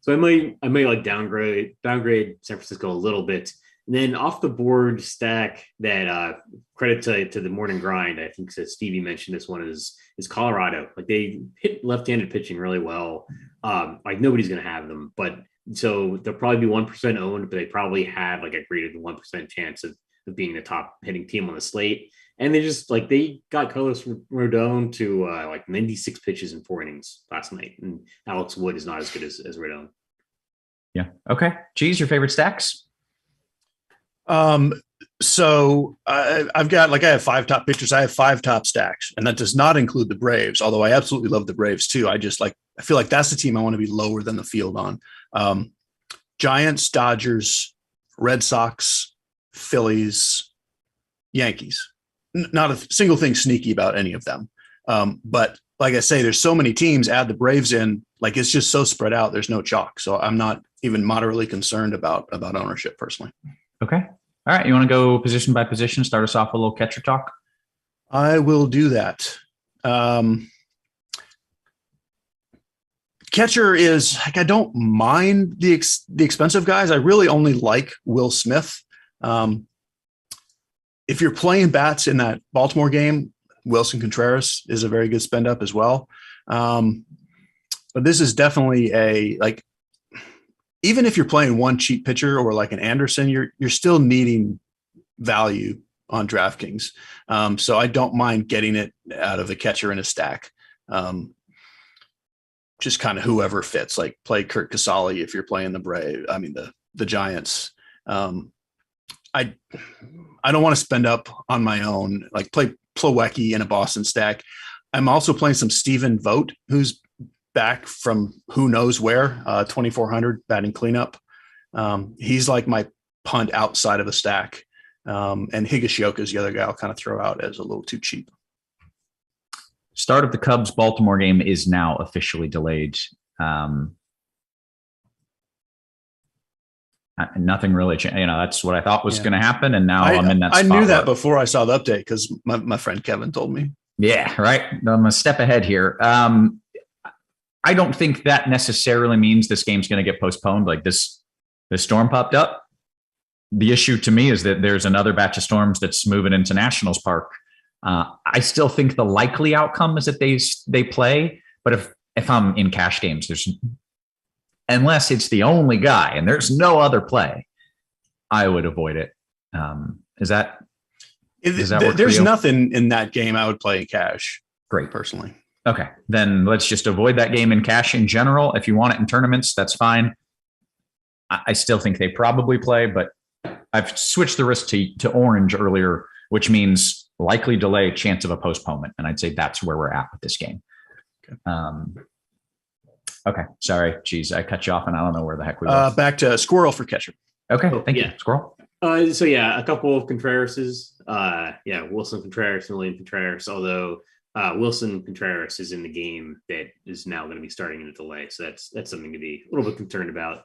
So I might downgrade San Francisco a little bit. And then off the board stack that credit to the morning grind, I think that Stevie mentioned this one is Colorado. They hit left-handed pitching really well. Nobody's going to have them, but so they'll probably be 1% owned, but they probably have a greater than 1% chance of being the top hitting team on the slate. And they just they got Carlos Rodon to 96 pitches in 4 innings last night. And Alex Wood is not as good as Rodon. Yeah. Okay. Cheese, your favorite stacks? So I've got I have 5 top pitchers. I have 5 top stacks, and that does not include the Braves, although I absolutely love the Braves too. I feel like that's the team I want to be lower than the field on. Giants, Dodgers, Red Sox, Phillies, Yankees. Not a single thing sneaky about any of them. But like I say, there's so many teams, add the Braves in, like it's just so spread out. There's no chalk. So I'm not even moderately concerned about ownership personally. Okay. All right. You want to go position by position? Start us off with a little catcher talk. I will do that. Catcher is like, I don't mind the expensive guys. I really only like Will Smith. If you're playing bats in that Baltimore game, Wilson Contreras is a very good spend up as well. But this is definitely even if you're playing one cheap pitcher or like an Anderson, you're still needing value on DraftKings. So I don't mind getting it out of the catcher in a stack. Just kind of whoever fits, like play Kurt Casale if you're playing the Giants. I don't want to spend up on my own, like play Plawecki in a Boston stack. I'm also playing some Stephen Vogt, who's back from who knows where, 2,400 batting cleanup. He's like my punt outside of a stack. And Higashioka is the other guy I'll kind of throw out as a little too cheap. Start of the Cubs-Baltimore game is now officially delayed. Nothing really changed. That's what I thought was going to happen, and now I'm in that spot. I knew that before I saw the update because my friend Kevin told me. Yeah, right. I'm a step ahead here. I don't think that necessarily means this game's going to get postponed. Like this storm popped up. The issue to me is that there's another batch of storms that's moving into Nationals Park. I still think the likely outcome is that they play, but if I'm in cash games, unless it's the only guy and there's no other play, I would avoid it. Does that work? There's nothing in that game I would play in cash. Great, personally. Okay, then let's just avoid that game in cash in general. If you want it in tournaments, that's fine. I still think they probably play, but I've switched the risk to orange earlier, which means likely delay, chance of a postponement. And I'd say that's where we're at with this game. Okay. Sorry. Geez, I cut you off and I don't know where the heck we were. Back to Squirrel for catcher. Okay. Thank you. Squirrel. So yeah, a couple of Contrerases. Wilson Contreras and William Contreras, although Wilson Contreras is in the game that is now going to be starting in a delay. So that's something to be a little bit concerned about.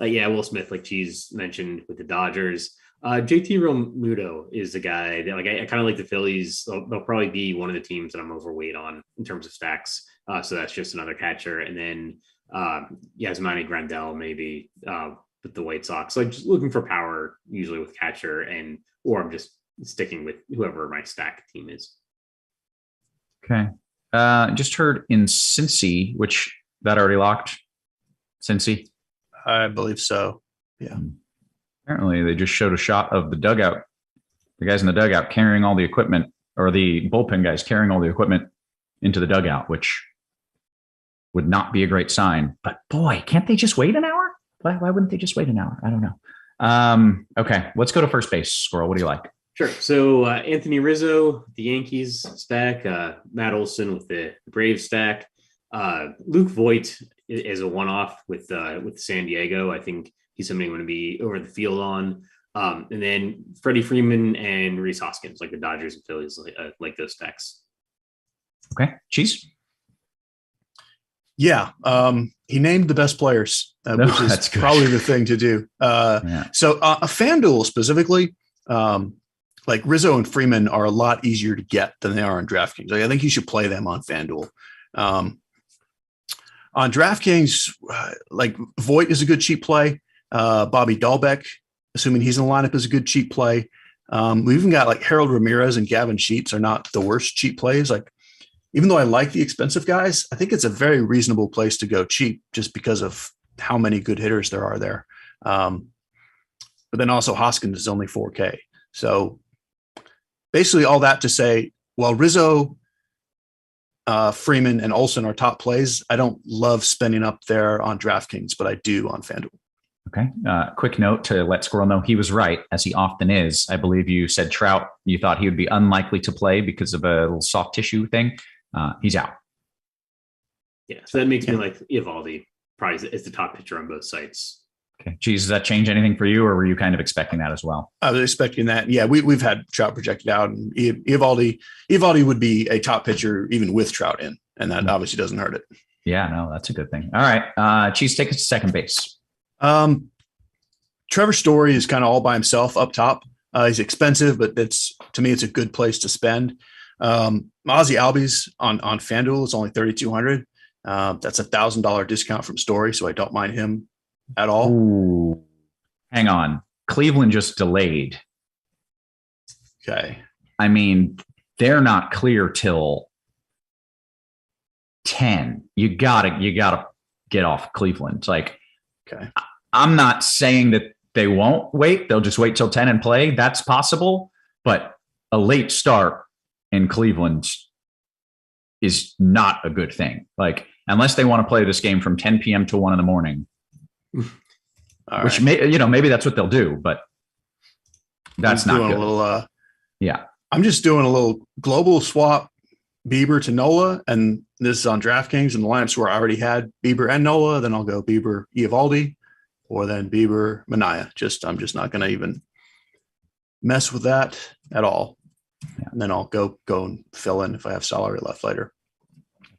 Will Smith, like Cheese mentioned with the Dodgers. JT Realmuto is the guy that I kind of like the Phillies. They'll probably be one of the teams that I'm overweight on in terms of stacks. So that's just another catcher. And then Yasmani Grandal maybe with the White Sox. So just looking for power usually with catcher or I'm just sticking with whoever my stack team is. Okay. Just heard in Cincy, which that already locked. Cincy? I believe so. Yeah. Apparently, they just showed a shot of the dugout. The guys in the dugout carrying all the equipment, or the bullpen guys carrying all the equipment into the dugout, which would not be a great sign. But boy, can't they just wait an hour? Why wouldn't they just wait an hour? I don't know. Okay, let's go to first base. Squirrel, what do you like? Sure. So Anthony Rizzo, the Yankees stack, Matt Olson with the Braves stack, Luke Voigt is a one-off with San Diego. I think he's somebody going to be over the field on. And then Freddie Freeman and Rhys Hoskins, like the Dodgers and Phillies, like those stacks. Okay. Cheese? Yeah. He named the best players, which is probably the thing to do. So a FanDuel specifically, like Rizzo and Freeman are a lot easier to get than they are on DraftKings. I think you should play them on FanDuel. On DraftKings, like Voigt is a good cheap play. Bobby Dahlbeck, assuming he's in the lineup, is a good cheap play. We even got like Harold Ramirez and Gavin Sheets are not the worst cheap plays. Like, even though I like the expensive guys, I think it's a very reasonable place to go cheap just because of how many good hitters there are there. But then also Hoskins is only 4K. So basically all that to say, while Rizzo, Freeman, and Olsen are top plays, I don't love spending up there on DraftKings, but I do on FanDuel. Okay. Quick note to let Squirrel know he was right, as he often is. I believe you said Trout, you thought he would be unlikely to play because of a little soft tissue thing. He's out. Yeah. So that makes me like Eovaldi probably is the top pitcher on both sites. Okay. Geez, does that change anything for you, or were you kind of expecting that as well? I was expecting that. Yeah, we've had Trout projected out, and Eovaldi would be a top pitcher even with Trout in, and that obviously doesn't hurt it. Yeah, no, that's a good thing. All right, Cheese, take us to second base. Trevor Story is kind of all by himself up top. He's expensive, but to me, it's a good place to spend. Ozzy Albies on Fanduel is only $3,200. That's $1,000 discount from Story, so I don't mind him at all. Ooh. Hang on. Cleveland just delayed. Okay. I mean, they're not clear till 10. You gotta get off Cleveland. Like, okay. I'm not saying that they won't wait. They'll just wait till 10 and play. That's possible. But a late start in Cleveland is not a good thing. Like, unless they want to play this game from 10 p.m. to 1 in the morning. Which maybe that's what they'll do, but that's not good. I'm just doing a little global swap Bieber to Nola, and this is on DraftKings, and the lineups where I already had Bieber and Nola. Then I'll go Bieber Eovaldi, or then Bieber Manaea. I'm just not going to even mess with that at all. Yeah. And then I'll go and fill in if I have salary left later.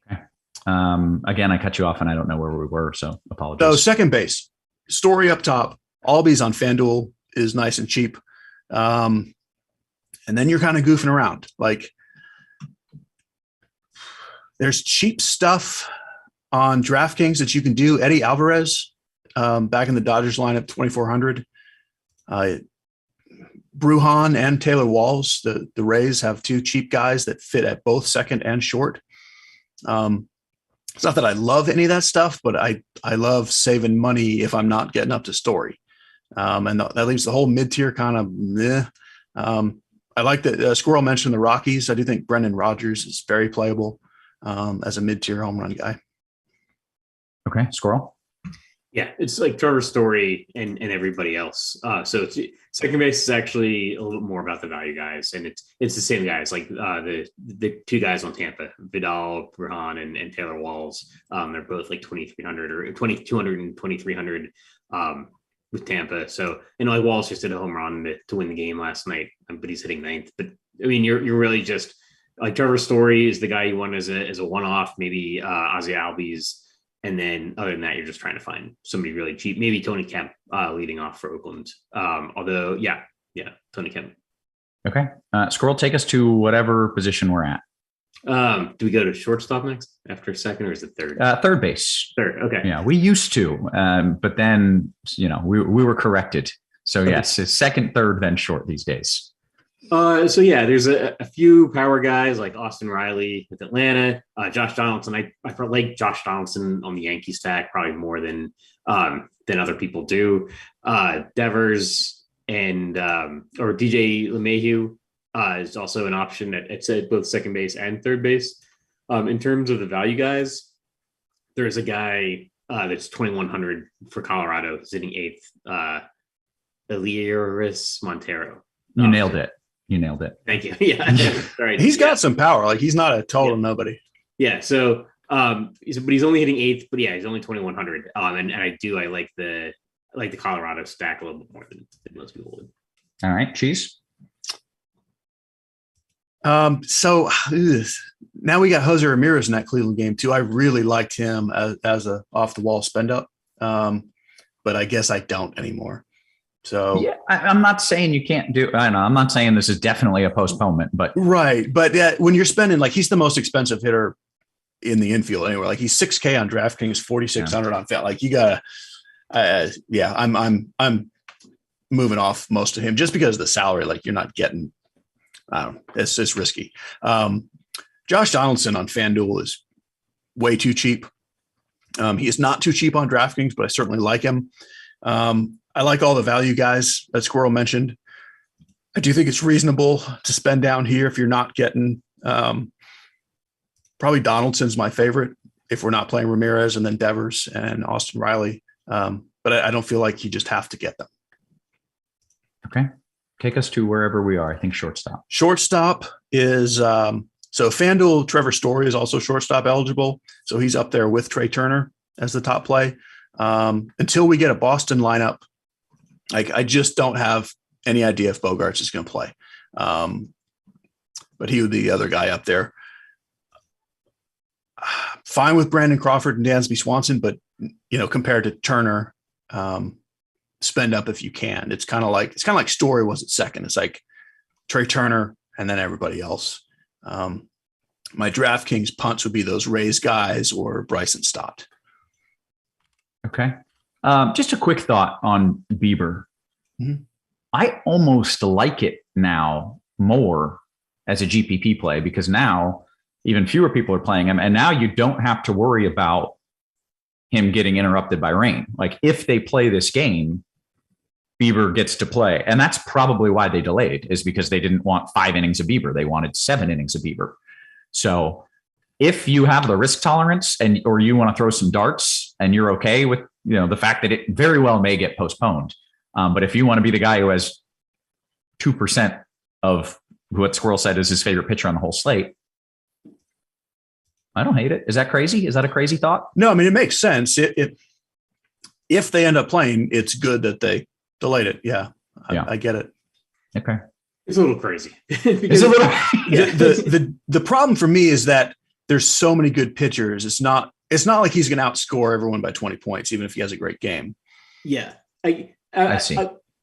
Okay. Again, I cut you off and I don't know where we were, so apologies. So second base, Story up top. Albies on FanDuel is nice and cheap. And then you're kind of goofing around. Like, there's cheap stuff on DraftKings that you can do. Eddie Alvarez, back in the Dodgers lineup, 2,400. Brujan and Taylor Walls, the Rays have two cheap guys that fit at both second and short. It's not that I love any of that stuff, but I love saving money if I'm not getting up to Story. And that leaves the whole mid-tier kind of meh. I like that Squirrel mentioned the Rockies. I do think Brendan Rodgers is very playable as a mid-tier home run guy. Okay, Squirrel. Yeah, it's like Trevor Story and everybody else. So second base is actually a little more about the value guys, and it's the same guys, like the two guys on Tampa, Vidal, Brujan, and Taylor Walls. They're both like 2,300 or 2,200 and 2,300 with Tampa. So, like Walls just did a home run to win the game last night, but he's hitting ninth. But I mean, you're really just like Trevor Story is the guy you want as a one-off, maybe Ozzy Albies. And then other than that, you're just trying to find somebody really cheap. Maybe Tony Kemp leading off for Oakland. Although, yeah, Tony Kemp. Okay. Squirrel, take us to whatever position we're at. Do we go to shortstop next after second, or is it third? Third base. Third. Okay. Yeah, we used to, but then, we were corrected. So yes, it's second, third, then short these days. So yeah, there's a few power guys like Austin Riley with Atlanta, Josh Donaldson. I like Josh Donaldson on the Yankee stack probably more than other people do. Devers and or DJ LeMahieu is also an option at both second base and third base. In terms of the value guys, there's a guy that's 2,100 for Colorado, sitting eighth, Elias Montero. You nailed it. Thank you. Yeah. Right. He's got some power. Like, he's not a total nobody. Yeah. So, but he's only hitting eighth, but yeah, he's only 2,100. And I like the Colorado stack a little bit more than most people would. All right. Cheese. So now we got Jose Ramirez in that Cleveland game too. I really liked him as a off the wall spend up. But I guess I don't anymore. So yeah, I'm not saying you can't do. I know I'm not saying this is definitely a postponement, but right. But when you're spending, like, he's the most expensive hitter in the infield anywhere. Like, he's $6,000 on DraftKings, 4,600 on Fan. Like, you gotta, I'm moving off most of him just because of the salary. Like, you're not getting. I don't know. It's risky. Josh Donaldson on FanDuel is way too cheap. He is not too cheap on DraftKings, but I certainly like him. I like all the value guys that Squirrel mentioned. I do think it's reasonable to spend down here if you're not getting probably Donaldson's my favorite if we're not playing Ramirez, and then Devers and Austin Riley. But I don't feel like you just have to get them. Okay. Take us to wherever we are. I think shortstop. Shortstop is so FanDuel, Trevor Story is also shortstop eligible. So he's up there with Trey Turner as the top play. Until we get a Boston lineup, like I just don't have any idea if Bogaerts is going to play. But he would be the other guy up there. Fine with Brandon Crawford and Dansby Swanson, but compared to Turner, spend up if you can. It's kind of like Story was at second. It's like Trey Turner and then everybody else. My DraftKings punts would be those Rays guys or Bryson Stott. Okay. Just a quick thought on Bieber. Mm-hmm. I almost like it now more as a GPP play because now even fewer people are playing him. And now you don't have to worry about him getting interrupted by rain. Like if they play this game, Bieber gets to play. And that's probably why they delayed, is because they didn't want 5 innings of Bieber. They wanted 7 innings of Bieber. So if you have the risk tolerance or you want to throw some darts and you're okay with the fact that it very well may get postponed. But if you want to be the guy who has 2% of what Squirrel said is his favorite pitcher on the whole slate, I don't hate it. Is that crazy? Is that a crazy thought? No, I mean, it makes sense. If they end up playing, it's good that they delayed it. Yeah. I get it. Okay. It's a little crazy. It's a little. The problem for me is that there's so many good pitchers. It's not like he's going to outscore everyone by 20 points, even if he has a great game. Yeah. I see.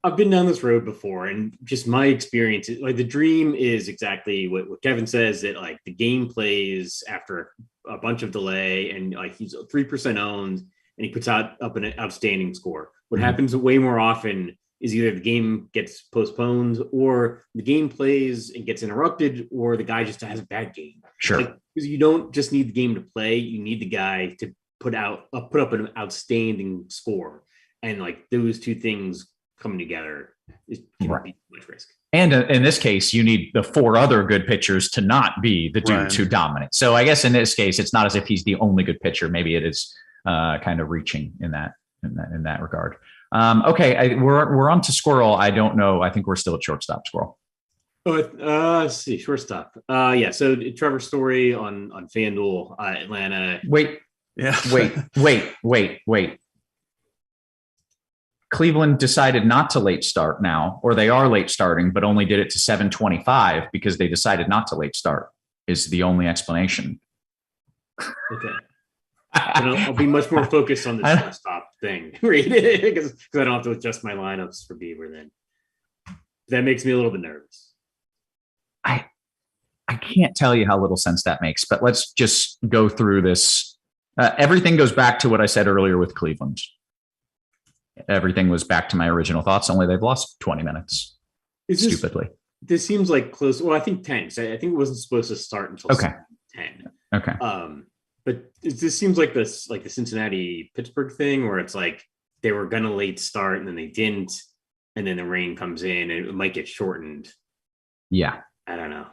I've been down this road before, and just my experience, like the dream is exactly what Kevin says, that like the game plays after a bunch of delay and like he's 3% owned and he puts up an outstanding score. What happens way more often is either the game gets postponed or the game plays and gets interrupted, or the guy just has a bad game. Sure. Because you don't just need the game to play. You need the guy to put up an outstanding score. And like those two things coming together is right. Be too much risk. And in this case, you need the 4 other good pitchers to not be the dudes who dominate. So I guess in this case, it's not as if he's the only good pitcher. Maybe it is kind of reaching in that regard. Okay, we're on to Squirrel. I don't know. I think we're still at shortstop, Squirrel. Let's see, shortstop. So Trevor Story on FanDuel, Atlanta. Wait. Cleveland decided not to late start now, or they are late starting, but only did it to 7:25 because they decided not to late start is the only explanation. Okay. I'll be much more focused on the shortstop thing, right? Because I don't have to adjust my lineups for Bieber then. That makes me a little bit nervous. I can't tell you how little sense that makes, but let's just go through this. Everything goes back to what I said earlier with Cleveland. Everything was back to my original thoughts, only they've lost 20 minutes. Stupidly. This seems like close. Well, I think 10. So I think it wasn't supposed to start until 10. Okay. But this seems like the Cincinnati Pittsburgh thing where it's like they were going to late start and then they didn't. And then the rain comes in and it might get shortened. Yeah. I don't know.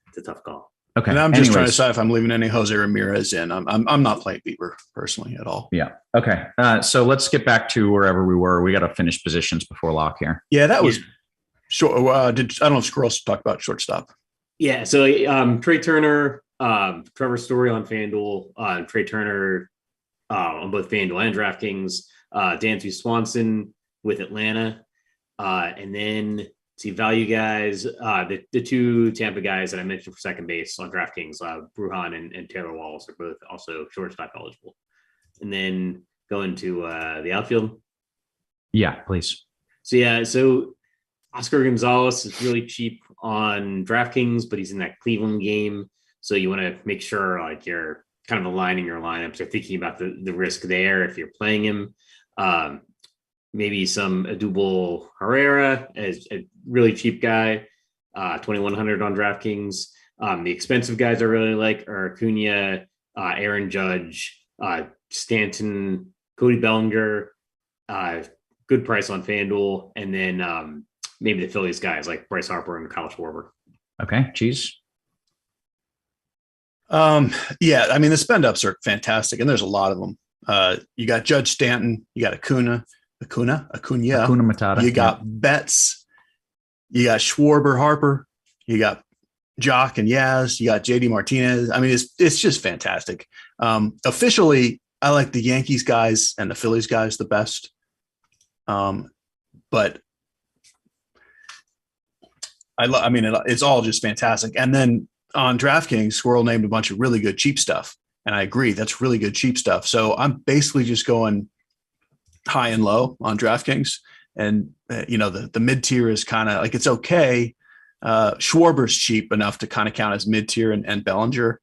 It's a tough call. Okay. And I'm just trying to decide if I'm leaving any Jose Ramirez in. I'm not playing Bieber personally at all. Yeah. Okay. So let's get back to wherever we were. We got to finish positions before lock here. Yeah, that was short. I don't know if Squirrels talked about shortstop. Yeah. So Trey Turner, Trevor Story on FanDuel, Trey Turner on both FanDuel and DraftKings, Dansby Swanson with Atlanta, and then see value guys, the 2 Tampa guys that I mentioned for second base on DraftKings, Brujan and Taylor Walls are both also shortstop eligible. And then going to the outfield. Yeah, please. So Oscar Gonzalez is really cheap on DraftKings, but he's in that Cleveland game. So you want to make sure like you're kind of aligning your lineups. You're thinking about the risk there if you're playing him. Maybe some Adubel Herrera as a really cheap guy, 2,100 on DraftKings. The expensive guys I really like are Acuna, Aaron Judge, Stanton, Cody Bellinger, good price on FanDuel, and then maybe the Phillies guys like Bryce Harper and Kyle Schwarber. Okay, Cheese. Yeah, I mean the spend ups are fantastic, and there's a lot of them. You got Judge Stanton, you got Acuna Matata. You got Betts, you got Schwarber, Harper, you got Jock and Yaz, you got JD Martinez. I mean, it's just fantastic. Officially, I like the Yankees guys and the Phillies guys the best. But it's all just fantastic. And then on DraftKings, Squirrel named a bunch of really good cheap stuff. And I agree, that's really good cheap stuff. So I'm basically just going high and low on DraftKings. And, the mid-tier is kind of like, it's okay. Schwarber's cheap enough to kind of count as mid-tier and Bellinger.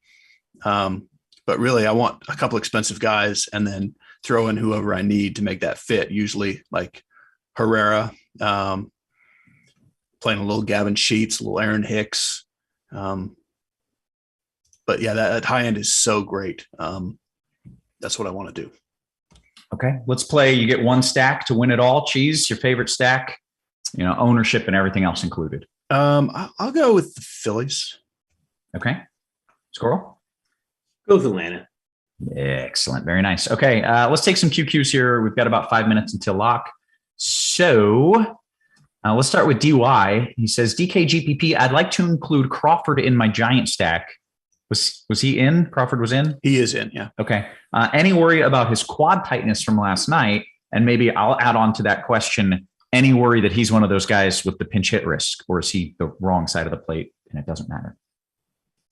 But really, I want a couple expensive guys and then throw in whoever I need to make that fit, usually like Herrera, playing a little Gavin Sheets, a little Aaron Hicks. But yeah, that high end is so great. That's what I want to do. Okay, let's play. You get one stack to win it all. Cheese, your favorite stack, ownership and everything else included. I'll go with the Phillies. Okay. Squirrel? Go with Atlanta. Excellent. Very nice. Okay, let's take some QQs here. We've got about 5 minutes until lock. So let's start with DY. He says, DKGPP, I'd like to include Crawford in my giant stack. Was he in? Crawford was in? He is in, yeah. Okay. Any worry about his quad tightness from last night? And maybe I'll add on to that question, any worry that he's one of those guys with the pinch hit risk, or is he the wrong side of the plate and it doesn't matter?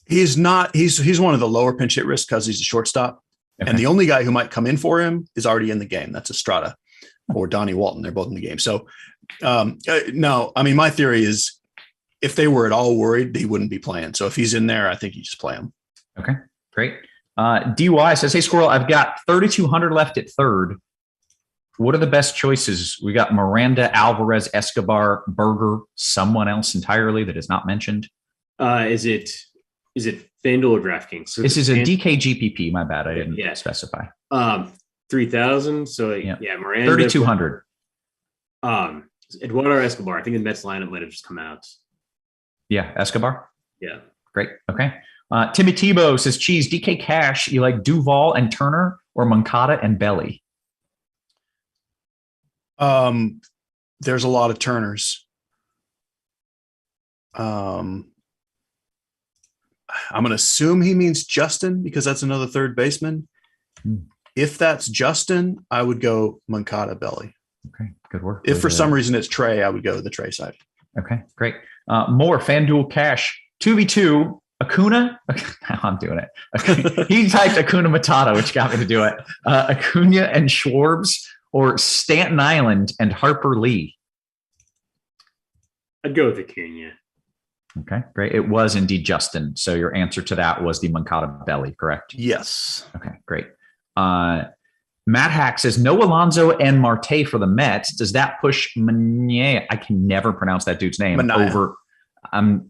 He's not. He's one of the lower pinch hit risk because he's a shortstop. Okay. And the only guy who might come in for him is already in the game. That's Estrada or Donnie Walton. They're both in the game. So, no, I mean, my theory is if they were at all worried, he wouldn't be playing. So if he's in there, I think you just play him. Okay, great. DY says, hey, Squirrel, I've got 3,200 left at third. What are the best choices? We got Miranda, Alvarez, Escobar, Berger, someone else entirely that is not mentioned. Is it FanDuel or DraftKings? So this is a DKGPP. My bad. I didn't specify. 3,000. So yeah, Miranda. 3,200. Eduardo Escobar. I think the Mets lineup might have just come out. Yeah, Escobar. Yeah. Great. Okay. Timmy Tebow says, Cheese, DK Cash, you like Duvall and Turner or Moncada and Belly? There's a lot of Turners. I'm going to assume he means Justin because that's another third baseman. If that's Justin, I would go Moncada Belly. Okay, good work. If for some reason it's Trey, I would go to the Trey side. Okay, great. More FanDuel Cash 2v2 Acuna. I'm doing it. He typed Acuna Matata, which got me to do it. Acuna and Schwarbs or Stanton Island and Harper Lee. I'd go with Acuna. Okay, great. It was indeed Justin. So your answer to that was the Moncada Belly, correct? Yes. Okay, great. Matt Hack says, no Alonso and Marte for the Mets. Does that push Manaea? I can never pronounce that dude's name. Manaea. Over. I'm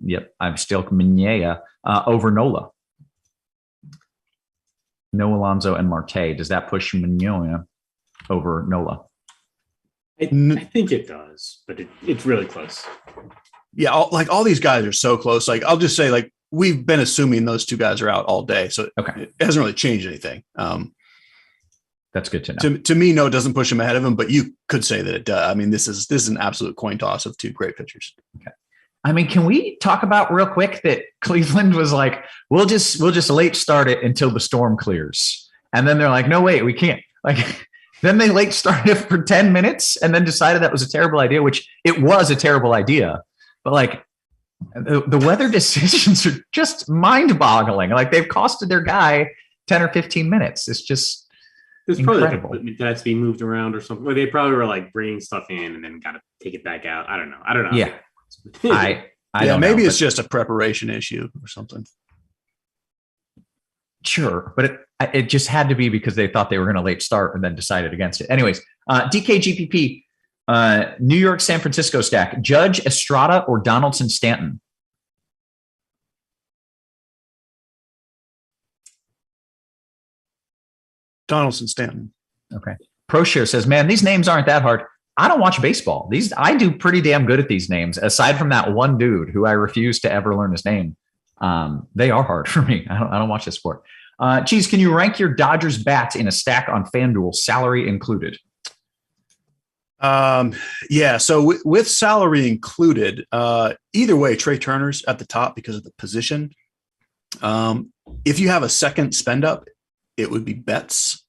still Manaea over Nola. No Alonso and Marte. Does that push Manaea over Nola? I think it does, but it's really close. Yeah, all these guys are so close. Like, I'll just say, we've been assuming those two guys are out all day, so it hasn't really changed anything. That's good to know. To me, no, it doesn't push him ahead of him, but you could say that it does. I mean, this is an absolute coin toss of two great pitchers. Okay. I mean, can we talk about real quick that Cleveland was like, we'll just late start it until the storm clears, and then they're like, no, wait, we can't. Then they late started it for 10 minutes and then decided that was a terrible idea, which it was a terrible idea. But the weather decisions are just mind-boggling. They've costed their guy 10 or 15 minutes. It's just incredible. Probably that has to be moved around or something. Or they probably were bringing stuff in and then got to take it back out. I don't know. Yeah, I don't maybe know, it's just a preparation issue or something. Sure, but it just had to be because they thought they were going to late start and then decided against it. Anyways, DKGPP. New York, San Francisco stack, Judge, Estrada, or Donaldson Stanton? Donaldson Stanton. Okay. ProShare says, man, these names aren't that hard. I don't watch baseball. I do pretty damn good at these names, aside from that one dude who I refuse to ever learn his name. They are hard for me. I don't watch this sport. Cheese, can you rank your Dodgers bats in a stack on FanDuel, salary included? Yeah. So with salary included, either way, Trey Turner's at the top because of the position. If you have a second spend up, it would be Betts.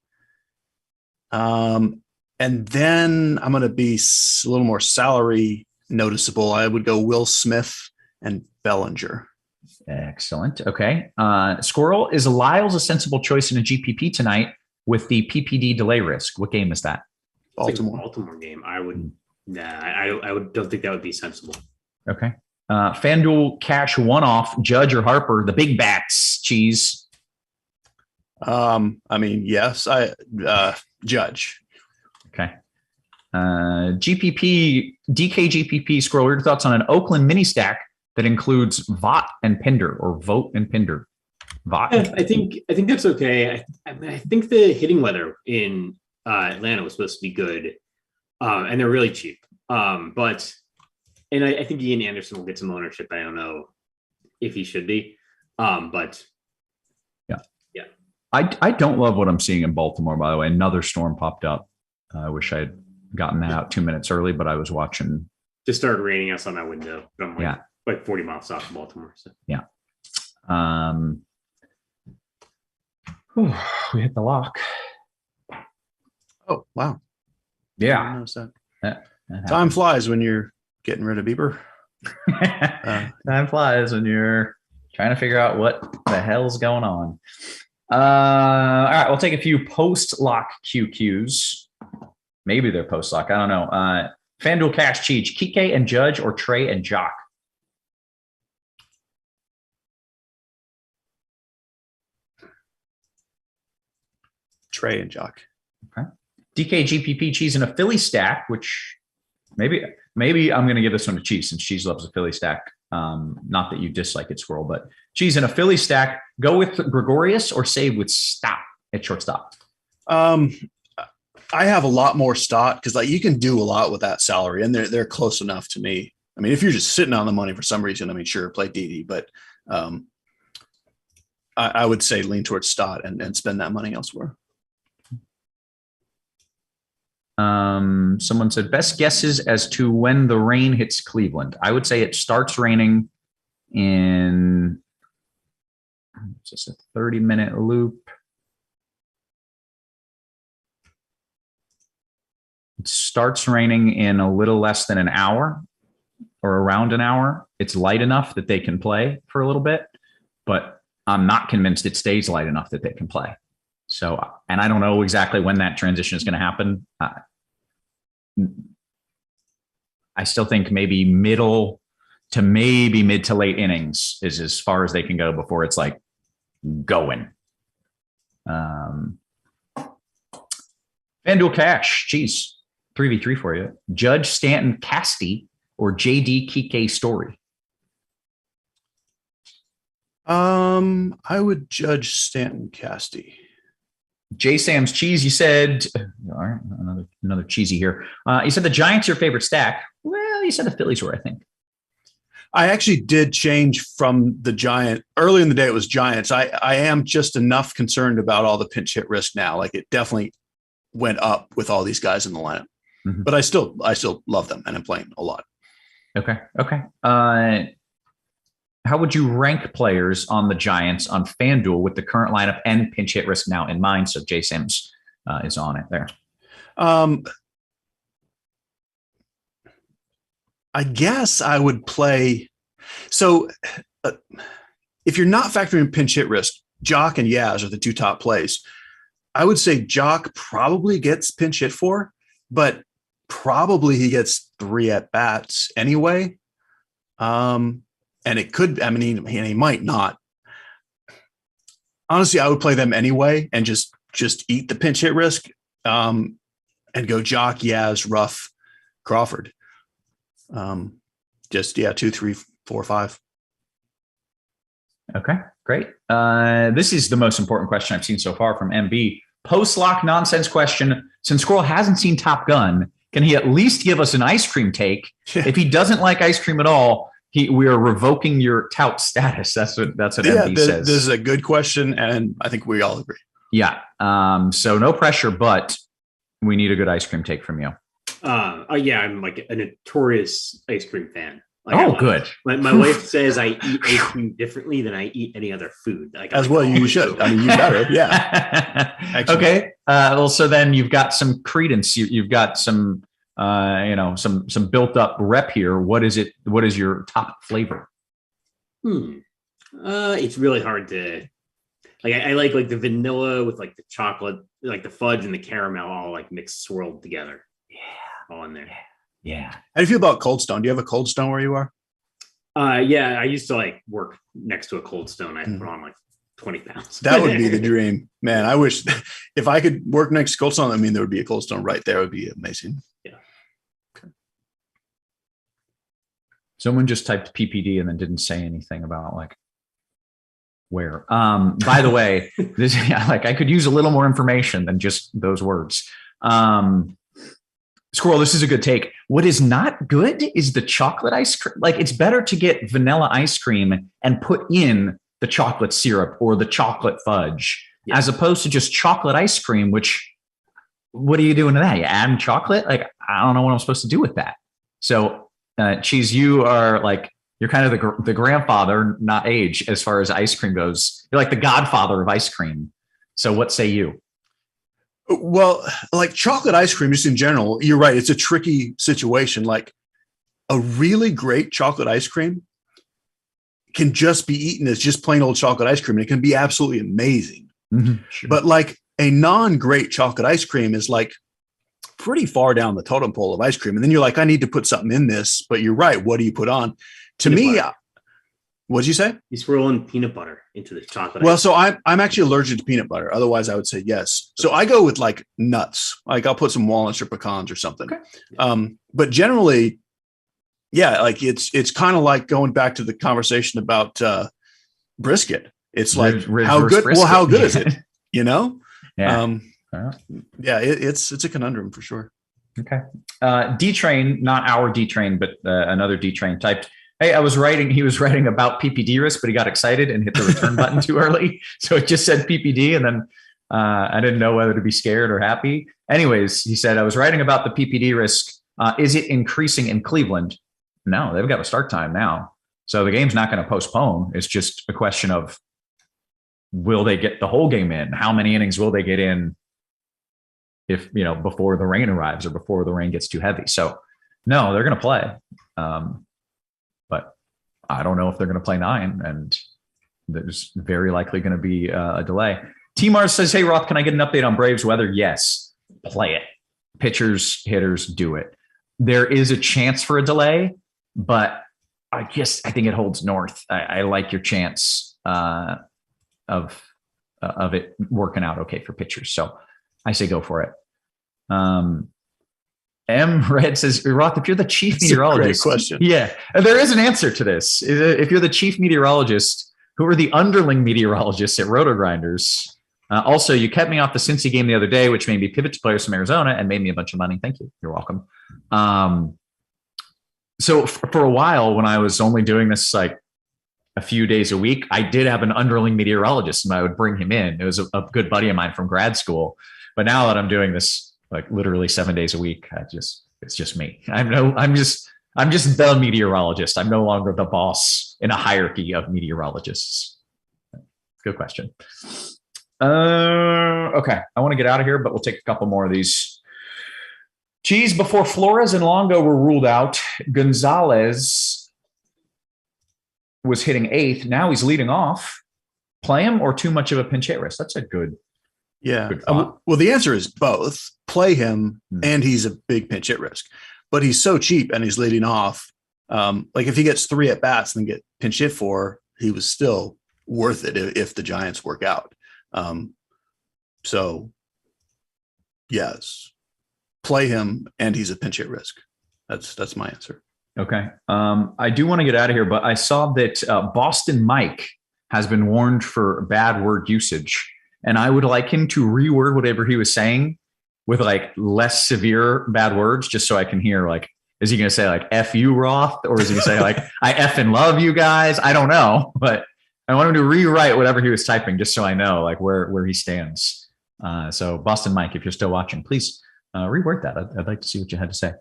And then I'm going to be a little more salary noticeable. I would go Will Smith and Bellinger. Excellent. Okay. Squirrel, is Lyles a sensible choice in a GPP tonight with the PPD delay risk? What game is that? Baltimore. Baltimore game. I don't think that would be sensible. Okay. FanDuel cash one-off, Judge or Harper, the big bats, Cheese. Yes, Judge. Okay. GPP, DKGPP, Squirrel, your thoughts on an Oakland mini stack that includes Vot and Pinder, or Vote and Pinder? Vot. Yeah, I think that's okay. I think the hitting weather in Atlanta was supposed to be good, and they're really cheap. But I think Ian Anderson will get some ownership. I don't know if he should be, but yeah. I don't love what I'm seeing in Baltimore. By the way, another storm popped up. I wish I had gotten that out 2 minutes early, but I was watching. Just started raining us on my window. But I'm like 40 miles south of Baltimore. So. Yeah. We hit the lock. Oh, wow. Yeah. That time flies when you're getting rid of Bieber. Time flies when you're trying to figure out what the hell's going on. All right, we'll take a few post-lock QQs. Maybe they're post-lock. I don't know. FanDuel Cash Cheech, Kike and Judge, or Trey and Jock? Trey and Jock. Okay. DK GPP Cheese in a Philly stack, which maybe I'm going to give this one to Cheese since Cheese loves a Philly stack. Not that you dislike it, Squirrel, but Cheese in a Philly stack. Go with Gregorius or save with Stott at shortstop? I have a lot more Stott because you can do a lot with that salary, and they're close enough to me. I mean, if you're just sitting on the money for some reason, sure, play Didi, but I would say lean towards Stott and spend that money elsewhere. Someone said best guesses as to when the rain hits Cleveland. I would say it starts raining in just a 30-minute loop. It starts raining in a little less than an hour or around an hour. It's light enough that they can play for a little bit, but I'm not convinced it stays light enough that they can play. So, and I don't know exactly when that transition is going to happen. I still think maybe mid to late innings is as far as they can go before it's like going. FanDuel Cash, geez, 3v3 for you. Judge Stanton Casty or JD Kike Story? I would judge Stanton Casty. J Sam's Cheese, you said, all right, another cheesy here. You said the Giants are your favorite stack. Well, you said the Phillies were, I think. I actually did change from the Giant. Early in the day, it was Giants. I am just enough concerned about all the pinch hit risk now. Like it definitely went up with all these guys in the lineup. Mm-hmm. But I still love them and I'm playing a lot. Okay. How would you rank players on the Giants on FanDuel with the current lineup and pinch hit risk now in mind? So J Sims is on it there. I guess I would play. So if you're not factoring pinch hit risk, Jock and Yaz are the two top plays. I would say Jock probably gets pinch hit for, but probably he gets 3 at bats anyway. And it could, he might not. Honestly, I would play them anyway and just eat the pinch hit risk and go Jock, Yaz, Ruff, Crawford. 2, 3, 4, 5. Okay, great. This is the most important question I've seen so far from MB. Post-lock nonsense question. Since Squirrel hasn't seen Top Gun, can he at least give us an ice cream take? If he doesn't like ice cream at all, we are revoking your tout status. That's what MB says. This is a good question, and I think we all agree. Yeah. So no pressure, but we need a good ice cream take from you. Yeah, I'm like a notorious ice cream fan. Like, good. My wife says I eat ice cream differently than I eat any other food. Like, As well, you should. I mean, you better. Yeah. Okay. Well, so then you've got some credence. You've got some, some built up rep here. What is it? What is your top flavor? It's really hard to like. I like the vanilla with like the chocolate, like the fudge and the caramel all like mixed, swirled together. Yeah, all in there. Yeah. How do you feel about Cold Stone? Do you have a Cold Stone where you are? Yeah, I used to like work next to a Cold Stone. I put on like 20 pounds. That would be the dream, man. I wish if I could work next to Cold Stone, I mean, there would be a Cold Stone right there. It would be amazing. Yeah. Okay. Someone just typed PPD and then didn't say anything about like where. By the way, this I could use a little more information than just those words. Squirrel, this is a good take. What is not good is the chocolate ice cream. Like, it's better to get vanilla ice cream and put in the chocolate syrup or the chocolate fudge, as opposed to just chocolate ice cream, which, what are you doing to that? You add chocolate? Like, I don't know what I'm supposed to do with that. So, Cheese, you are like, you're kind of the grandfather, not age, as far as ice cream goes. You're like the godfather of ice cream. So what say you? Well, like chocolate ice cream, just in general, you're right. It's a tricky situation. Like a really great chocolate ice cream can just be eaten as just plain old chocolate ice cream. And it can be absolutely amazing. Mm-hmm, sure. But like a non-great chocolate ice cream is like pretty far down the totem pole of ice cream. And then you're like, I need to put something in this. But you're right. What do you put on? To me, what'd you say? You swirl in peanut butter into the chocolate. Well, so I'm actually allergic to peanut butter. Otherwise, I would say yes. So I go with like nuts. Like I'll put some walnuts or pecans or something. Okay. But generally, yeah, like it's kind of like going back to the conversation about brisket. It's like how good? Brisket. Well, how good is it? You know? Yeah. It's a conundrum for sure. Okay. D Train, not our D Train, but another D Train typed. Hey, he was writing about PPD risk, but he got excited and hit the return button too early. So it just said PPD. And then I didn't know whether to be scared or happy. Anyways, he said, I was writing about the PPD risk. Is it increasing in Cleveland? No, they've got a start time now. So the game's not going to postpone. It's just a question of, will they get the whole game in? How many innings will they get in if, before the rain arrives or before the rain gets too heavy? So no, they're going to play. But I don't know if they're going to play 9, and there's very likely going to be a delay. T-Mars says, hey, Roth, can I get an update on Braves weather? Yes, play it. Pitchers, hitters, do it. There is a chance for a delay, but I think it holds north. I like your chance of it working out okay for pitchers. So I say go for it. M Red says, Roth, if you're the chief meteorologist, a great question. Yeah, there is an answer to this. If you're the chief meteorologist, who are the underling meteorologists at Rotogrinders? Also, you kept me off the Cincy game the other day, which made me pivot to players from Arizona and made me a bunch of money. Thank you. You're welcome. So for a while, when I was only doing this like a few days a week, I did have an underling meteorologist, and I would bring him in. It was a good buddy of mine from grad school. But now that I'm doing this like literally 7 days a week, it's just me. I'm just the meteorologist. I'm no longer the boss in a hierarchy of meteorologists. Good question. Okay, I want to get out of here, but we'll take a couple more of these. Cheese, before Flores and Longo were ruled out, Gonzalez was hitting 8th. Now he's leading off. Play him or too much of a pinch hit risk? That's a good. Yeah. Well, the answer is both. Play him, and he's a big pinch hit risk. But he's so cheap, and he's leading off. Like if he gets 3 at bats and then get pinch hit for, he was still worth it if the Giants work out. So, yes, play him, and he's a pinch hit risk. That's my answer. Okay. I do want to get out of here, but I saw that Boston Mike has been warned for bad word usage. And I would like him to reword whatever he was saying with like less severe bad words, just so I can hear, like, is he going to say like F you, Roth? Or is he going to say like, I effing love you guys? I don't know, but I want him to rewrite whatever he was typing, just so I know like where he stands. So Boston Mike, if you're still watching, please reword that. I'd like to see what you had to say.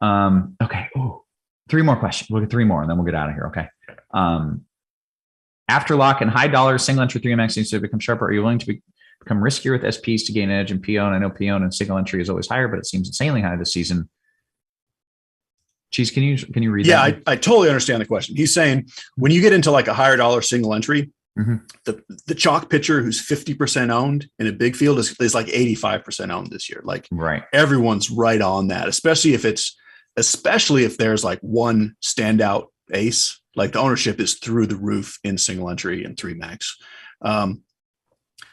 Okay. Oh, 3 more questions. We'll get 3 more and then we'll get out of here. Okay. After lock and high dollar single entry 3MX needs to become sharper. Are you willing to become riskier with SPs to gain edge in PO? And I know PO and single entry is always higher, but it seems insanely high this season. Cheese, can you read that? Yeah, I totally understand the question. He's saying when you get into like a higher dollar single entry, the chalk pitcher who's 50% owned in a big field is like 85% owned this year. Like everyone's right on that, especially if there's like one standout ace. Like the ownership is through the roof in single entry and 3MAX.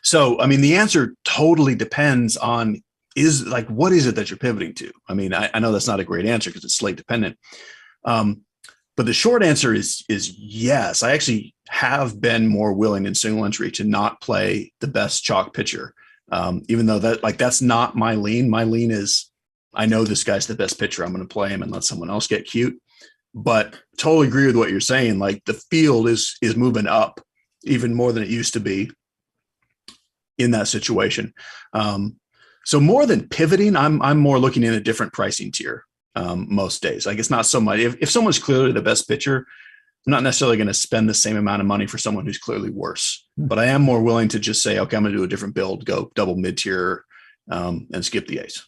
So, I mean, the answer totally depends on what is it that you're pivoting to? I mean, I know that's not a great answer because it's slate dependent. But the short answer is yes. I actually have been more willing in single entry to not play the best chalk pitcher, even though that's not my lean. My lean is I know this guy's the best pitcher. I'm going to play him and let someone else get cute. But totally agree with what you're saying. Like the field is moving up even more than it used to be in that situation. So more than pivoting, I'm more looking in a different pricing tier most days. Like it's not so much if someone's clearly the best pitcher, I'm not necessarily going to spend the same amount of money for someone who's clearly worse. But I am more willing to just say, okay, I'm going to do a different build, go double mid tier, and skip the ace.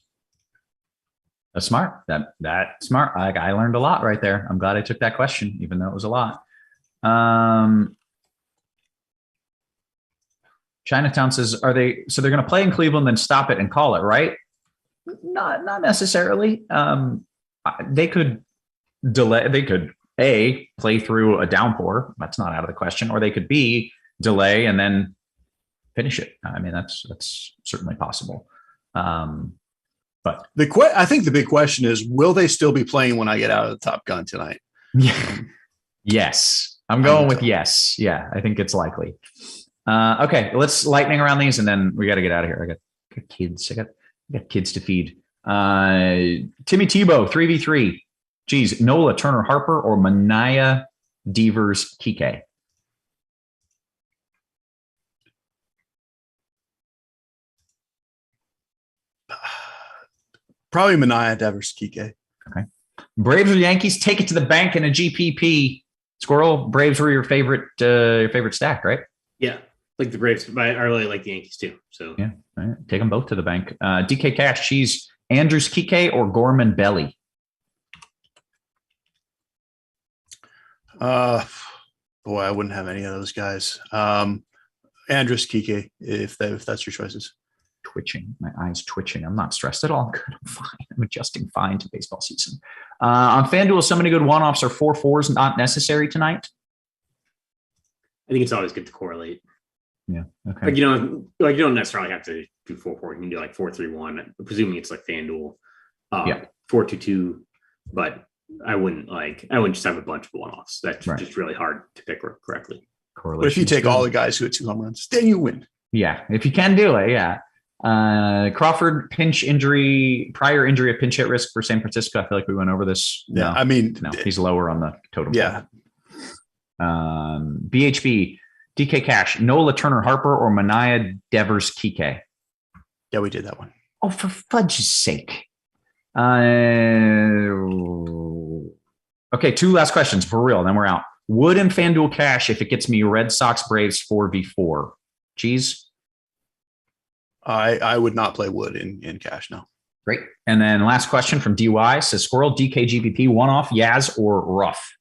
That's smart. That smart. I learned a lot right there. I'm glad I took that question, even though it was a lot. Chinatown says, they're going to play in Cleveland, then stop it and call it, right? Not necessarily. They could delay. They could A, play through a downpour. That's not out of the question. Or they could B, delay and then finish it. I mean, that's certainly possible. But I think the big question is, will they still be playing when I get out of the Top Gun tonight? Yes. I'm going with yes. Yeah, I think it's likely. Okay, let's lightning around these, and then we got to get out of here. I got kids. I got kids to feed. Timmy Tebow, 3v3. Geez, Nola, Turner, Harper, or Mania, Devers, Kike. Probably Mania, Devers, Kike. Okay. Braves or Yankees, take it to the bank in a GPP. Squirrel, Braves were your favorite stack, right? Yeah, like the Braves, but I really like the Yankees too. So yeah, all right. Take them both to the bank. DK Cash, Cheese, Andrews, Kike, or Gorman, Belly. Boy, I wouldn't have any of those guys. Andrews, Kike, if that's your choices. Twitching, my eyes twitching. I'm not stressed at all. I'm good. I'm fine. I'm adjusting fine to baseball season. On FanDuel, so many good one-offs are 4-4s not necessary tonight. I think it's always good to correlate. Yeah. Okay. Like you don't necessarily have to do 4-4. You can do like 4-3-1, presuming it's like FanDuel. 4-2-2, but I wouldn't just have a bunch of one-offs. That's just really hard to pick correctly. But if you take all the guys who hit 2 home runs, then you win. Yeah, if you can do it, yeah. Crawford prior injury at pinch hit risk for San Francisco. I feel like we went over this. Yeah, I mean, no, he's lower on the totem. Yeah. BHB, DK Cash, Nola, Turner, Harper, or Mania, Devers, Kike. Yeah, we did that one. Oh, for fudge's sake. Okay, 2 last questions for real, then we're out. Wood and FanDuel Cash if it gets me Red Sox Braves 4v4. Cheese? I would not play Wood in cash, no. Great. And then last question from DY says Squirrel, DK, GPP, one-off, Yaz, or Rough?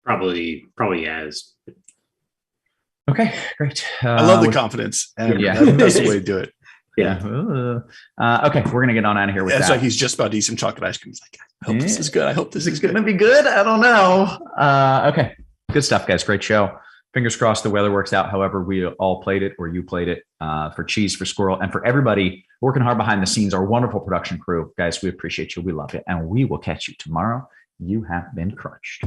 Probably Yaz. Okay, great. I love the confidence. That's the way to do it. Yeah. Okay, we're going to get on out of here with that. It's like he's just about to eat some chocolate ice cream. He's like, I hope this is good. I hope this is going to be good. I don't know. Okay, good stuff, guys. Great show. Fingers crossed the weather works out however we all played it or you played it. For Cheese, for Squirrel, and for everybody working hard behind the scenes, our wonderful production crew. Guys, we appreciate you. We love you. And we will catch you tomorrow. You have been crushed.